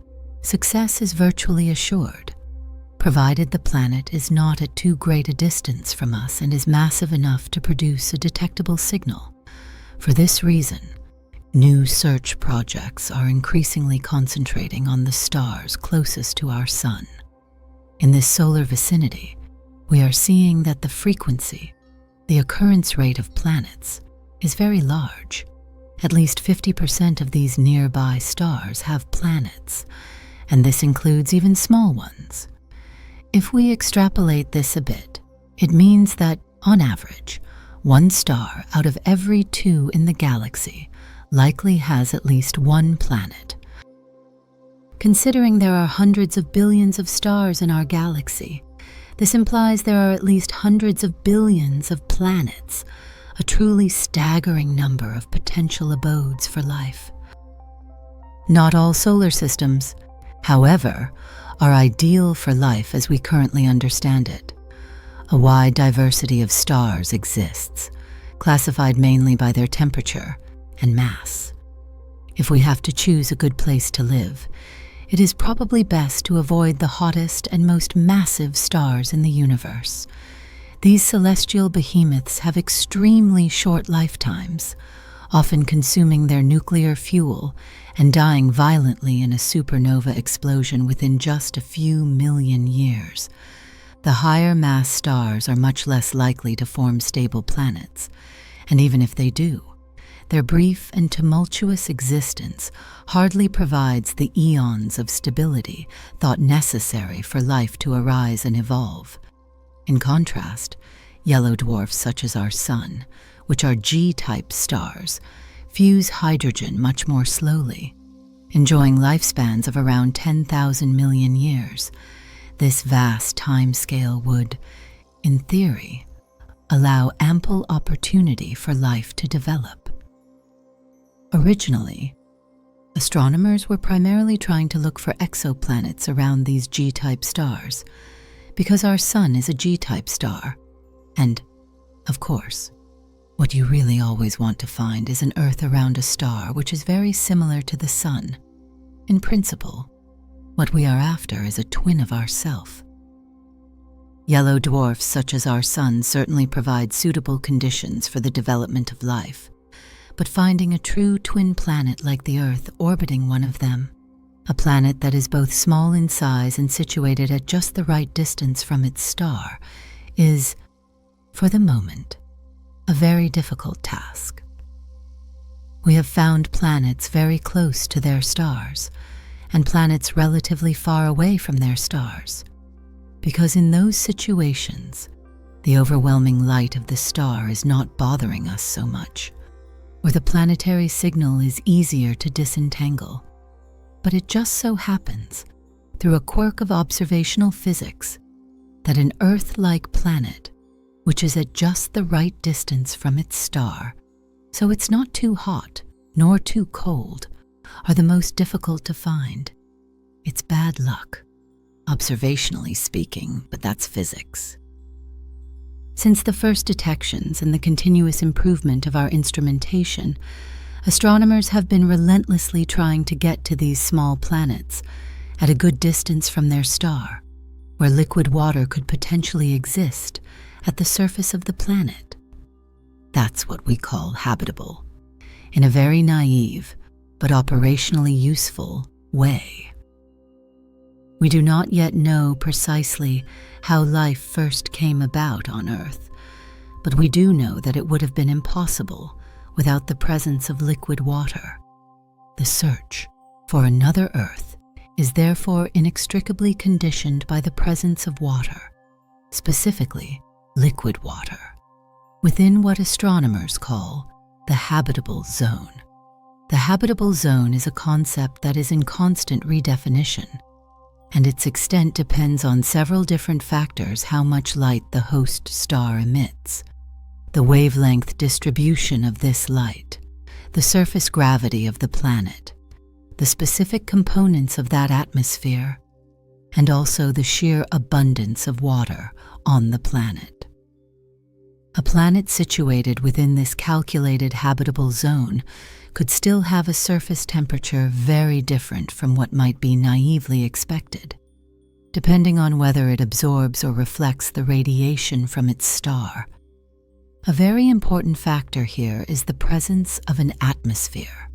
success is virtually assured, provided the planet is not at too great a distance from us and is massive enough to produce a detectable signal. For this reason, new search projects are increasingly concentrating on the stars closest to our Sun. In this solar vicinity, we are seeing that the frequency, the occurrence rate of planets, is very large. At least 50% of these nearby stars have planets, and this includes even small ones. If we extrapolate this a bit, it means that, on average, one star out of every 2 in the galaxy likely has at least one planet. Considering there are hundreds of billions of stars in our galaxy, this implies there are at least hundreds of billions of planets, a truly staggering number of potential abodes for life. Not all solar systems, however, are ideal for life as we currently understand it. A wide diversity of stars exists, classified mainly by their temperature and mass. If we have to choose a good place to live, it is probably best to avoid the hottest and most massive stars in the universe. These celestial behemoths have extremely short lifetimes, often consuming their nuclear fuel and dying violently in a supernova explosion within just a few million years. The higher mass stars are much less likely to form stable planets, and even if they do, their brief and tumultuous existence hardly provides the eons of stability thought necessary for life to arise and evolve. In contrast, yellow dwarfs such as our Sun, which are G-type stars, fuse hydrogen much more slowly, enjoying lifespans of around 10,000 million years. This vast timescale would, in theory, allow ample opportunity for life to develop. Originally, astronomers were primarily trying to look for exoplanets around these G-type stars, because our Sun is a G-type star, and, of course, what you really always want to find is an Earth around a star which is very similar to the Sun. In principle, what we are after is a twin of ourself. Yellow dwarfs such as our Sun certainly provide suitable conditions for the development of life, but finding a true twin planet like the Earth orbiting one of them, a planet that is both small in size and situated at just the right distance from its star, is, for the moment, a very difficult task. We have found planets very close to their stars, and planets relatively far away from their stars, because in those situations, the overwhelming light of the star is not bothering us so much, or the planetary signal is easier to disentangle. But it just so happens, through a quirk of observational physics, that an Earth-like planet, which is at just the right distance from its star, so it's not too hot nor too cold, are the most difficult to find. It's bad luck, observationally speaking, but that's physics. Since the first detections and the continuous improvement of our instrumentation, astronomers have been relentlessly trying to get to these small planets at a good distance from their star, where liquid water could potentially exist at the surface of the planet. That's what we call habitable, in a very naive but operationally useful way. We do not yet know precisely how life first came about on Earth, but we do know that it would have been impossible without the presence of liquid water. The search for another Earth is therefore inextricably conditioned by the presence of water, specifically liquid water, within what astronomers call the habitable zone. The habitable zone is a concept that is in constant redefinition, and its extent depends on several different factors: how much light the host star emits, the wavelength distribution of this light, the surface gravity of the planet, the specific components of that atmosphere, and also the sheer abundance of water on the planet. A planet situated within this calculated habitable zone could still have a surface temperature very different from what might be naively expected, depending on whether it absorbs or reflects the radiation from its star. A very important factor here is the presence of an atmosphere.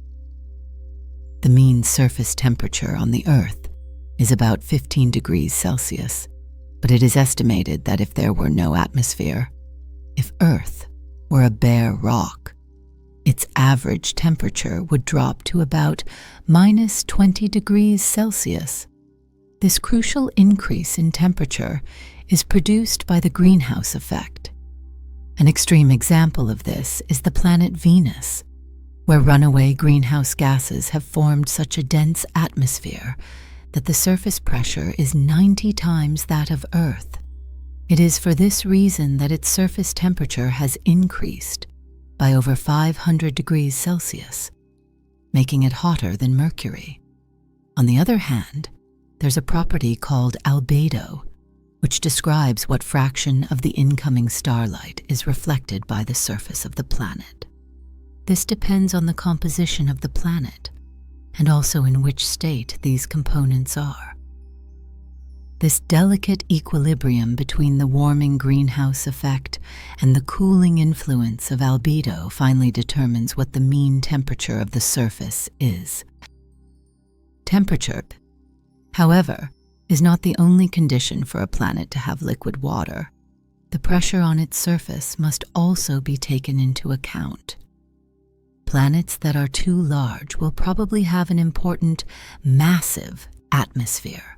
The mean surface temperature on the Earth is about 15 degrees Celsius, but it is estimated that if there were no atmosphere, if Earth were a bare rock, its average temperature would drop to about minus 20 degrees Celsius. This crucial increase in temperature is produced by the greenhouse effect. An extreme example of this is the planet Venus, where runaway greenhouse gases have formed such a dense atmosphere that the surface pressure is 90 times that of Earth. It is for this reason that its surface temperature has increased by over 500 degrees Celsius, making it hotter than Mercury. On the other hand, there's a property called albedo, which describes what fraction of the incoming starlight is reflected by the surface of the planet. This depends on the composition of the planet and also in which state these components are. This delicate equilibrium between the warming greenhouse effect and the cooling influence of albedo finally determines what the mean temperature of the surface is. Temperature, however, is not the only condition for a planet to have liquid water. The pressure on its surface must also be taken into account. Planets that are too large will probably have an important, massive atmosphere.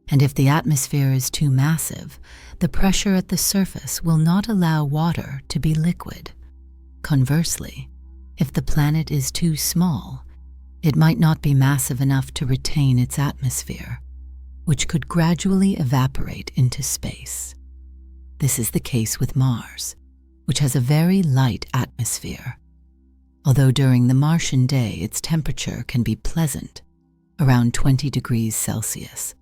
And if the atmosphere is too massive, the pressure at the surface will not allow water to be liquid. Conversely, if the planet is too small, it might not be massive enough to retain its atmosphere, which could gradually evaporate into space. This is the case with Mars, which has a very light atmosphere. Although during the Martian day its temperature can be pleasant, around 20 degrees Celsius,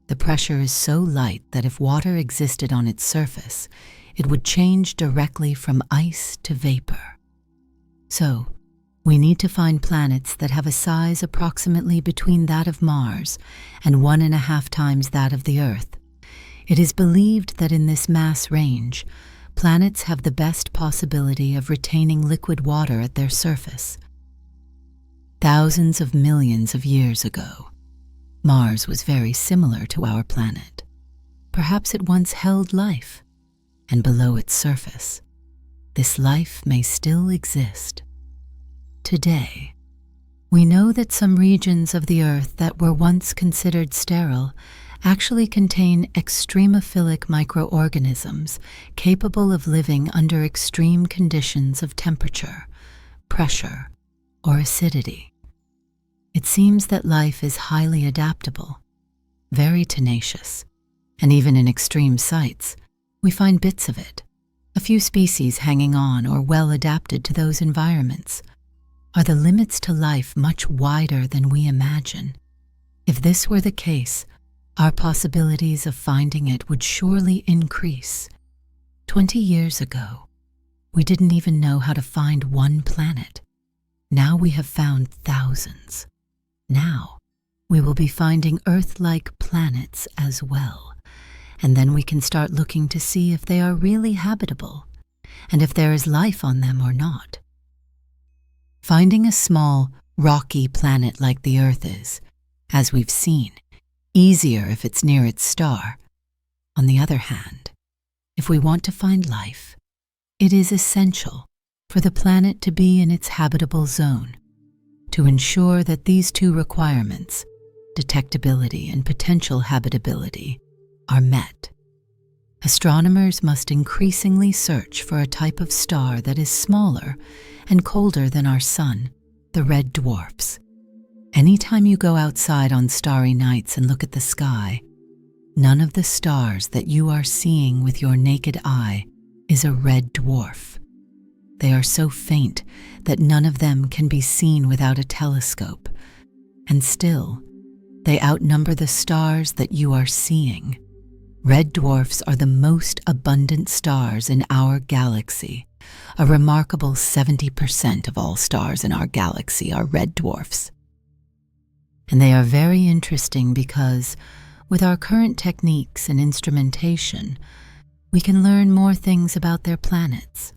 the pressure is so light that if water existed on its surface, it would change directly from ice to vapor. So, we need to find planets that have a size approximately between that of Mars and 1.5 times that of the Earth. It is believed that in this mass range, planets have the best possibility of retaining liquid water at their surface. Thousands of millions of years ago, Mars was very similar to our planet. Perhaps it once held life, and below its surface, this life may still exist. Today, we know that some regions of the Earth that were once considered sterile actually contain extremophilic microorganisms capable of living under extreme conditions of temperature, pressure, or acidity. It seems that life is highly adaptable, very tenacious, and even in extreme sites, we find bits of it, a few species hanging on or well adapted to those environments. Are the limits to life much wider than we imagine? If this were the case, our possibilities of finding it would surely increase. 20 years ago, we didn't even know how to find one planet. Now we have found thousands. Now, we will be finding Earth-like planets as well, and then we can start looking to see if they are really habitable. and if there is life on them or not. Finding a small, rocky planet like the Earth is, as we've seen, easier if it's near its star. On the other hand, if we want to find life, it is essential for the planet to be in its habitable zone, to ensure that these two requirements, detectability and potential habitability, are met. Astronomers must increasingly search for a type of star that is smaller and colder than our Sun, the red dwarfs. Anytime you go outside on starry nights and look at the sky, none of the stars that you are seeing with your naked eye is a red dwarf. They are so faint that none of them can be seen without a telescope, and still, they outnumber the stars that you are seeing. Red dwarfs are the most abundant stars in our galaxy. A remarkable 70% of all stars in our galaxy are red dwarfs. And they are very interesting because, with our current techniques and instrumentation, we can learn more things about their planets.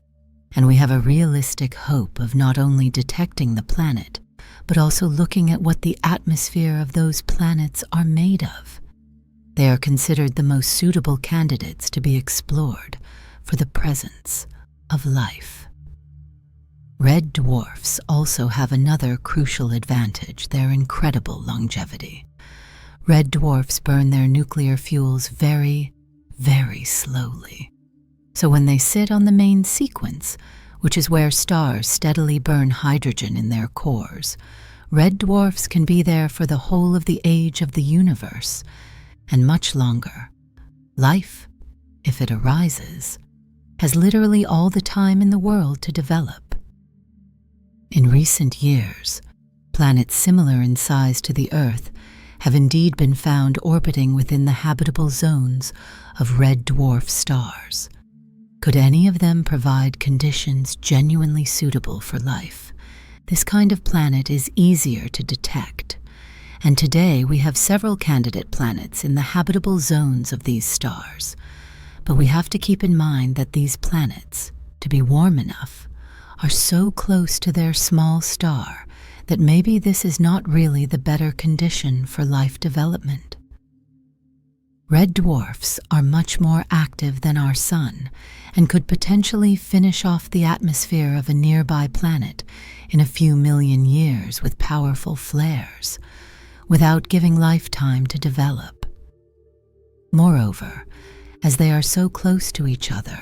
And we have a realistic hope of not only detecting the planet, but also looking at what the atmosphere of those planets are made of. They are considered the most suitable candidates to be explored for the presence of life. Red dwarfs also have another crucial advantage: their incredible longevity. Red dwarfs burn their nuclear fuels very, very slowly. So when they sit on the main sequence, which is where stars steadily burn hydrogen in their cores, red dwarfs can be there for the whole of the age of the universe, and much longer. Life, if it arises, has literally all the time in the world to develop. In recent years, planets similar in size to the Earth have indeed been found orbiting within the habitable zones of red dwarf stars. Could any of them provide conditions genuinely suitable for life? This kind of planet is easier to detect, and today we have several candidate planets in the habitable zones of these stars. But we have to keep in mind that these planets, to be warm enough, are so close to their small star that maybe this is not really the better condition for life development. Red dwarfs are much more active than our Sun and could potentially finish off the atmosphere of a nearby planet in a few million years with powerful flares, without giving life time to develop. Moreover, as they are so close to each other,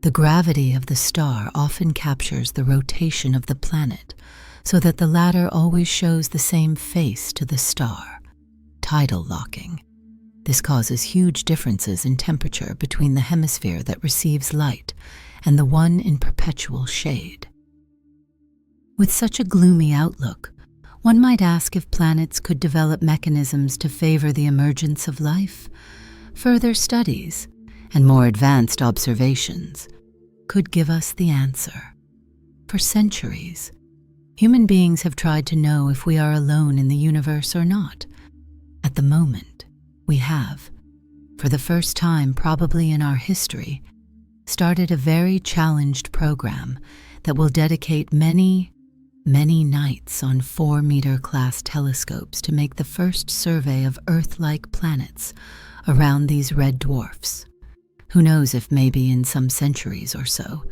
the gravity of the star often captures the rotation of the planet, so that the latter always shows the same face to the star, tidal locking. This causes huge differences in temperature between the hemisphere that receives light and the one in perpetual shade. With such a gloomy outlook, one might ask if planets could develop mechanisms to favor the emergence of life. Further studies and more advanced observations could give us the answer. For centuries, human beings have tried to know if we are alone in the universe or not. At the moment, we have, for the first time probably in our history, started a very challenged program that will dedicate many, many nights on 4-meter class telescopes to make the first survey of Earth-like planets around these red dwarfs. Who knows if maybe in some centuries or so,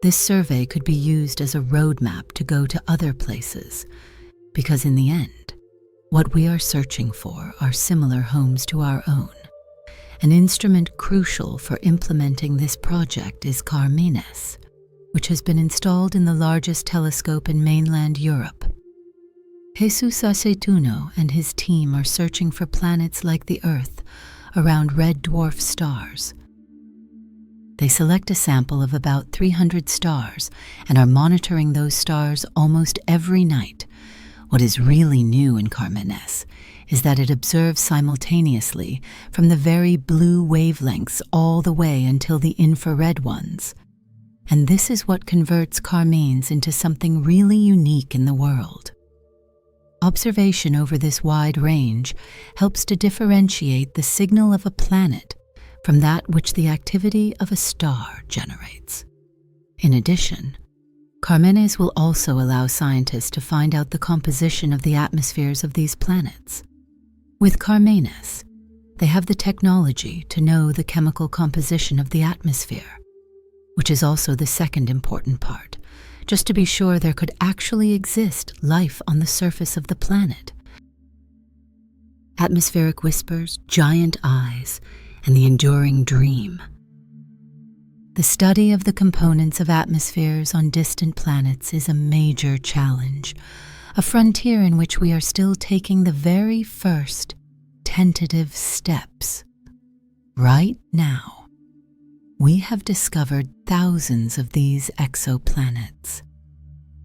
this survey could be used as a roadmap to go to other places, because in the end, what we are searching for are similar homes to our own. An instrument crucial for implementing this project is Carmenes, which has been installed in the largest telescope in mainland Europe. Jesus Aceituno and his team are searching for planets like the Earth around red dwarf stars. They select a sample of about 300 stars and are monitoring those stars almost every night. What is really new in Carmenes is that it observes simultaneously from the very blue wavelengths all the way until the infrared ones. And this is what converts Carmenes into something really unique in the world. Observation over this wide range helps to differentiate the signal of a planet from that which the activity of a star generates. In addition, Carmenes will also allow scientists to find out the composition of the atmospheres of these planets. With Carmenes, they have the technology to know the chemical composition of the atmosphere, which is also the second important part, just to be sure there could actually exist life on the surface of the planet. Atmospheric whispers, giant eyes, and the enduring dream. The study of the components of atmospheres on distant planets is a major challenge, a frontier in which we are still taking the very first tentative steps. Right now, we have discovered thousands of these exoplanets.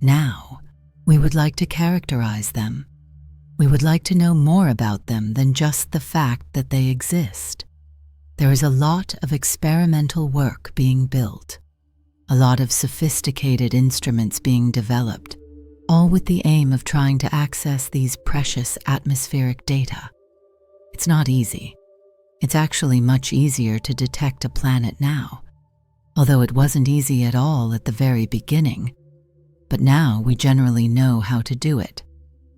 Now, we would like to characterize them. We would like to know more about them than just the fact that they exist. There is a lot of experimental work being built, a lot of sophisticated instruments being developed, all with the aim of trying to access these precious atmospheric data. It's not easy. It's actually much easier to detect a planet now, although it wasn't easy at all at the very beginning. But now we generally know how to do it.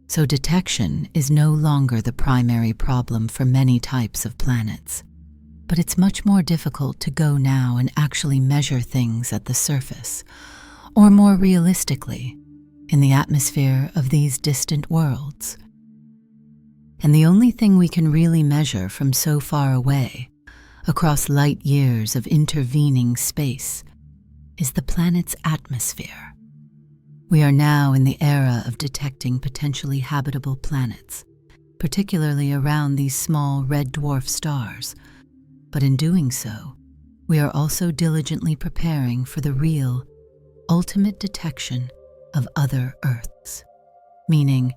So detection is no longer the primary problem for many types of planets. But it's much more difficult to go now and actually measure things at the surface, or more realistically, in the atmosphere of these distant worlds. And the only thing we can really measure from so far away, across light years of intervening space, is the planet's atmosphere. We are now in the era of detecting potentially habitable planets, particularly around these small red dwarf stars. But in doing so, we are also diligently preparing for the real, ultimate detection of other Earths, meaning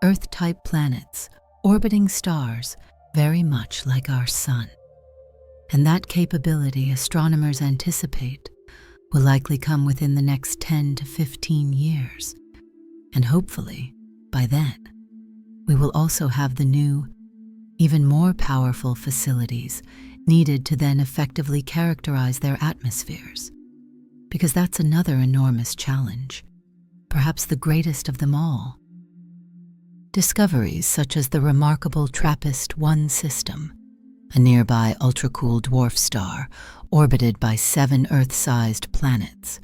Earth-type planets orbiting stars very much like our Sun. And that capability, astronomers anticipate, will likely come within the next 10 to 15 years. And hopefully, by then, we will also have the new, even more powerful facilities needed to then effectively characterize their atmospheres. Because that's another enormous challenge, perhaps the greatest of them all. Discoveries such as the remarkable TRAPPIST-1 system, a nearby ultra-cool dwarf star orbited by 7 Earth-sized planets,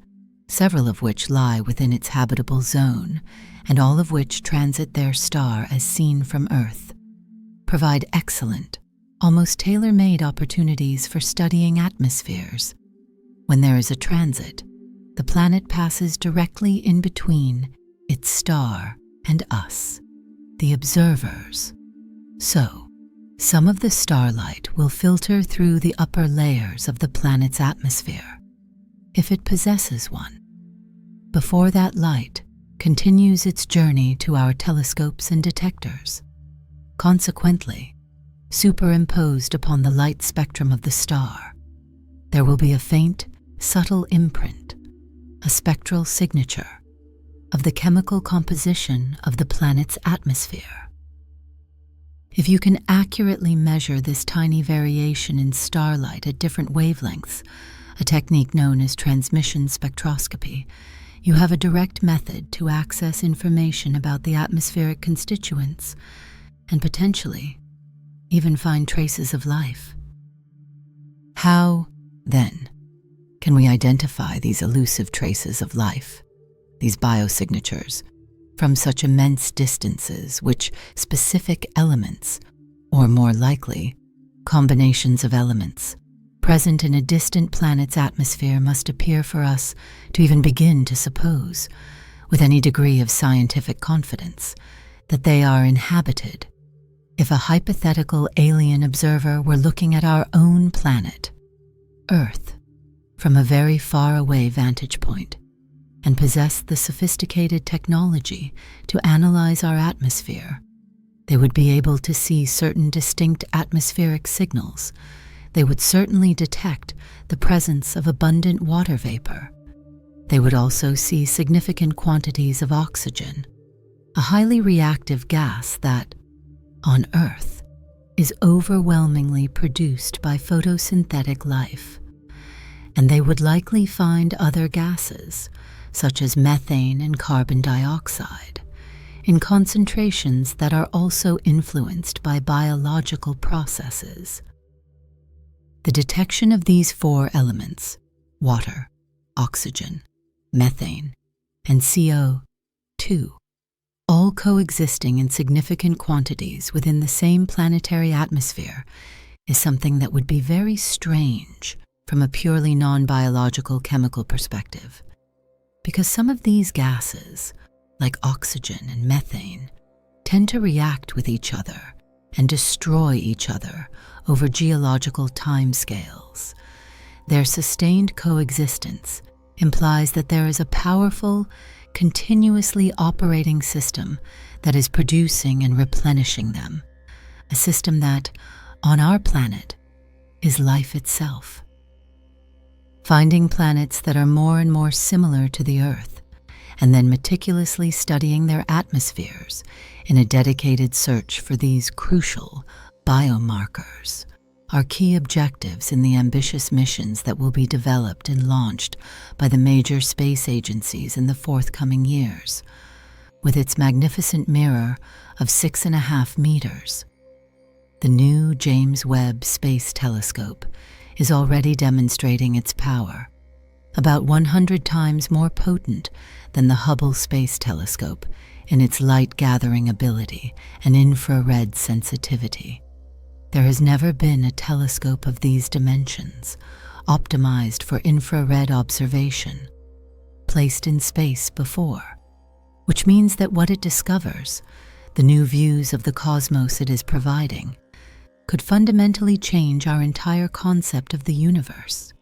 several of which lie within its habitable zone, and all of which transit their star as seen from Earth, provide excellent, almost tailor-made opportunities for studying atmospheres. When there is a transit, the planet passes directly in between its star and us, the observers. So, some of the starlight will filter through the upper layers of the planet's atmosphere, if it possesses one, before that light continues its journey to our telescopes and detectors. Consequently, superimposed upon the light spectrum of the star, there will be a faint, subtle imprint, a spectral signature, of the chemical composition of the planet's atmosphere. If you can accurately measure this tiny variation in starlight at different wavelengths, a technique known as transmission spectroscopy, you have a direct method to access information about the atmospheric constituents and potentially even find traces of life. How, then, can we identify these elusive traces of life, these biosignatures, from such immense distances which specific elements, or more likely, combinations of elements, present in a distant planet's atmosphere must appear for us to even begin to suppose, with any degree of scientific confidence, that they are inhabited? If a hypothetical alien observer were looking at our own planet, Earth, from a very far away vantage point, and possessed the sophisticated technology to analyze our atmosphere, they would be able to see certain distinct atmospheric signals. They would certainly detect the presence of abundant water vapor. They would also see significant quantities of oxygen, a highly reactive gas that, on Earth, is overwhelmingly produced by photosynthetic life. and they would likely find other gases, such as methane and carbon dioxide, in concentrations that are also influenced by biological processes. The detection of these four elements, water, oxygen, methane, and CO2, all coexisting in significant quantities within the same planetary atmosphere, is something that would be very strange from a purely non-biological chemical perspective, because some of these gases, like oxygen and methane, tend to react with each other and destroy each other over geological timescales. Their sustained coexistence implies that there is a powerful, continuously operating system that is producing and replenishing them, a system that, on our planet, is life itself. Finding planets that are more and more similar to the Earth, and then meticulously studying their atmospheres in a dedicated search for these crucial biomarkers, are key objectives in the ambitious missions that will be developed and launched by the major space agencies in the forthcoming years. With its magnificent mirror of 6.5 meters, the new James Webb Space Telescope is already demonstrating its power, about 100 times more potent than the Hubble Space Telescope in its light-gathering ability and infrared sensitivity. There has never been a telescope of these dimensions, optimized for infrared observation, placed in space before, which means that what it discovers, the new views of the cosmos it is providing, could fundamentally change our entire concept of the universe.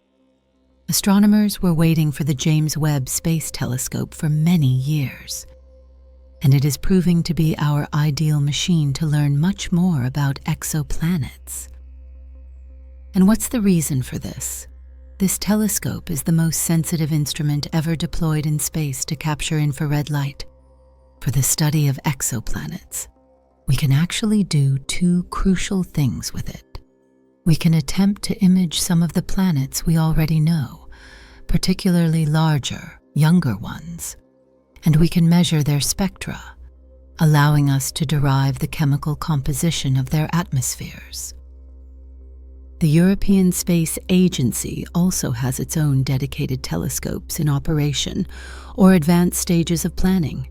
Astronomers were waiting for the James Webb Space Telescope for many years, and it is proving to be our ideal machine to learn much more about exoplanets. And what's the reason for this? This telescope is the most sensitive instrument ever deployed in space to capture infrared light. For the study of exoplanets, we can actually do two crucial things with it. We can attempt to image some of the planets we already know, particularly larger, younger ones, and we can measure their spectra, allowing us to derive the chemical composition of their atmospheres. The European Space Agency also has its own dedicated telescopes in operation or advanced stages of planning.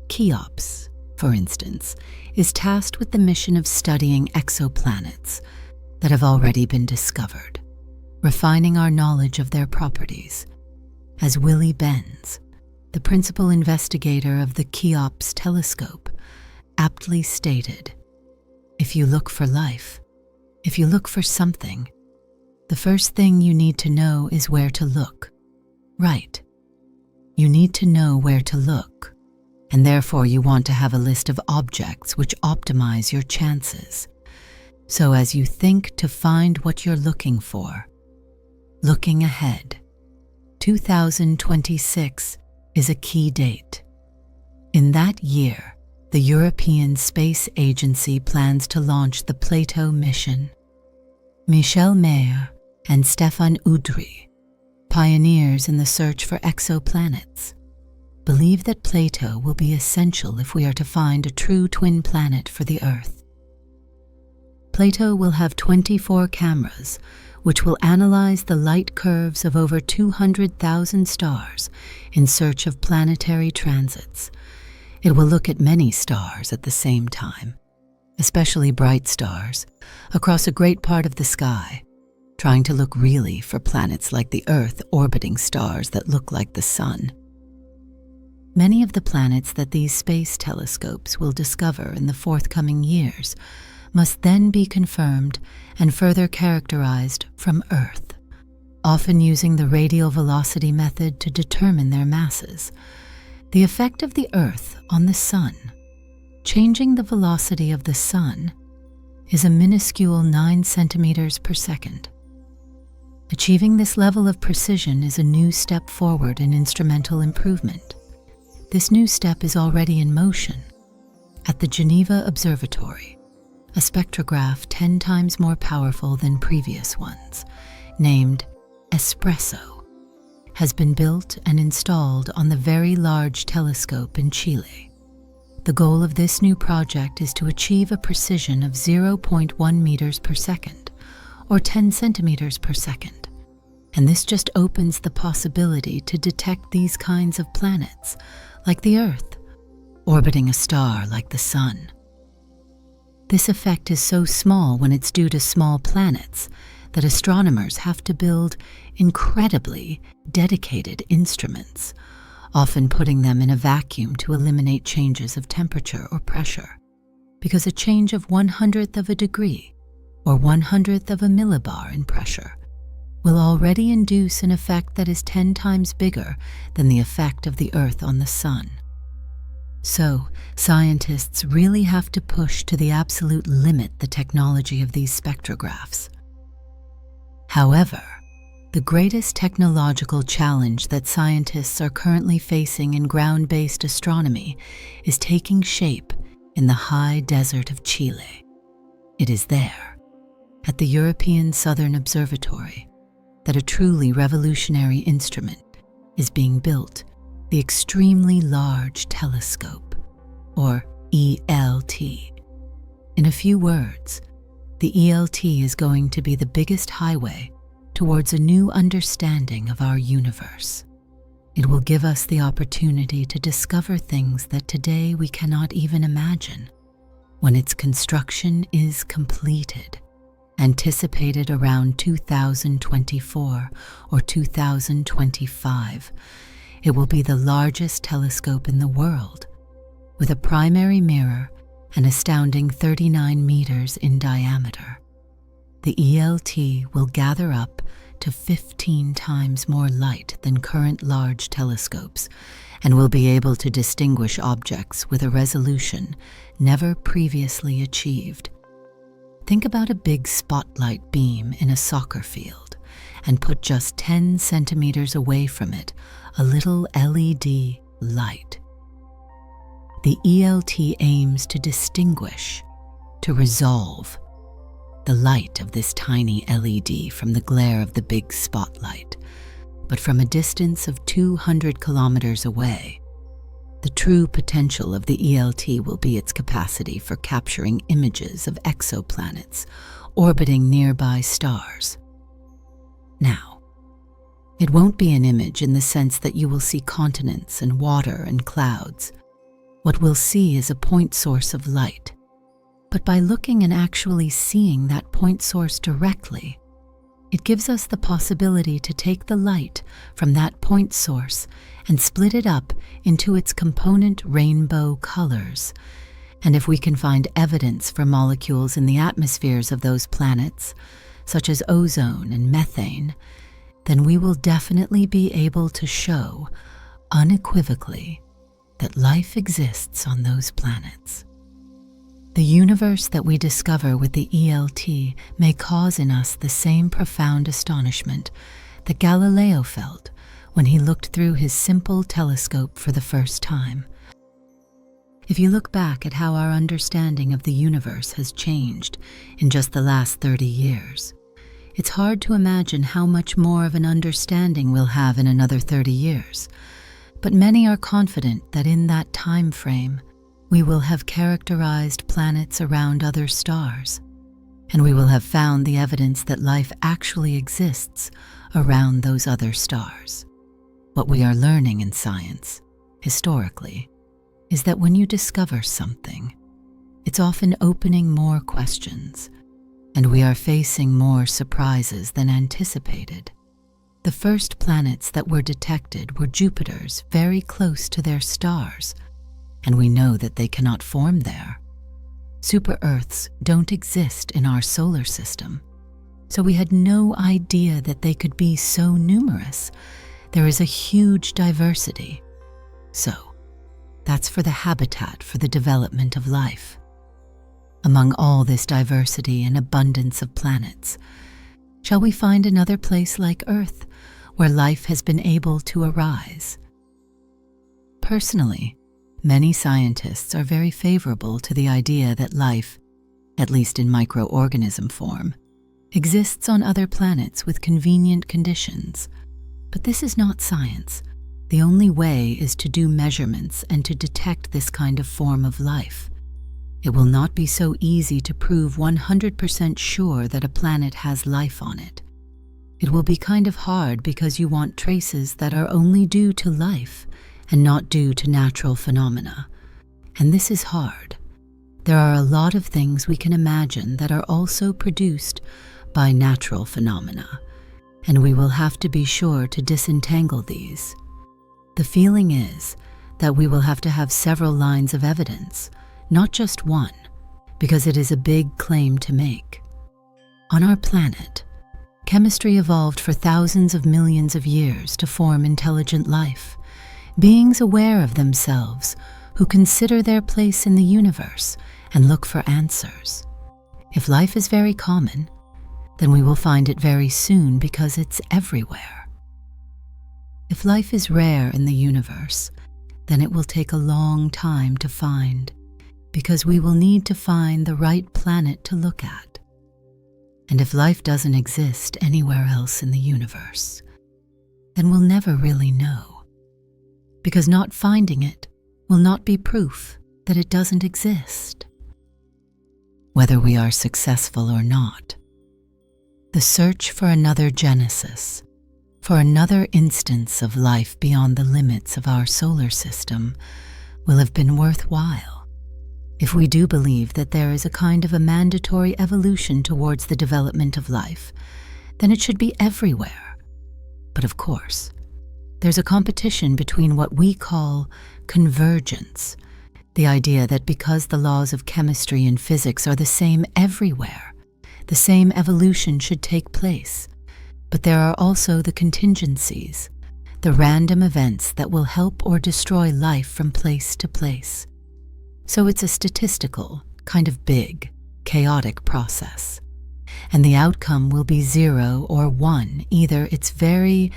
Cheops, for instance, is tasked with the mission of studying exoplanets that have already been discovered, refining our knowledge of their properties. As Willie Benz, the principal investigator of the Cheops telescope, aptly stated, "If you look for life, if you look for something, the first thing you need to know is where to look. Right. You need to know where to look, and therefore you want to have a list of objects which optimize your chances. So as you think to find what you're looking for, looking ahead, 2026 is a key date. In that year, the European Space Agency plans to launch the Plato mission. Michel Mayor and Stefan Udry, pioneers in the search for exoplanets, believe that Plato will be essential if we are to find a true twin planet for the Earth. Plato will have 24 cameras, which will analyze the light curves of over 200,000 stars in search of planetary transits. It will look at many stars at the same time, especially bright stars, across a great part of the sky, trying to look really for planets like the Earth orbiting stars that look like the Sun. Many of the planets that these space telescopes will discover in the forthcoming years must then be confirmed and further characterized from Earth, often using the radial velocity method to determine their masses. The effect of the Earth on the Sun, changing the velocity of the Sun, is a minuscule 9 centimeters per second. Achieving this level of precision is a new step forward in instrumental improvement. This new step is already in motion. At the Geneva Observatory, a spectrograph 10 times more powerful than previous ones, named Espresso, has been built and installed on the Very Large Telescope in Chile. The goal of this new project is to achieve a precision of 0.1 meters per second, or 10 centimeters per second. And this just opens the possibility to detect these kinds of planets, like the Earth, orbiting a star like the Sun. This effect is so small when it's due to small planets that astronomers have to build incredibly dedicated instruments, often putting them in a vacuum to eliminate changes of temperature or pressure, because a change of 1/100th of a degree or 1/100th of a millibar in pressure will already induce an effect that is 10 times bigger than the effect of the Earth on the Sun. So, scientists really have to push to the absolute limit the technology of these spectrographs. However, the greatest technological challenge that scientists are currently facing in ground-based astronomy is taking shape in the high desert of Chile. It is there, at the European Southern Observatory, that a truly revolutionary instrument is being built, the Extremely Large Telescope, or ELT. In a few words, the ELT is going to be the biggest highway towards a new understanding of our universe. It will give us the opportunity to discover things that today we cannot even imagine. When its construction is completed, anticipated around 2024 or 2025, it will be the largest telescope in the world, with a primary mirror an astounding 39 meters in diameter. The ELT will gather up to 15 times more light than current large telescopes and will be able to distinguish objects with a resolution never previously achieved. Think about a big spotlight beam in a soccer field and put just 10 centimeters away from it a little LED light. The ELT aims to distinguish, to resolve, the light of this tiny LED from the glare of the big spotlight, but from a distance of 200 kilometers away. The true potential of the ELT will be its capacity for capturing images of exoplanets orbiting nearby stars. Now, it won't be an image in the sense that you will see continents and water and clouds. What we'll see is a point source of light. But by looking and actually seeing that point source directly, it gives us the possibility to take the light from that point source and split it up into its component rainbow colors. And if we can find evidence for molecules in the atmospheres of those planets, such as ozone and methane, then we will definitely be able to show, unequivocally, that life exists on those planets. The universe that we discover with the ELT may cause in us the same profound astonishment that Galileo felt when he looked through his simple telescope for the first time. If you look back at how our understanding of the universe has changed in just the last 30 years, it's hard to imagine how much more of an understanding we'll have in another 30 years. But many are confident that in that time frame, we will have characterized planets around other stars, and we will have found the evidence that life actually exists around those other stars. What we are learning in science, historically, is that when you discover something, it's often opening more questions, and we are facing more surprises than anticipated. The first planets that were detected were Jupiters very close to their stars, and we know that they cannot form there. Super-Earths don't exist in our solar system, so we had no idea that they could be so numerous. There is a huge diversity. So, that's for the habitat for the development of life. Among all this diversity and abundance of planets, shall we find another place like Earth where life has been able to arise? Personally, many scientists are very favorable to the idea that life, at least in microorganism form, exists on other planets with convenient conditions. But this is not science. The only way is to do measurements and to detect this kind of form of life. It will not be so easy to prove 100% sure that a planet has life on it. It will be kind of hard because you want traces that are only due to life and not due to natural phenomena. And this is hard. There are a lot of things we can imagine that are also produced by natural phenomena, and we will have to be sure to disentangle these. The feeling is that we will have to have several lines of evidence, not just one, because it is a big claim to make. On our planet, chemistry evolved for thousands of millions of years to form intelligent life, beings aware of themselves who consider their place in the universe and look for answers. If life is very common, then we will find it very soon because it's everywhere. If life is rare in the universe, then it will take a long time to find, because we will need to find the right planet to look at. And if life doesn't exist anywhere else in the universe, then we'll never really know, because not finding it will not be proof that it doesn't exist. Whether we are successful or not, the search for another Genesis, for another instance of life beyond the limits of our solar system, will have been worthwhile. If we do believe that there is a kind of a mandatory evolution towards the development of life, then it should be everywhere. But of course, there's a competition between what we call convergence, the idea that because the laws of chemistry and physics are the same everywhere, the same evolution should take place. But there are also the contingencies, the random events that will help or destroy life from place to place. So it's a statistical, kind of big, chaotic process. And the outcome will be 0 or 1. Either it's very,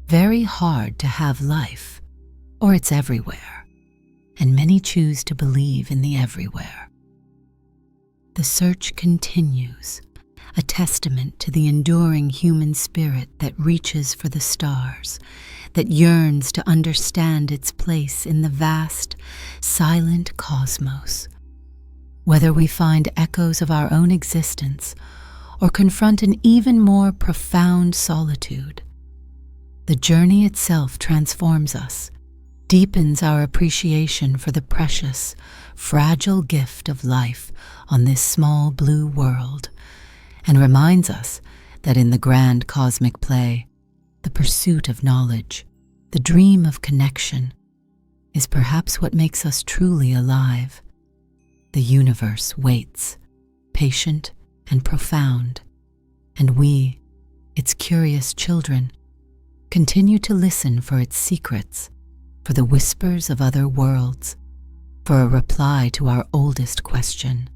very hard to have life, or it's everywhere. And many choose to believe in the everywhere. The search continues, a testament to the enduring human spirit that reaches for the stars, that yearns to understand its place in the vast, silent cosmos. Whether we find echoes of our own existence or confront an even more profound solitude, the journey itself transforms us, deepens our appreciation for the precious, fragile gift of life on this small blue world, and reminds us that in the grand cosmic play, the pursuit of knowledge, the dream of connection, is perhaps what makes us truly alive. The universe waits, patient and profound, and we, its curious children, continue to listen for its secrets, for the whispers of other worlds, for a reply to our oldest question: